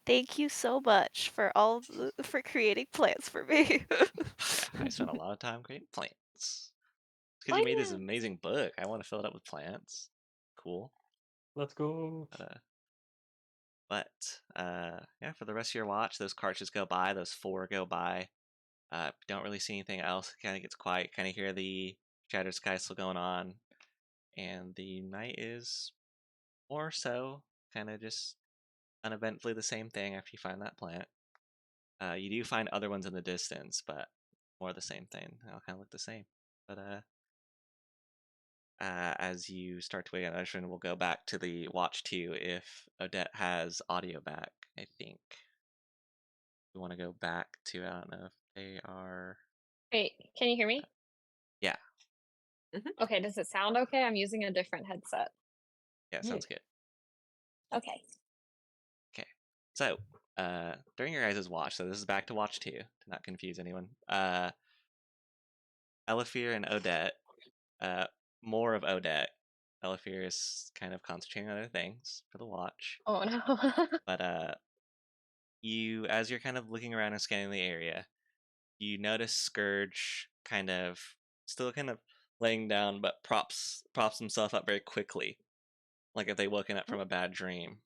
Thank you so much for for creating plants for me. Yeah, I spent a lot of time creating plants. Because Oh you made this yeah. amazing book. I want to fill it up with plants. Cool. Let's go. Yeah, for the rest of your watch, those cartridges go by, those 4 go by. Don't really see anything else. Kind of gets quiet. Kind of hear the shattered sky still going on, and the night is more so kind of just uneventfully the same thing after you find that plant. You do find other ones in the distance, but more the same thing. They all kind of look the same. But as you start to wake up, Ushrin will go back to the watch 2 if Odette has audio back. I think we want to go back to. I don't know if they are. Wait, can you hear me? Yeah, Okay, does it sound okay? I'm using a different headset. yeah, Yeah. sounds good. Okay. Okay. So, during your guys' watch, so this is back to watch 2, to not confuse anyone. Elifir and Odette, uh, more of Odette. Elifir is kind of concentrating on other things for the watch. Oh no. But, as you're kind of looking around and scanning the area, you notice Scourge kind of, still kind of laying down, but props himself up very quickly. Like if they woken up from a bad dream.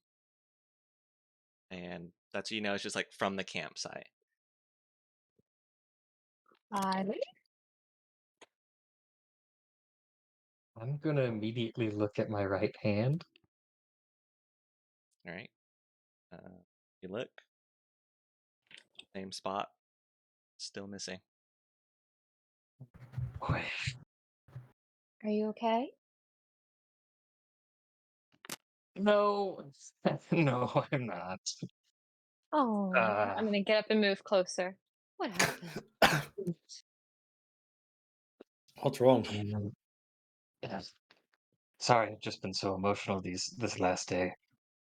And that's, it's just like from the campsite. Violet? I'm gonna immediately look at my right hand. All right. You look, same spot, still missing. Boy, Are you okay? no, no, I'm not. Oh, Uh, I'm gonna get up and move closer. What happened? What's wrong? yes. Sorry, I've just been so emotional this last day.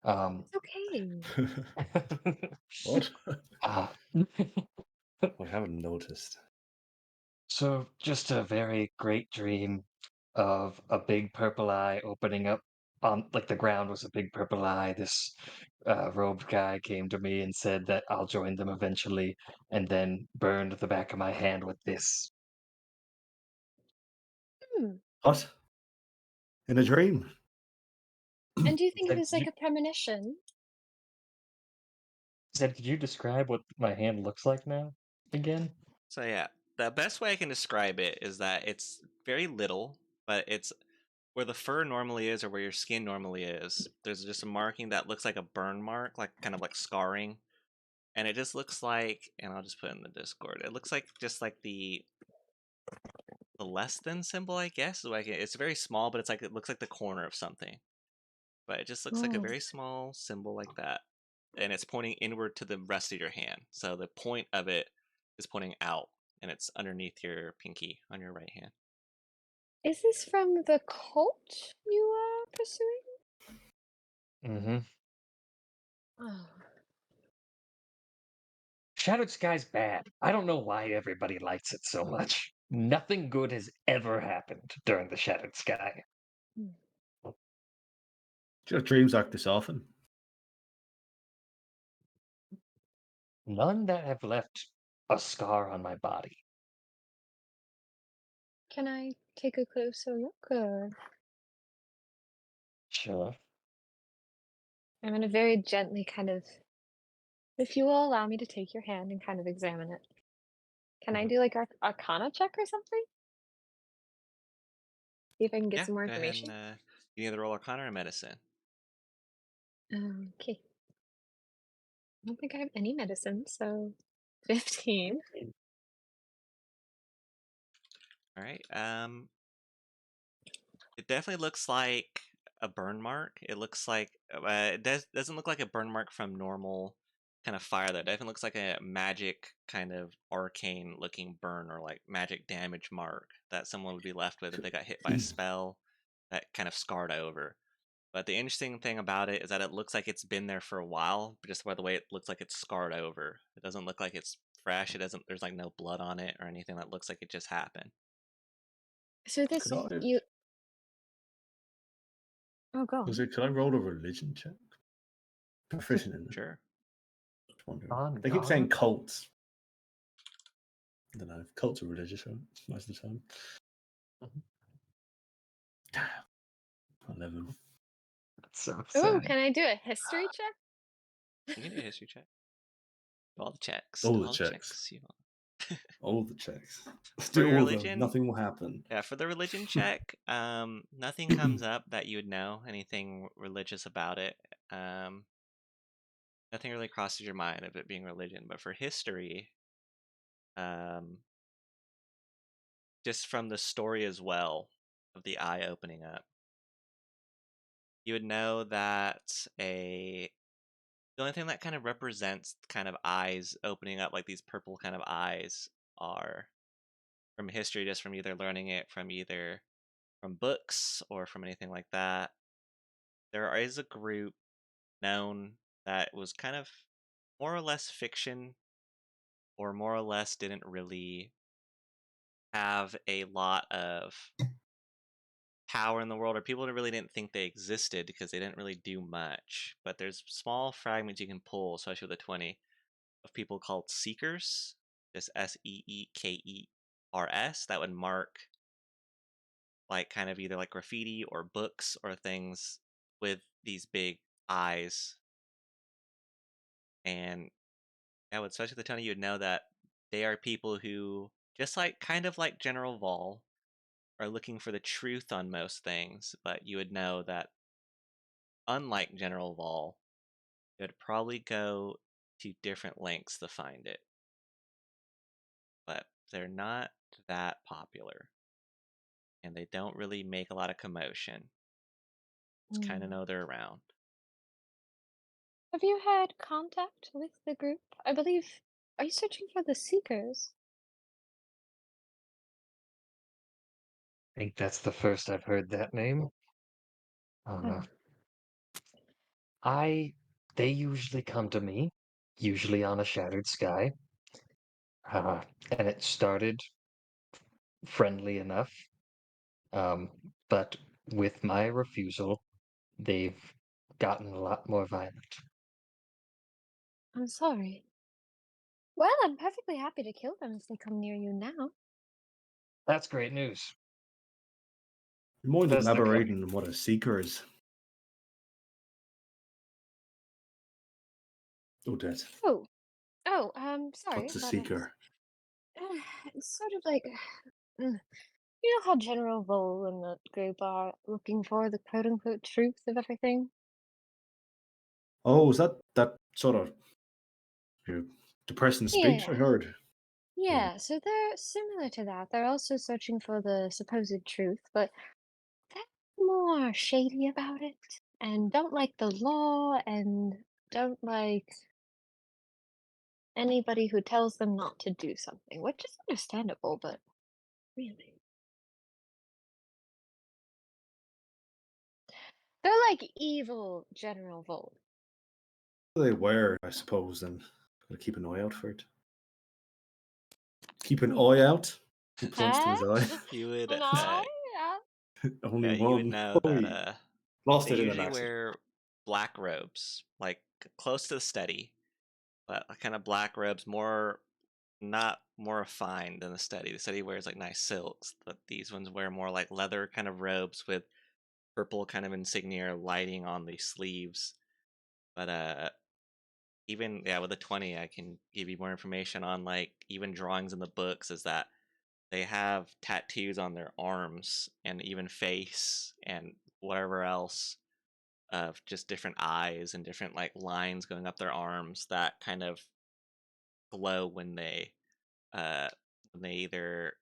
Um, It's okay. What? uh, I haven't noticed. so just a very great dream of a big purple eye opening up on like the ground was a big purple eye. This robed guy came to me and said that I'll join them eventually, and then burned the back of my hand with this. Hmm. What? In a dream? And do you think it Said, was like a premonition? Could you describe what my hand looks like now again? So yeah, the best way I can describe it is that it's very little, but it's where the fur normally is or where your skin normally is. There's just a marking that looks like a burn mark, like kind of like scarring, and it just looks like. And I'll just put it in the Discord. It looks like just like the less than symbol, I guess. Like it's very small, but it looks like the corner of something. But it just looks like a Oh. very small symbol like that, and it's pointing inward to the rest of your hand. So the point of it is pointing out, and it's underneath your pinky on your right hand. Is this from the cult you are pursuing? Mm-hmm. Oh. Shattered Sky's bad. I don't know why everybody likes it so much. Nothing good has ever happened during the Shattered Sky. Hmm. Do you have dreams like this often? None that have left a scar on my body. Can I take a closer look, or Sure. I'm gonna very gently kind of, if you will allow me to take your hand and kind of examine it. Can I Mhm. do like a Arcana check or something? See if I can get Yeah, some more go ahead and information. you can either roll Arcana or Medicine. Okay. I don't think I have any medicine, so 15. All right. It definitely looks like a burn mark. It looks like doesn't look like a burn mark from normal kind of fire though. It definitely looks like a magic kind of arcane looking burn or like magic damage mark that someone would be left with if they got hit by a spell that kind of scarred over. But the interesting thing about it is that it looks like it's been there for a while, but just by the way it looks like it's scarred over. It doesn't look like it's fresh. It doesn't. There's like no blood on it or anything that looks like it just happened. So Could this I? you oh go Was on. it? Could I roll a religion check? Proficient in it. Sure. Just wondering. On They keep God. saying cults. I don't know. Cults are religious, right? Most of the time. Mhm. 11. That's so Oh, sad. can I do a history check? You can do a history check. Do all the checks. All Do the all the checks. checks you want. All the checks. Let's For do your all of them. religion, Nothing will happen. yeah, for the religion check, nothing comes up that you would know anything religious about it. Um, Nothing really crosses your mind of it being religion. But for history, um, just from the story as well of the eye opening up, you would know that a the only thing that kind of represents kind of eyes opening up like these purple kind of eyes are from history, just from either learning it from either from books or from anything like that. There is a group known that was kind of more or less fiction or more or less didn't really have a lot of power in the world, or people really didn't think they existed because they didn't really do much. But there's small fragments you can pull, especially with a 20, of people called seekers, just Seekers, that would mark like kind of either like graffiti or books or things with these big eyes. And yeah, with especially the Tony, you would know that they are people who, just like kind of like General Vol, are looking for the truth on most things, but you would know that unlike General Vol, it would probably go to different lengths to find it. But they're not that popular. And they don't really make a lot of commotion. Just kind of Hmm. know they're around. Have you had contact with the group? I believe. Are you searching for the Seekers? I think that's the first I've heard that name. Uh, Oh. I they usually come to me, usually on a shattered sky. Uh, and it started friendly enough, um, but with my refusal, they've gotten a lot more violent. I'm sorry. Well, I'm perfectly happy to kill them if they come near you now. That's great news. You mind Does the guy? elaborating on what a seeker is? Oh, dead. Oh, sorry What's a about it. seeker? It's sort of like, you know how General Vole and the group are looking for the quote unquote truth of everything? Oh, is that sort of you know, depressing speech I Yeah, heard? Hmm. yeah, so they're similar to that. They're also searching for the supposed truth, but they're more shady about it and don't like the law and don't like anybody who tells them not to do something, which is understandable, but really. They're like evil General Vole. They wear, I suppose, and gotta keep an eye out for it. Keep an eye out. He points to his eye. You would, An eye? Yeah. Only you would one. know that Lost they it in an usually accident. wear black robes, like close to the steady, but kind of black robes, not more refined than the steady. The steady wears like nice silks, but these ones wear more like leather kind of robes with purple kind of insignia lighting on the sleeves. But even with a 20, I can give you more information on like even drawings in the books is that they have tattoos on their arms and even face and whatever else of just different eyes and different like lines going up their arms that kind of glow when they either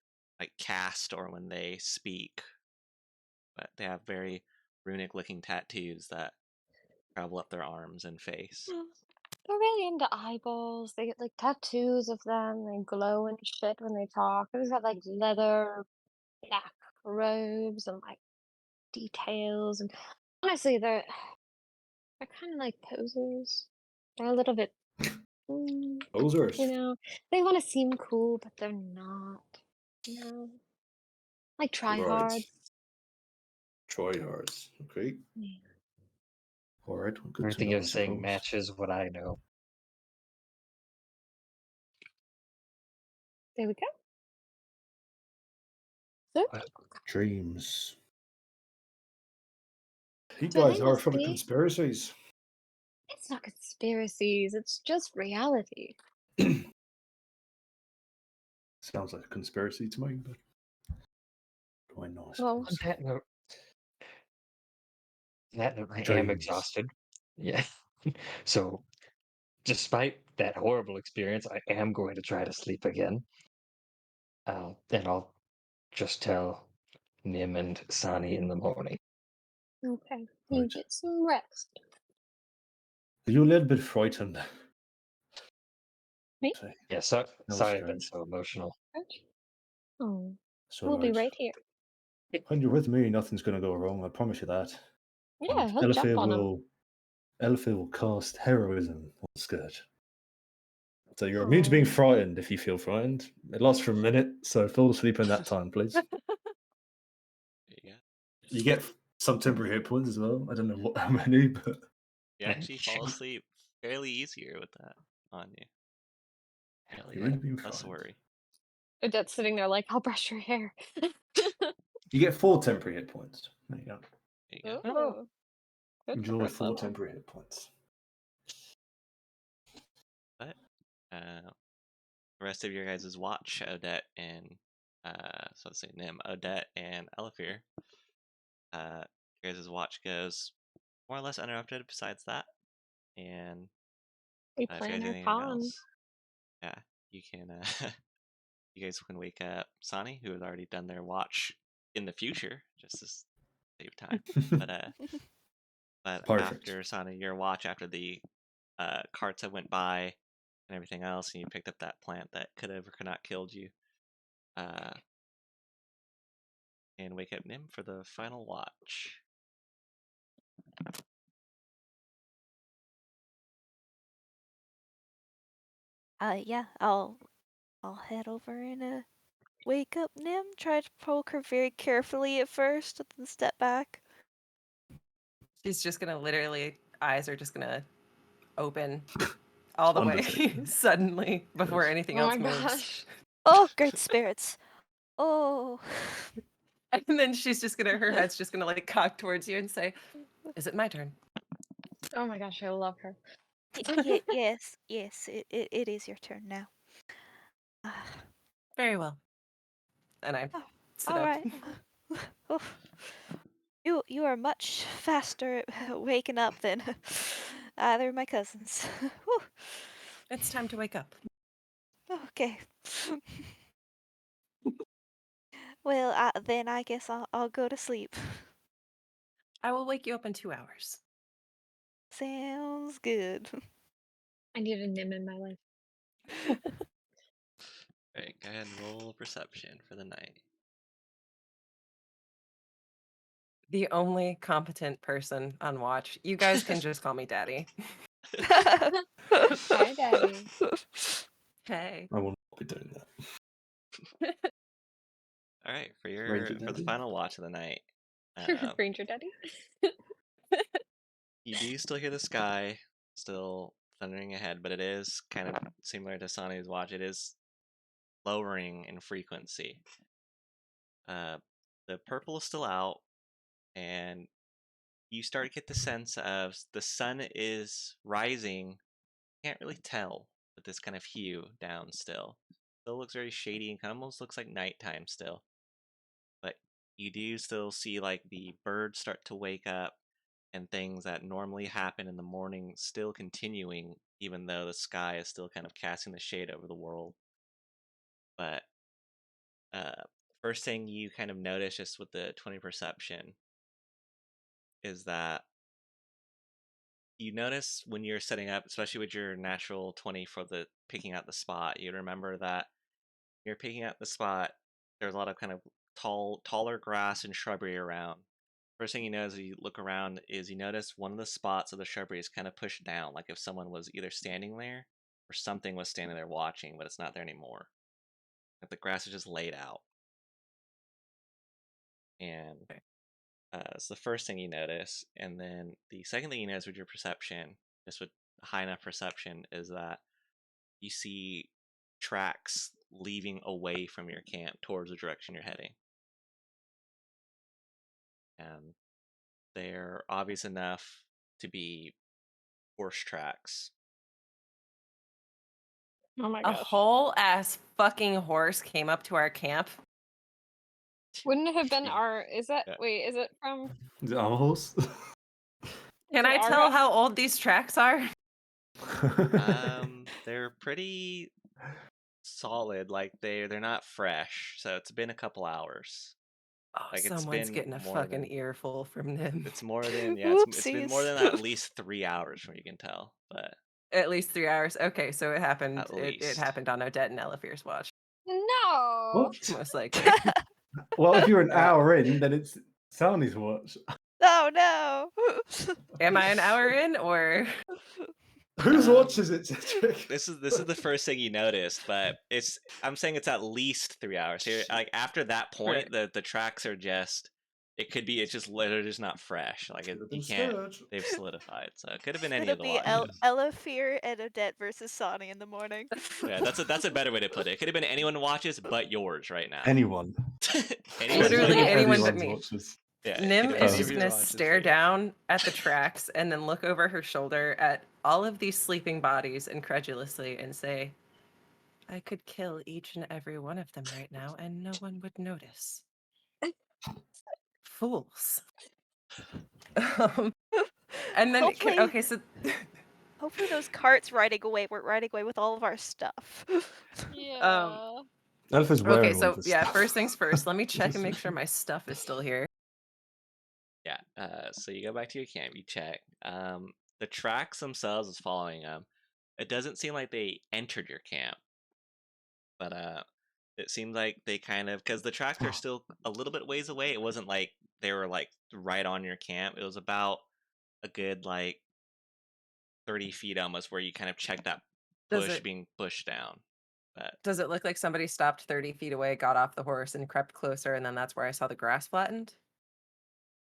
like cast or when they speak. But they have very runic looking tattoos that travel up their arms and face. They're really into eyeballs. They get like tattoos of them. They glow and shit when they talk. They've got like leather black robes and like details. And honestly, they're kind of like posers. They're a little bit, mm, Posers. they want to seem cool, but they're not. You know, like tryhards. Tryhards. Okay. Yeah. All right. Well, good to Everything know, I you're saying suppose. matches what I know. There we go. So, What? Dreams. You so they guys are must full of be. conspiracies. It's not conspiracies. It's just reality. Sounds like a conspiracy to me, but why not? Well, On that note, I am Dreams. exhausted. Yeah. So, despite that horrible experience, I am going to try to sleep again. And I'll just tell Nim and Sani in the morning. okay. You Right. get some rest. Are you a little bit frightened? Me? Say, Yeah, no, sorry I've been strange. so emotional. Oh, So we'll be right. right here. When you're with me, nothing's going to go wrong. I promise you that. Yeah, And he'll jump on him. Elephant will cast heroism on Scourge. So you're immune to Oh. being frightened if you feel frightened. It lasts for a minute, so fall asleep in that time, please. There you go. You get some temporary hit points as well. I don't know how many, but You actually fall asleep fairly easier with that on you. Hell you're yeah. really being Less frightened. worry. Odette's sitting there like, I'll brush your hair. You get 4 temporary hit points. There you go. There you go. Oh, good for Enjoy her 4 though. temporary hit points. But the rest of your guys' watch, Odette and so let's say Nim, Odette and Elifir, your guys' watch goes more or less uninterrupted besides that. And We if you plan guys do our anything con. else, you can you guys can wake up Sani, who has already done their watch in the future, just to save time. But Perfect. after Sani, your watch after the carts have went by and everything else, and you picked up that plant that could have or could not killed you, and wake up Nim for the final watch. Yeah, I'll head over and wake up Nim. Try to poke her very carefully at first, and then step back. She's just gonna literally, eyes are just gonna open all the way Undertaking. suddenly before anything Oh else my moves. gosh. Oh, great spirits. Oh. And then she's just gonna, her head's just gonna like cock towards you and say, "Is it my turn?" Oh my gosh, I love her. Yes, it is your turn now. Very well. And I sit All up. right. Oh, you are much faster at waking up than either of my cousins. Whew. It's time to wake up. Okay. Well, then I guess I'll go to sleep. I will wake you up in 2 hours. Sounds good. I need a Nim in my life. Alright, go ahead and roll perception for the night. The only competent person on watch. You guys can just call me daddy. Hi, Daddy. Hey. I will not be doing that. All right, for Ranger the Daddy. final watch of the night, Ranger Daddy. you do still hear the sky still thundering ahead, but it is kind of similar to Sonny's watch. It is lowering in frequency. The purple is still out, and you start to get the sense of the sun is rising. Can't really tell with this kind of hue down still. Still looks very shady and kind of almost looks like nighttime still. But you do still see like the birds start to wake up and things that normally happen in the morning still continuing, even though the sky is still kind of casting the shade over the world. But first thing you kind of notice just with the 20 perception is that you notice when you're setting up, especially with your natural 20 for the picking out the spot, you remember that you're picking out the spot. There's a lot of kind of taller grass and shrubbery around. First thing you notice as you look around is you notice one of the spots of the shrubbery is kind of pushed down, like if someone was either standing there or something was standing there watching, but it's not there anymore. Like the grass is just laid out. And it's the first thing you notice. And then the second thing you notice with your perception, just with high enough perception, is that you see tracks leaving away from your camp towards the direction you're heading. And they're obvious enough to be horse tracks. Oh my A gosh. whole ass fucking horse came up to our camp. Wouldn't it have been Yeah. our? Is that Yeah. wait? Is it from? Is it our horse? Can it I our tell ho- how old these tracks are? They're pretty solid. Like they're not fresh, so it's been a couple hours. Oh, Like it's someone's been getting a more fucking than earful from them. it's more than it's been more Whoopsies. than at least 3 hours from what you can tell, but At least 3 hours. Okay, so it happened. at It least. happened on Odette and Elafir's watch, No. What? most likely. Well, if you're an Uh, hour in, then it's Sani's watch. Oh no. Am I an hour in or? Whose Um, watch is it, Cedric? This is the first thing you noticed, but I'm saying it's at least 3 hours. Here, like after that point, the tracks are just it could be it's just literally just not fresh. Like Should have you been can't Sturge. they've solidified. So it could have been It's any gonna of the be watches. Elafir and Odette versus Sonny in the morning. Yeah, that's a better way to put it. It could have been anyone watches but yours right now. Anyone. Anyone's but Literally yours. anyone but Everyone's me. watches. Yeah, it Nim could have been is any of just your gonna watches stare but yours. down at the tracks and then look over her shoulder at all of these sleeping bodies incredulously and say, I could kill each and every one of them right now and no one would notice. Fools. And then, Hopefully- okay, so Hopefully those carts weren't riding away with all of our stuff. Yeah. Alpha's okay, wearing so all this yeah, stuff. first things first, let me check and make sure my stuff is still here. Yeah. So you go back to your camp. You check. The tracks themselves is following them. It doesn't seem like they entered your camp, but it seems like they kind of because the tracks are still a little bit ways away. It wasn't like they were like right on your camp. It was about a good like 30 feet almost where you kind of check that Does bush it being pushed down. But does it look like somebody stopped 30 feet away, got off the horse, and crept closer, and then that's where I saw the grass flattened?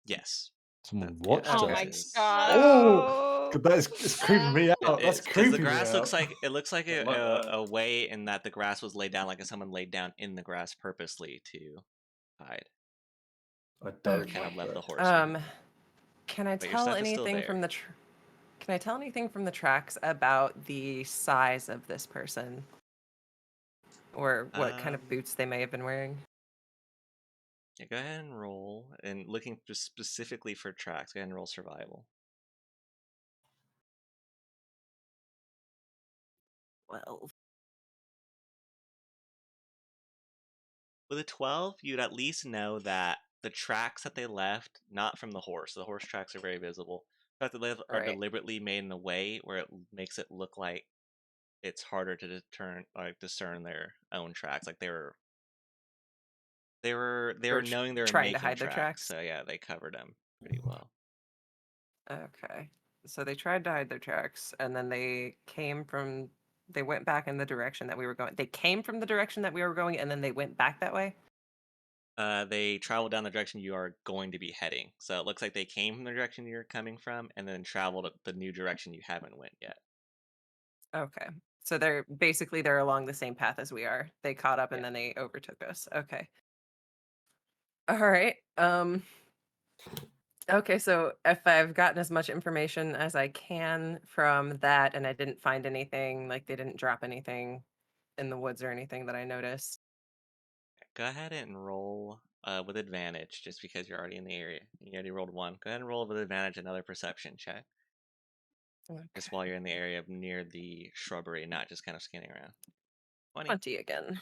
yes. Someone Yeah, watched Oh it. my is- gosh. Oh, No. that is it's creeping me out. That's because the creeping me grass looks out. like it looks like Don't like that. a way in that the grass was laid down like if someone laid down in the grass purposely to hide. I don't Okay. Kind of like left the that. horse in. Can I But your tell stuff is still anything from there. the can I tell anything from the tracks about the size of this person? Or what kind of Um, boots they may have been wearing? Yeah, go ahead and roll. And looking just specifically for tracks, go ahead and roll survival. Well, With a 12, you'd at least know that the tracks that they left, not from the horse tracks are very visible. The fact that they are right. deliberately made in a way where it makes it look like it's harder to discern their own tracks. Like they were knowing they were trying to making hide their tracks. tracks. So yeah, they covered them pretty well. Okay. So they tried to hide their tracks, and then they went back in the direction that we were going. They came from the direction that we were going, and then they went back that way. They traveled down the direction you are going to be heading. So it looks like they came from the direction you're coming from, and then traveled the new direction you haven't went yet. Okay. So they're along the same path as we are. They caught up and Yeah. then they overtook us. Okay. All right. Okay, so if I've gotten as much information as I can from that and I didn't find anything, like they didn't drop anything in the woods or anything that I noticed. Go ahead and roll with advantage, just because you're already in the area. You already rolled one. Go ahead and roll with advantage another perception check, just while Okay. you're in the area near the shrubbery, not just kind of scanning around. 20. 20 again.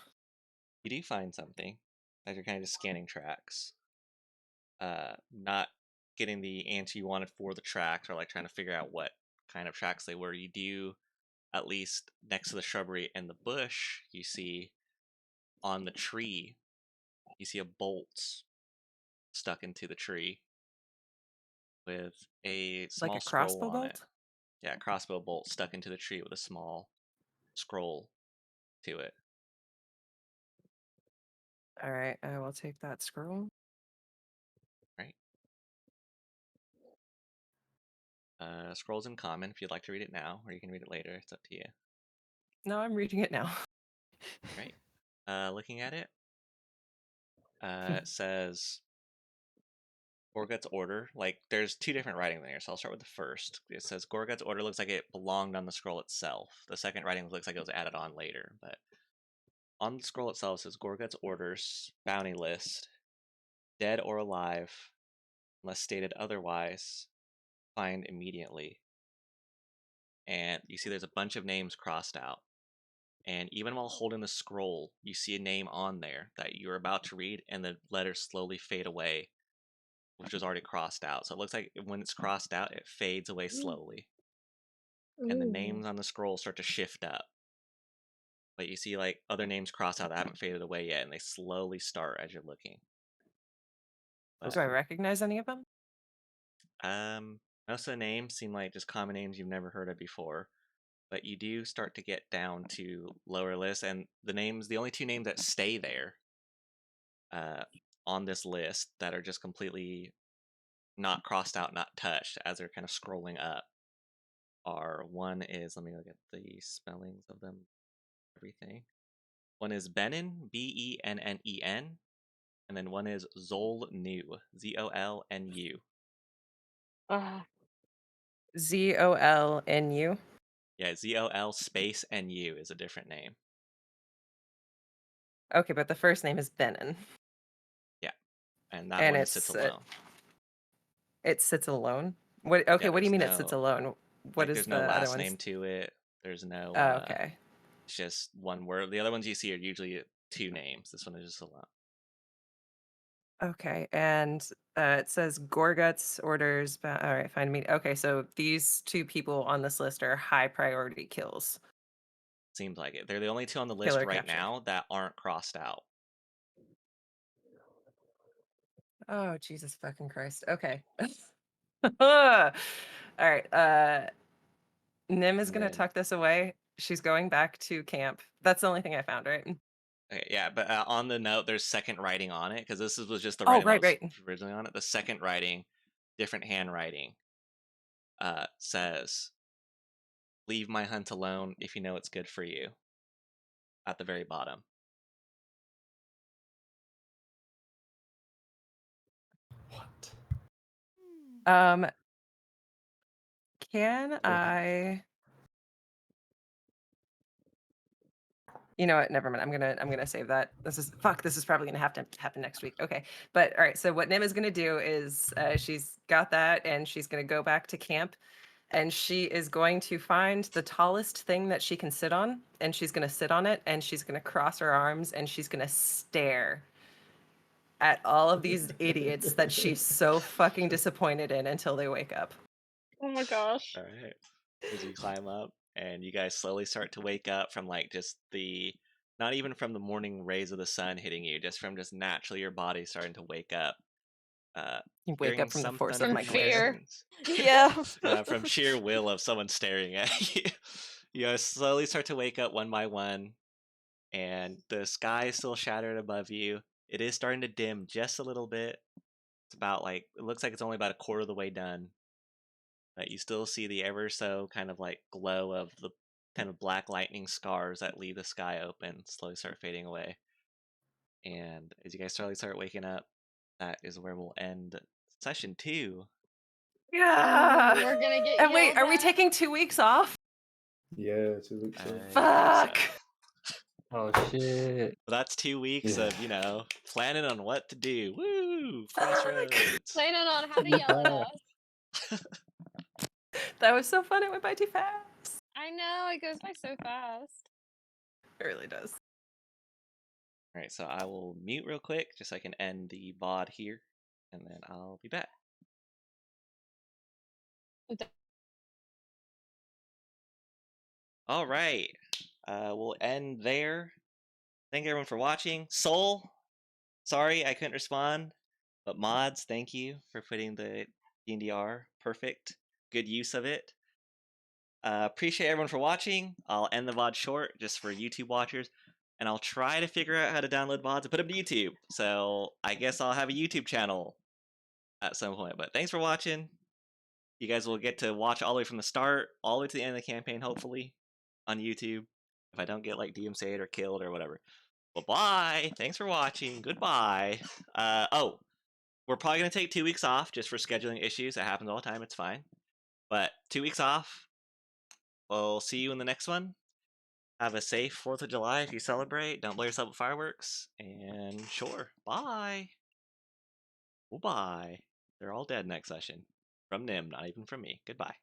You do find something as you're kind of just scanning tracks. Not getting the answer you wanted for the tracks, or like trying to figure out what kind of tracks they were. You do, at least next to the shrubbery and the bush, you see on the tree, you see a bolt stuck into the tree with a Like small a scroll crossbow on it. bolt? Yeah, a crossbow bolt stuck into the tree with a small scroll to it. All right, I will take that scroll. Right. Scroll's in common if you'd like to read it now, or you can read it later. It's up to you. No, I'm reading it now. Right. Looking at it, it says Gorgut's order. Like, there's two different writing there, so I'll start with the first. It says Gorgut's order looks like it belonged on the scroll itself. The second writing looks like it was added on later, but on the scroll itself it says Gorgut's orders, bounty list, dead or alive, unless stated otherwise, find immediately. And you see there's a bunch of names crossed out. And even while holding the scroll, you see a name on there that you're about to read, and the letters slowly fade away, which was already crossed out. So it looks like when it's crossed out, it fades away slowly. And the Ooh. names on the scroll start to shift up. But you see like other names crossed out that haven't faded away yet, and they slowly start as you're looking. But Do I recognize any of them? most of the names seem like just common names you've never heard of before. But you do start to get down to lower lists, and the only two names that stay there on this list that are just completely not crossed out, not touched as they're kind of scrolling up are, one is, let me look at the spellings of them, everything. One is Bennen, Bennen, and then one is Zolnu, Zolnu. Ah, Zolnu. Yeah, Zol space Nu is a different name. Okay, but the first name is Benin. Yeah, and that And one sits alone. It sits alone. What? Okay, Yeah, what do you there's mean it sits no alone? What like is there's no the other last ones? name to it. There's no Oh, okay. it's just one word. The other ones you see are usually two names. This one is just alone. Okay, and it says Gorguts orders. All right, find me. Okay, so these two people on this list are high priority kills. Seems like it. They're the only two on the list Killer right capture. now that aren't crossed out. Oh, Jesus fucking Christ. Okay. All right. Nim is And gonna then tuck this away. She's going back to camp. That's the only thing I found, right? okay, yeah, but on the note, there's second writing on it because was just the Oh, writing that right, was right. originally on it. The second writing, different handwriting, says, "Leave my hunt alone if you know it's good for you." At the very bottom. What? Um, can I? You know what? Never mind. I'm gonna save that. This is probably gonna have to happen next week. Okay, but all right. So what Nim is gonna do is she's got that, and she's gonna go back to camp, and she is going to find the tallest thing that she can sit on, and she's gonna sit on it, and she's gonna cross her arms, and she's gonna stare at all of these idiots that she's so fucking disappointed in until they wake up. oh my gosh. All right. As you climb up, and you guys slowly start to wake up from like just not even from the morning rays of the sun hitting you, just from just naturally your body starting to wake up. You wake hearing up from the some force of thunder From my fear. vibrations. Yeah. From sheer will of someone staring at you. You guys slowly start to wake up one by one, and the sky is still shattered above you. It is starting to dim just a little bit. It's about like, it looks like it's only about a quarter of the way done. But you still see the ever so kind of like glow of the kind of black lightning scars that leave the sky open slowly start fading away. And as you guys slowly start waking up, that is where we'll end session 2. Yeah. We're gonna get And wait, yelled are we at. taking 2 weeks off? Yeah, 2 weeks I off. think Fuck. so. Oh shit. Well, that's 2 weeks Yeah. of, planning on what to do. Woo! Fuck. Crossroads. Planning on how to yell at us. That was so fun. It went by too fast. I know, it goes by so fast. It really does. All right, so I will mute real quick just so I can end the VOD here, and then I'll be back. All right, we'll end there. Thank everyone for watching. Soul, sorry I couldn't respond, but mods, thank you for putting the DNDR. Perfect, good use of it. Appreciate everyone for watching. I'll end the VOD short just for YouTube watchers, and I'll try to figure out how to download VODs and put them to YouTube. So I guess I'll have a YouTube channel at some point. But thanks for watching. You guys will get to watch all the way from the start, all the way to the end of the campaign, hopefully, on YouTube. If I don't get like DMCA'd or killed or whatever. Well, bye. Thanks for watching. Goodbye. Oh, we're probably gonna take 2 weeks off just for scheduling issues. It happens all the time. It's fine. But 2 weeks off. We'll see you in the next one. Have a safe 4th of July if you celebrate. Don't blow yourself with fireworks. And sure, bye. Well, bye. They're all dead next session. From Nim, not even from me. Goodbye.